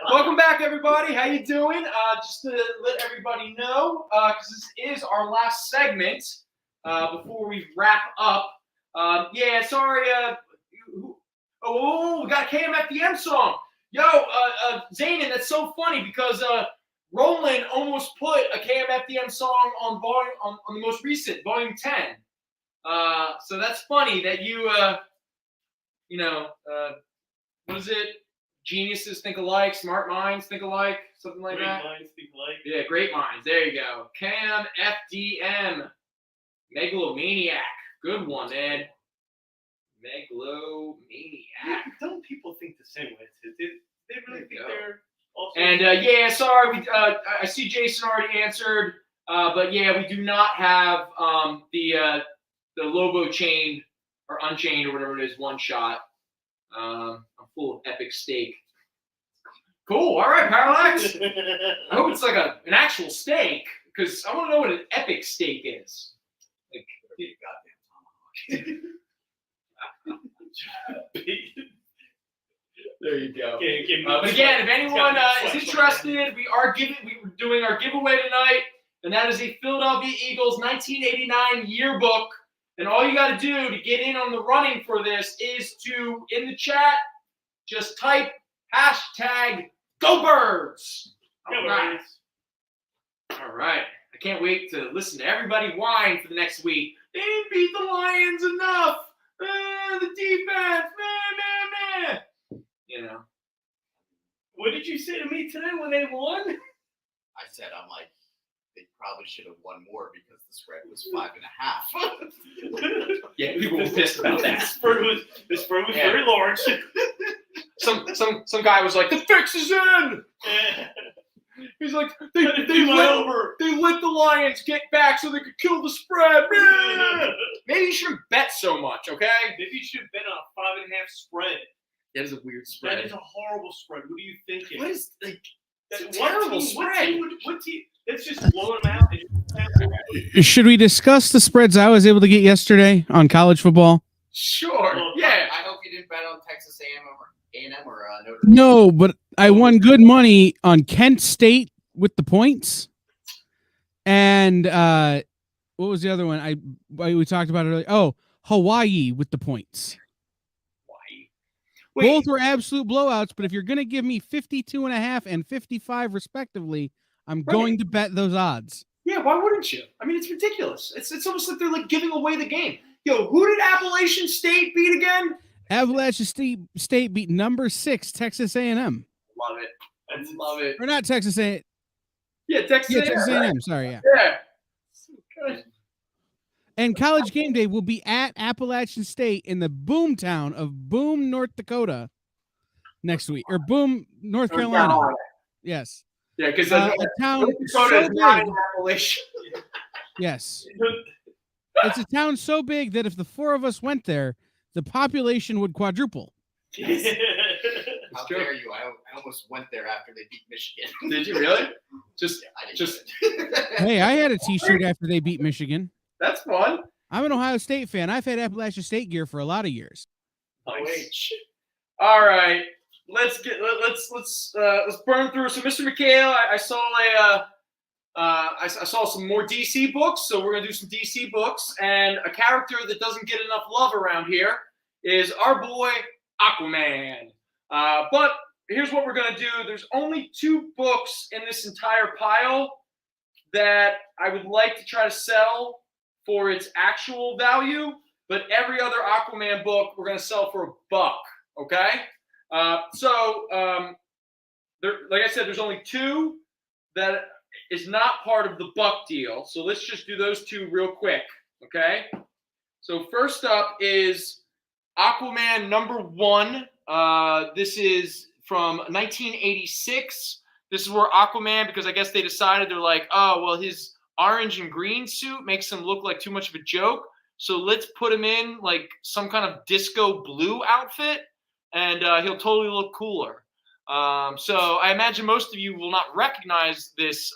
Welcome back, everybody. How you doing? Just to let everybody know, because this is our last segment before we wrap up. Yeah, sorry. We got a KMFDM song. Yo, Zanin, that's so funny because Roland almost put a KMFDM song on the most recent volume 10. So that's funny that you what is it? Geniuses think alike, smart minds think alike, something like that. Great minds think alike. Yeah, great minds. There you go. Cam FDM. Megalomaniac. Good one, man. Megalomaniac. Don't people think the same way? They really think they're also... And yeah, sorry, I see Jason already answered. But yeah, we do not have the Lobo chained or unchained or whatever it is, one shot. I'm full of epic steak. Cool. All right, Parallax. I hope it's like an actual steak because I want to know what an epic steak is. Like, there you go. But again, if anyone is interested, we're doing our giveaway tonight, and that is a Philadelphia Eagles 1989 yearbook. And all you got to do to get in on the running for this is to, in the chat, just type hashtag #GoBirds. All right. All right. I can't wait to listen to everybody whine for the next week. They didn't beat the Lions enough. The defense. You know. What did you say to me today when they won? I said, I'm like, they probably should have won more because the spread was 5.5. Yeah, people were pissed about that. The spread was very large. Some guy was like, the fix is in. He's like, they let the Lions get back so they could kill the spread. Maybe you shouldn't bet so much, okay? Maybe you should bet on a 5.5 spread. That is a weird spread. That is a horrible spread. What are you thinking? What is like? That's It's a terrible spread. What team? Let's just blow them out. Should we discuss the spreads I was able to get yesterday on college football? Sure. Well, Yeah. I hope you didn't bet on Texas A&M or Notre Dame. No, but I won good money on Kent State with the points. And what was the other one? We talked about it earlier. Oh, Hawaii with the points. Wait, Both were absolute blowouts, but if you're going to give me 52.5 and 55 respectively, I'm going to bet those odds. yeah, why wouldn't you? I mean, it's ridiculous. It's almost like they're like giving away the game. Yo, who did Appalachian State beat again? Appalachian State beat number 6 Texas A&M. Love it. I love it. Or not Texas A&M. Yeah, Texas A&M. Texas A&M. Sorry, yeah. Yeah. Good. And College Game Day will be at Appalachian State in the boom town of Boom, North Dakota next week. Or Boom, North Carolina. Yes. Yeah, because a town so big. Appalachian. Yes. It's a town so big that if the 4 of us went there, the population would quadruple. How dare you? I almost went there after they beat Michigan. Did you really? I didn't. Hey, I had a T-shirt after they beat Michigan. That's fun. I'm an Ohio State fan. I've had Appalachian State gear for a lot of years. Nice. All right, let's burn through. So, Mr. McHale, I saw I saw some more DC books, so we're gonna do some DC books. And a character that doesn't get enough love around here is our boy Aquaman. But here's what we're gonna do. There's only 2 books in this entire pile that I would like to try to sell for its actual value, but every other Aquaman book we're going to sell for $1, okay? Like I said, there's only 2 that is not part of the buck deal, so let's just do those 2 real quick, okay? So first up is Aquaman #1. This is from 1986. This is where Aquaman, because I guess they decided, they're like, oh, well, his orange and green suit makes him look like too much of a joke. So let's put him in like some kind of disco blue outfit, and he'll totally look cooler. So I imagine most of you will not recognize this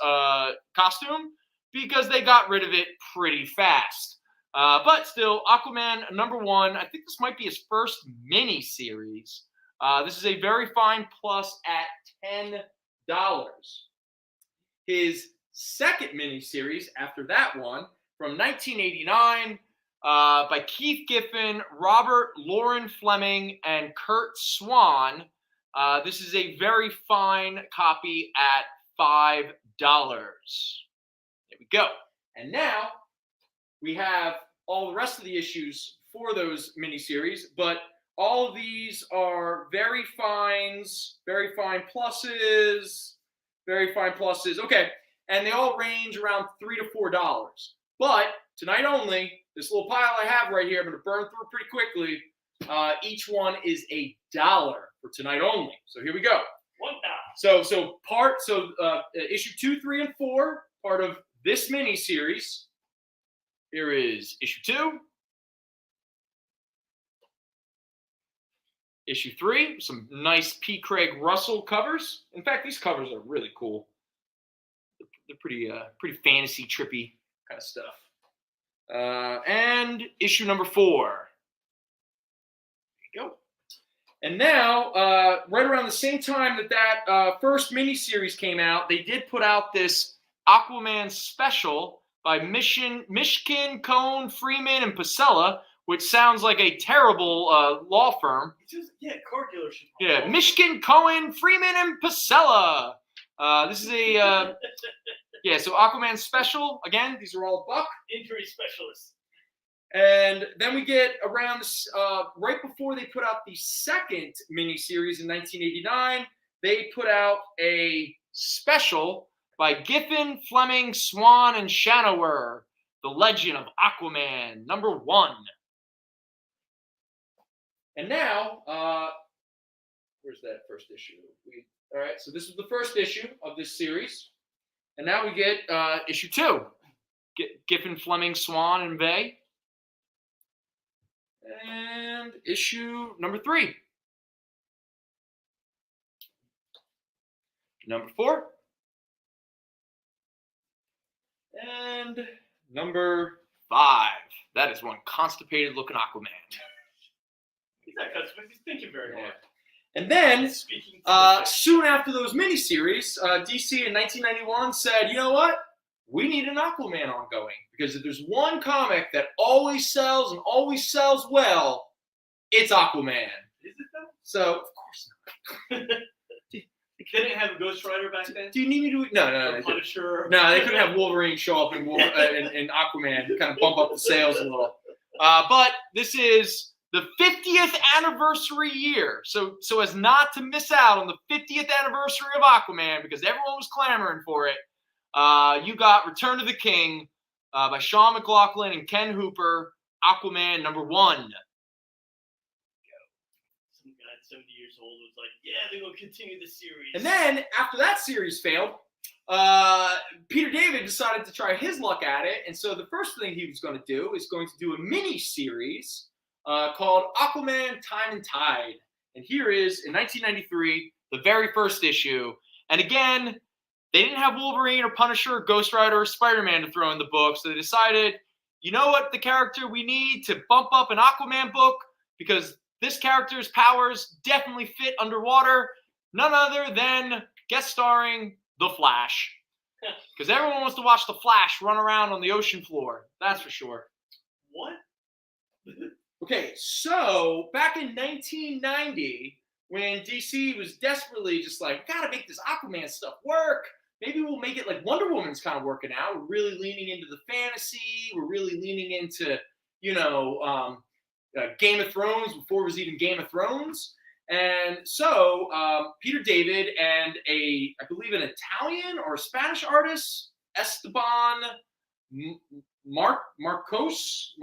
costume because they got rid of it pretty fast. But still, Aquaman #1. I think this might be his first mini series. This is a very fine plus at $10. His second miniseries after that one from 1989 by Keith Giffen, Robert Lauren Fleming, and Kurt Swan. This is a very fine copy at $5. There we go. And now we have all the rest of the issues for those miniseries, but all of these are very fines, very fine pluses, very fine pluses. Okay. And they all range around $3 to $4. But tonight only, this little pile I have right here, I'm going to burn through pretty quickly. Each one is $1 for tonight only. So here we go. $1. So issue 2, 3, and 4, part of this mini series. Here is issue 2. Issue 3, some nice P. Craig Russell covers. In fact, these covers are really cool. They're pretty fantasy, trippy kind of stuff. And issue number 4. There you go. And now, right around the same time that first miniseries came out, they did put out this Aquaman special by Mishkin, Cohen, Freeman, and Pasella, which sounds like a terrible law firm. Car dealership. Yeah, Mishkin, Cohen, Freeman, and Pasella. This is a so Aquaman special. Again, these are all $1. Injury specialist. And then we get around right before they put out the second miniseries in 1989, they put out a special by Giffen, Fleming, Swan, and Shanower, The Legend of Aquaman, #1. And now, where's that first issue? All right, so this was the first issue of this series. And now we get issue 2. Giffen, Fleming, Swan, and Vey. And issue number 3. Number 4. And number 5. That is one constipated looking Aquaman. He's not constipated. He's thinking very hard. And then, Speaking to soon after those miniseries, DC in 1991 said, you know what? We need an Aquaman ongoing. Because if there's one comic that always sells and always sells well, it's Aquaman. Is it though? So, of course not. They didn't have a Ghost Rider back then? Do you need me to? No. Or Punisher? No, they couldn't have Wolverine show up in Aquaman to kind of bump up the sales a little. But this is the 50th anniversary year. So as not to miss out on the 50th anniversary of Aquaman, because everyone was clamoring for it, you got Return of the King by Sean McLaughlin and Ken Hooper, Aquaman #1. Some guy at 70 years old was like, yeah, they're going to continue the series. And then, after that series failed, Peter David decided to try his luck at it. And so the first thing he was going to do is going to do a mini-series called Aquaman Time and Tide. And here is, in 1993, the very first issue. And again, they didn't have Wolverine or Punisher or Ghost Rider or Spider-Man to throw in the book. So they decided, you know what, the character we need to bump up an Aquaman book, because this character's powers definitely fit underwater, none other than guest starring The Flash. Because everyone wants to watch The Flash run around on the ocean floor. That's for sure. What? Okay, so back in 1990, when DC was desperately just like, gotta make this Aquaman stuff work. Maybe we'll make it like Wonder Woman's kind of working out. We're really leaning into the fantasy. We're really leaning into, Game of Thrones before it was even Game of Thrones. And so Peter David and I believe an Italian or a Spanish artist, Esteban Marcos,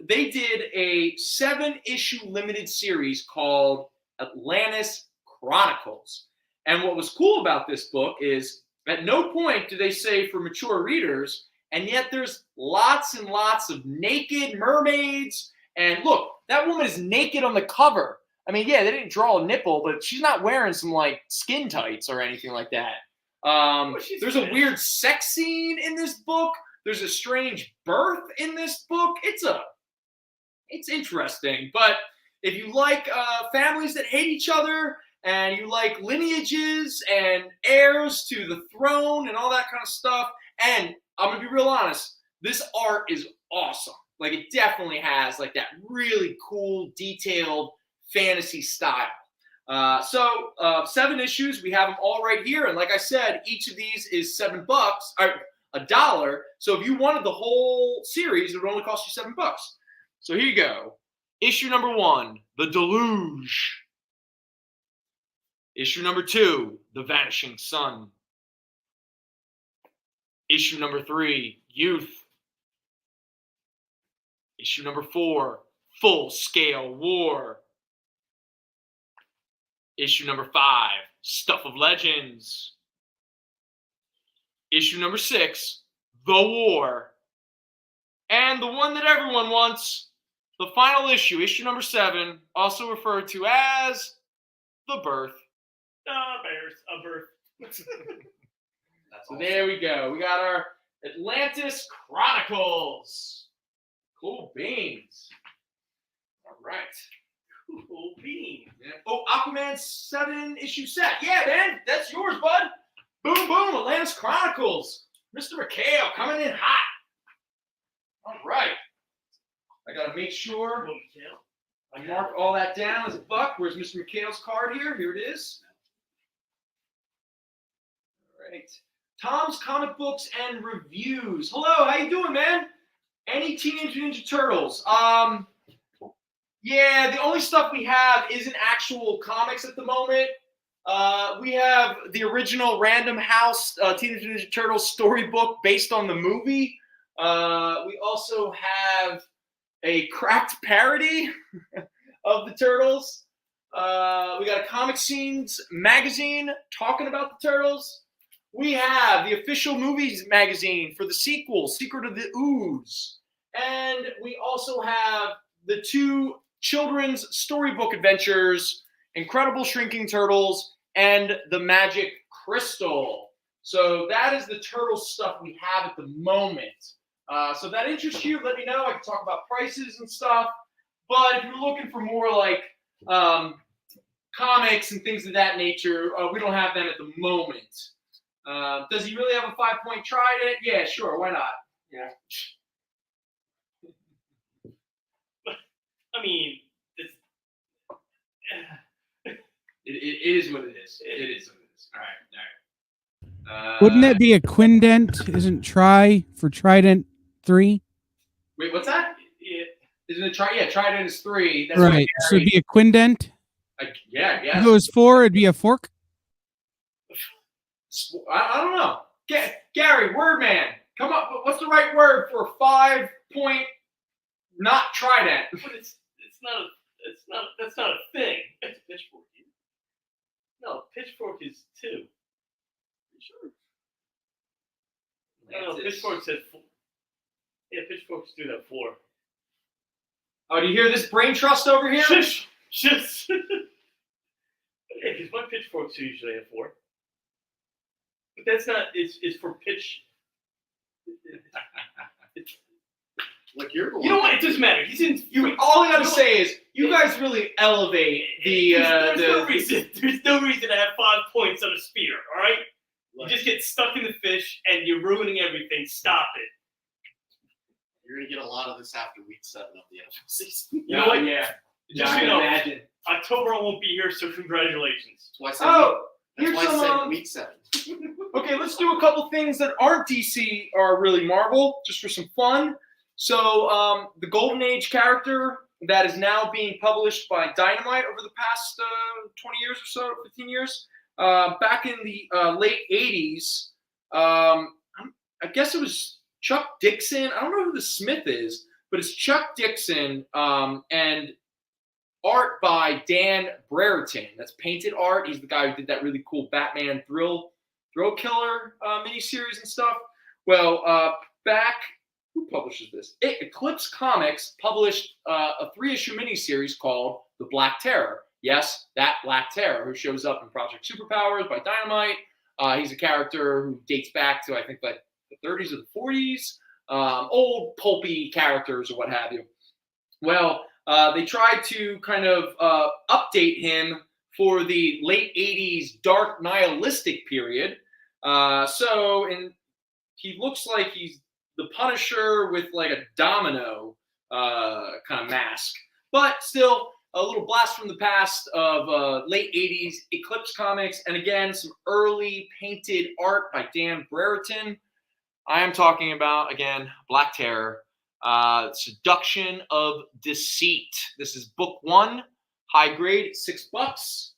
they did a 7-issue limited series called Atlantis Chronicles. And what was cool about this book is at no point do they say for mature readers, and yet there's lots and lots of naked mermaids. And look, that woman is naked on the cover. I mean, yeah, they didn't draw a nipple, but she's not wearing some like skin tights or anything like that. There's a weird sex scene in this book. There's a strange birth in this book. It's interesting. But if you like families that hate each other, and you like lineages and heirs to the throne and all that kind of stuff, and I'm going to be real honest, this art is awesome. Like, it definitely has like that really cool, detailed fantasy style. So 7 issues. We have them all right here. And like I said, each of these is $7 or $1. So if you wanted the whole series, it would only cost you $7. So here you go. Issue #1, The Deluge. Issue #2, The Vanishing Sun. Issue #3, Youth. Issue #4, Full Scale War. Issue #5, Stuff of Legends. Issue #6, The War. And the one that everyone wants, the final issue, issue #7, also referred to as The Birth. Bears, a birth. So there we go. We got our Atlantis Chronicles. Cool beans. All right. Cool beans. Yeah. Oh, Aquaman 7-issue set. Yeah, man. That's yours, bud. Boom, boom. Atlantis Chronicles. Mr. McHale coming in hot. All right. I got to make sure I mark all that down as a buck. Where's Mr. McHale's card here? Here it is. All right. Tom's Comic Books and Reviews. Hello, how you doing, man? Any Teenage Ninja Turtles? Yeah, the only stuff we have isn't actual comics at the moment. We have the original Random House Teenage Ninja Turtles storybook based on the movie. We also have a cracked parody of the Turtles. We got a Comic Scenes magazine talking about the Turtles. We have the official movies magazine for the sequel, Secret of the Ooze. And we also have the 2 children's storybook adventures, Incredible Shrinking Turtles and the magic crystal. So that is the turtle stuff we have at the moment. So if that interests you, let me know. I can talk about prices and stuff. But if you're looking for more like comics and things of that nature, we don't have them at the moment. Does he really have a 5-point trident? Yeah, sure. Why not? Yeah. I mean, it is what it is. It is what it is. All right. Wouldn't that be a quindent? Isn't try for trident 3? Wait, what's that? Yeah. Isn't it trident is 3. That's Right. So it'd be a quindent. Yeah, I guess. If it was 4, it'd be a fork. I don't know. Gary, word man, come up. What's the right word for 5-point not trident? But that's not a thing. It's a pitchfork. No, pitchfork is 2. You sure? No, pitchfork says 4. Yeah, pitchforks do have 4. Oh, do you hear this brain trust over here? Shush! Shush! Yeah, because my pitchforks usually have 4. But that's not. It's for pitch. Look, you're the one. You know what? It doesn't matter. He's in. All I gotta say is, you guys really elevate the. There's no reason. There's no reason to have 5 points on a spear. All right. Look, You just get stuck in the fish and you're ruining everything. Stop it. you're gonna get a lot of this after week 7 of the NFL season. You know what? Yeah. Just I so can you know, imagine. October I won't be here, so congratulations. That's why I said, Here's that's why I some. said week 7. Okay, let's do a couple things that aren't DC or really Marvel, just for some fun. So, the Golden Age character that is now being published by Dynamite over the past 20 years or so, 15 years. Back in the late 80s, I guess it was Chuck Dixon. I don't know who the Smith is, but it's Chuck Dixon and art by Dan Brereton. That's painted art. He's the guy who did that really cool Batman Thrill Killer miniseries and stuff. Well, who publishes this? Eclipse Comics published a 3-issue miniseries called The Black Terror. Yes, that Black Terror, who shows up in Project Superpowers by Dynamite. He's a character who dates back to, I think, like the 30s or the 40s. Old pulpy characters or what have you. Well, they tried to kind of update him for the late 80s dark nihilistic period. He looks like he's the Punisher with like a domino kind of mask. But still, a little blast from the past of late 80s Eclipse Comics. And again, some early painted art by Dan Brereton. I am talking about, again, Black Terror. Seduction of Deceit. This is book 1, high grade, $6.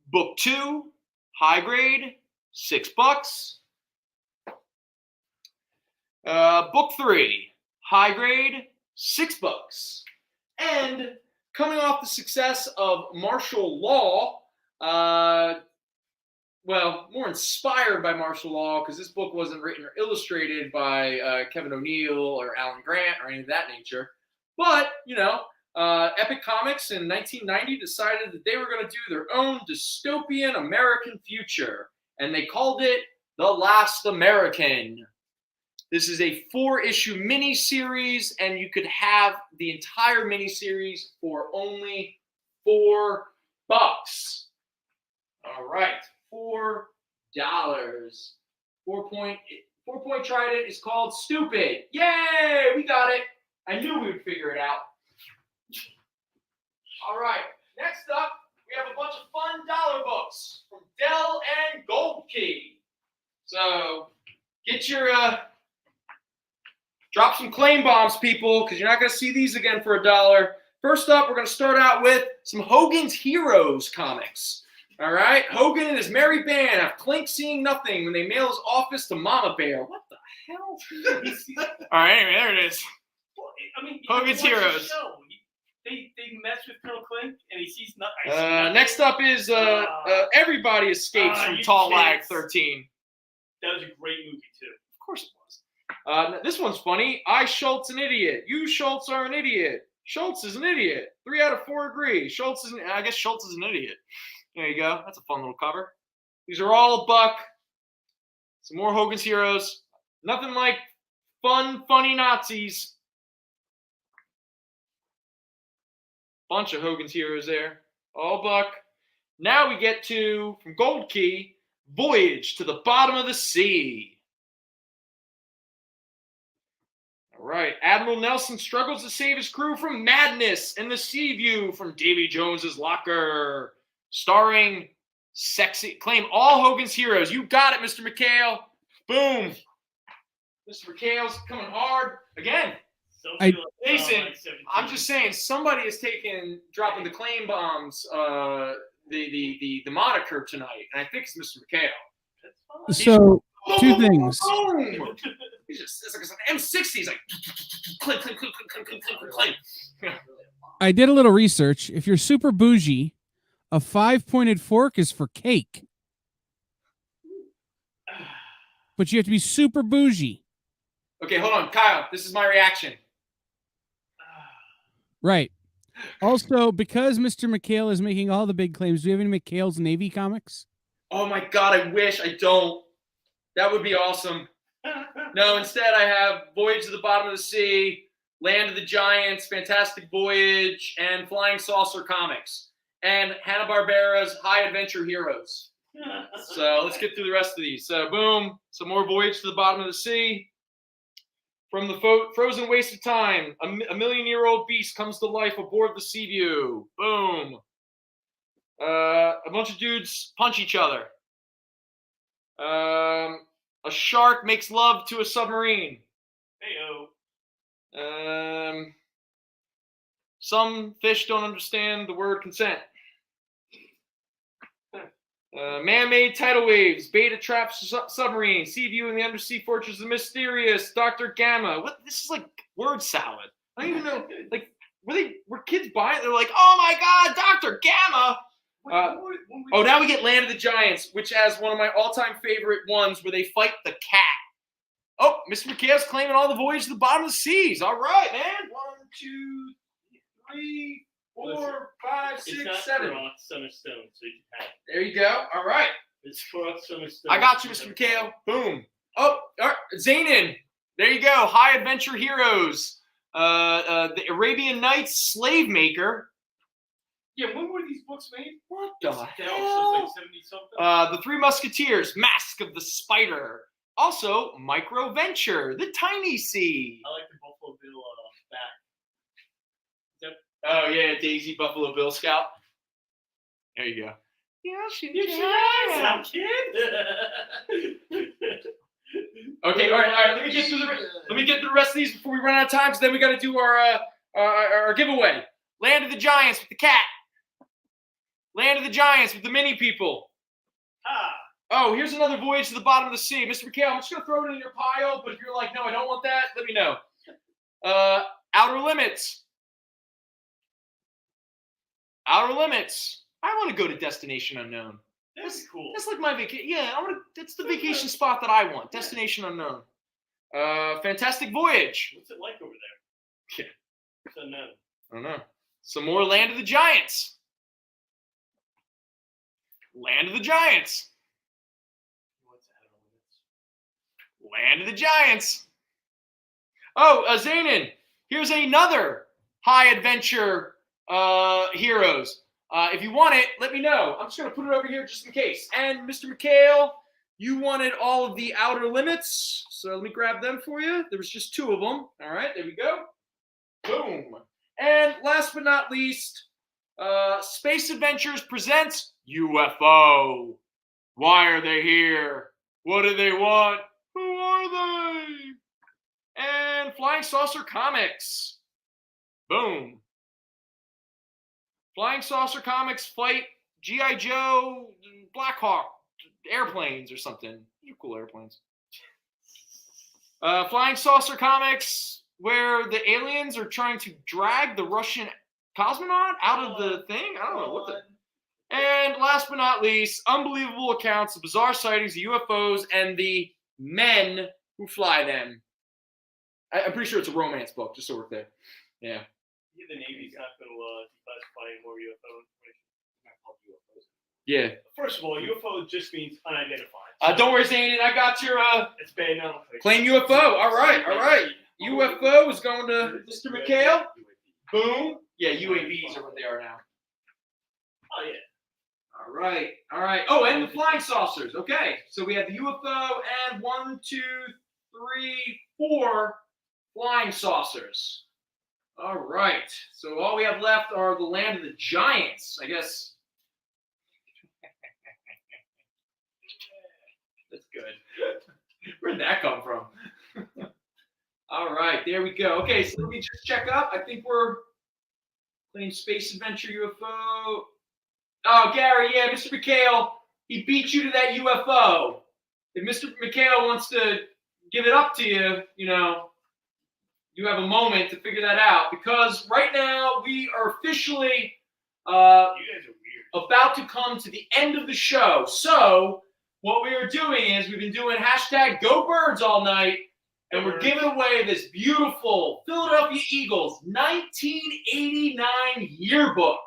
Book 2, high grade, $6. Book 3, high grade, $6. And coming off the success of Martial Law, more inspired by Martial Law, because this book wasn't written or illustrated by Kevin O'Neill or Alan Grant or any of that nature. But, Epic Comics in 1990 decided that they were going to do their own dystopian American future. And they called it The Last American. This is a 4-issue miniseries, and you could have the entire miniseries for only $4. All right, $4. 4-point trident is called Stupid. Yay, we got it. I knew we would figure it out. All right, next up, we have a bunch of fun dollar books from Dell and Gold Key. So get your drop some claim bombs, people, because you're not going to see these again for $1. First up, we're going to start out with some Hogan's Heroes comics. All right, Hogan and his merry band have Clink seeing nothing when they mail his office to Mama Bear. What the hell? All right, anyway, there it is. Well, I mean, Hogan's Heroes. They mess with Colonel Clink and he sees nothing. Next up is Everybody Escapes from Tall Lag 13. That was a great movie, too. Of course it was. This one's funny. I, Schultz, an idiot. You, Schultz, are an idiot. Schultz is an idiot. 3 out of 4 agree. I guess Schultz is an idiot. There you go. That's a fun little cover. These are all $1. Some more Hogan's Heroes. Nothing like fun, funny Nazis. Bunch of Hogan's Heroes there. All $1. Now we get to, from Gold Key, Voyage to the Bottom of the Sea. All right. Admiral Nelson struggles to save his crew from madness in the Sea View from Davy Jones's Locker. Starring sexy. Claim all Hogan's Heroes. You got it, Mr. McHale. Boom. Mr. McHale's coming hard. Again. Jason, I'm just saying, somebody is dropping the claim bombs, the moniker tonight, and I think it's Mr. McHale. So, two things. Boom! He's just, it's like an M60. He's like, clink, clink, clink, clink, clink, clink, clink. I did a little research. If you're super bougie, a 5-pointed fork is for cake. But you have to be super bougie. Okay, hold on. Kyle, this is my reaction. Right. Also, because Mr. McHale is making all the big claims, do you have any McHale's Navy comics? Oh my God, I wish. I don't. That would be awesome. No, instead I have Voyage to the Bottom of the Sea, Land of the Giants, Fantastic Voyage, and Flying Saucer Comics. And Hanna-Barbera's High Adventure Heroes. So let's get through the rest of these. So boom, some more Voyage to the Bottom of the Sea. From the frozen waste of time, a million-year-old beast comes to life aboard the Seaview. Boom. A bunch of dudes punch each other. A shark makes love to a submarine. Hey-o. Some fish don't understand the word consent. Man-made tidal waves, beta traps submarine, sea view in the undersea fortress of mysterious, Dr. Gamma. What? This is like word salad. I don't even know. Like, were kids buying it? They're like, oh my God, Dr. Gamma. Now we get Land of the Giants, which has one of my all-time favorite ones where they fight the cat. Oh, Mr. McHale's claiming all the Voyage to the Bottom of the Seas. All right, man. 1, 2, 3, 4, 5, 6, 7. Son of Stone, so you can have it. There you go. All right. It's Son of Stone. I got you, Mr. McHale. Boom. Oh, all right. Zanin. There you go. High Adventure Heroes. The Arabian Nights Slave Maker. Yeah, when were these books made? What the hell? Like 70-something? The Three Musketeers. Mask of the Spider. Also, Micro Venture. The Tiny Sea. I like the Buffalo Bill back. Oh, yeah, Daisy Buffalo Bill Scout. There you go. Yes, you can, kid. Okay, all right. Let me get through the rest of these before we run out of time, because then we got to do our giveaway. Land of the Giants with the cat. Land of the Giants with the mini people. Oh, here's another Voyage to the Bottom of the Sea. Mr. McHale, I'm just going to throw it in your pile, but if you're like, no, I don't want that, let me know. Outer Limits. Outer Limits. I want to go to Destination Unknown. That's cool. That's like my vacation. Yeah, that's the vacation spot that I want. Destination Unknown. Fantastic Voyage. What's it like over there? Yeah. It's unknown. I don't know. Some more Land of the Giants. Land of the Giants. What's Outer Limits? Land of the Giants. Oh, Zanin. Here's another High Adventure Heroes. If you want it, let me know. I'm just going to put it over here just in case. And Mr. McHale, you wanted all of the Outer Limits. So let me grab them for you. There was just 2 of them. All right, there we go. Boom. And last but not least, Space Adventures presents UFO. Why are they here? What do they want? Who are they? And Flying Saucer Comics. Boom. Flying Saucer Comics fight G.I. Joe, Black Hawk, airplanes or something. These are cool airplanes. Flying Saucer Comics, where the aliens are trying to drag the Russian cosmonaut out of the thing. I don't know what the... And last but not least, unbelievable accounts of bizarre sightings of UFOs and the men who fly them. I'm pretty sure it's a romance book, just so we're clear. Yeah. The Navy's not going to declassify any more UFO information. Yeah. First of all, UFO just means unidentified. Don't worry, Zane. I got your It's bad nomenclature. claim UFO. All right. UFO is going to Mr. McHale. Boom. Yeah, UAVs are what they are now. Oh, yeah. All right. Oh, and the flying saucers. Okay, so we have the UFO and 1, 2, 3, 4 flying saucers. All right. So all we have left are the land of the giants, I guess. That's good. Where'd that come from? All right, there we go. Okay, so let me just check up. I think we're playing Space Adventure UFO. Oh, Gary, yeah, Mr. McHale, he beat you to that UFO. If Mr. McHale wants to give it up to you, you have a moment to figure that out. Because right now, we are officially You guys are weird. about to come to the end of the show. So what we are doing is we've been doing hashtag Go Birds all night, and we're giving away this beautiful Philadelphia Eagles 1989 yearbook.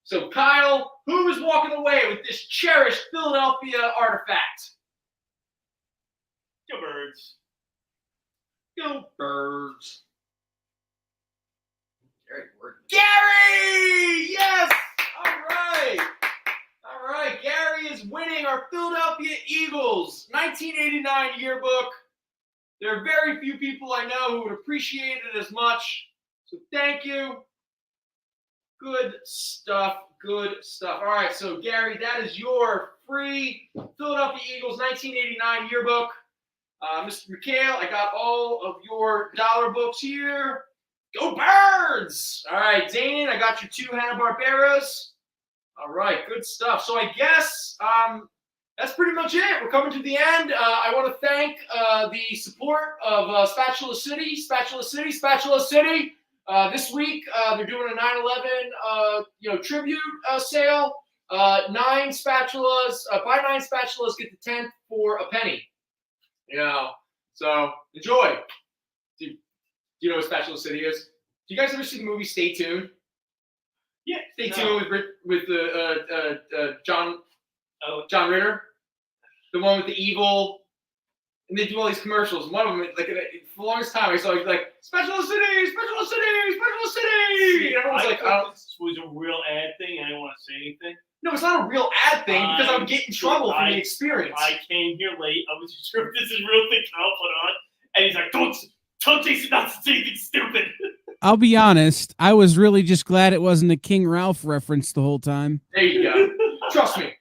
So Kyle, who is walking away with this cherished Philadelphia artifact? Go Birds. Go Birds. Gary! Yes! All right. Gary is winning our Philadelphia Eagles 1989 yearbook. There are very few people I know who would appreciate it as much. So thank you. Good stuff. All right, so Gary, that is your free Philadelphia Eagles 1989 yearbook. Mr. McHale, I got all of your dollar books here. Go Birds! All right, Zane, I got your 2 Hanna-Barberas. All right, good stuff. So I guess that's pretty much it. We're coming to the end. I want to thank the support of Spatula City. This week, they're doing a 9/11 tribute sale. 9 spatulas. Buy 9 spatulas, get the 10th for a penny. So enjoy. Do you know what Spatula City is? Do you guys ever see the movie Stay Tuned? Yeah. Stay Tuned with John Ritter, the one with the evil, and they do all these commercials. One of them, like for the longest time, I saw like Spatula City. And everyone's like, thought this was a real ad thing. I didn't want to say anything. no, it's not a real ad thing because I would get in trouble for the experience. I came here late. I wasn't sure if this is a real thing Kyle put on, and he's like, "Don't tell Jason not to say anything stupid." I'll be honest. I was really just glad it wasn't a King Ralph reference the whole time. There you go. Trust me.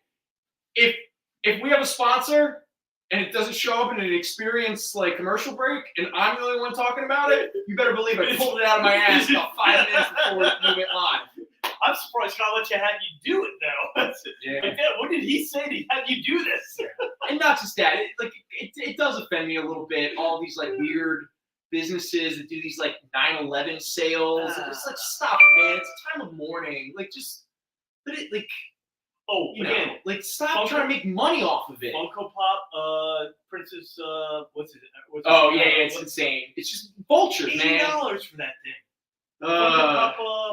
If we have a sponsor and it doesn't show up in an experience like commercial break, and I'm the only one talking about it, you better believe I pulled it out of my ass about 5 minutes before we went live. I'm surprised Kyle let you have you do it though. Yeah. Like that, what did he say to have you do this? And not just that, it does offend me a little bit. All these like weird businesses that do these like 9/11 sales. And it's like, stop it, man. It's a time of mourning. Like, just put it like. Oh, again, like stop trying to make money off of it. Funko Pop, Princess, what's it? It's insane. It's just vultures, man. $80 for that thing.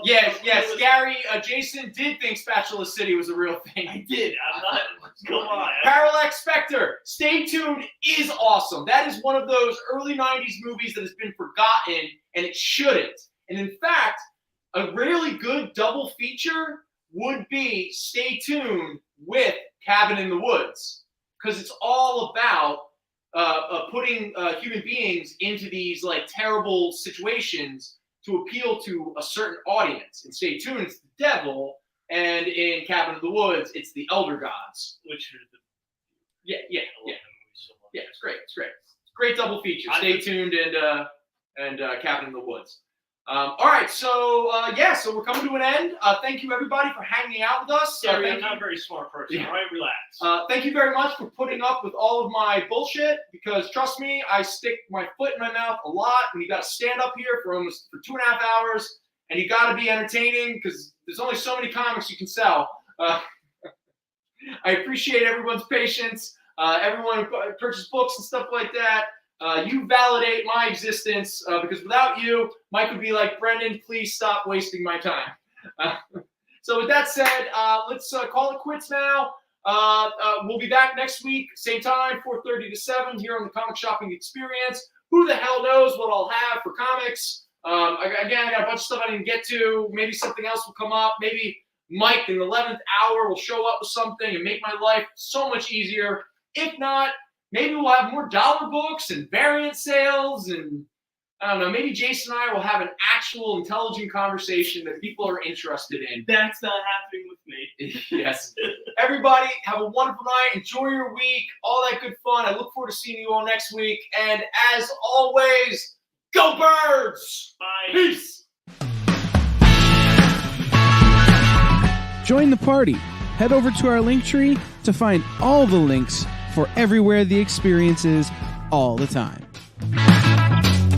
Yes, Gary, Jason did think Spatula City was a real thing. I did. I'm not gonna lie. Parallax Spectre, Stay Tuned is awesome. That is one of those early 90s movies that has been forgotten, and it shouldn't. And in fact, a really good double feature would be Stay Tuned with Cabin in the Woods, because it's all about putting human beings into these like terrible situations to appeal to a certain audience. In Stay Tuned, it's the devil, and in Cabin in the Woods, it's the elder gods. Which are the it's great. It's great double feature. Stay Tuned and Cabin in the Woods. All right, so so we're coming to an end. Thank you everybody for hanging out with us. Sorry, I'm not a very smart person. Yeah. All right, relax. Thank you very much for putting up with all of my bullshit, because trust me, I stick my foot in my mouth a lot when you got to stand up here for 2.5 hours, and you got to be entertaining because there's only so many comics you can sell. I appreciate everyone's patience. Everyone who purchased books and stuff like that. You validate my existence because without you, Mike would be like, Brendon, please stop wasting my time. So with that said, let's call it quits now. We'll be back next week, same time, 4:30 to 7 here on the Comic Shopping Experience. Who the hell knows what I'll have for comics? Again, I got a bunch of stuff I didn't get to. Maybe something else will come up. Maybe Mike in the 11th hour will show up with something and make my life so much easier. If not, maybe we'll have more dollar books and variant sales, and I don't know, maybe Jason and I will have an actual intelligent conversation that people are interested in. That's not happening with me. Yes. Everybody, have a wonderful night. Enjoy your week. All that good fun. I look forward to seeing you all next week. And as always, go Birds! Bye. Peace! Join the party. Head over to our link tree to find all the links for everywhere the experience is all the time.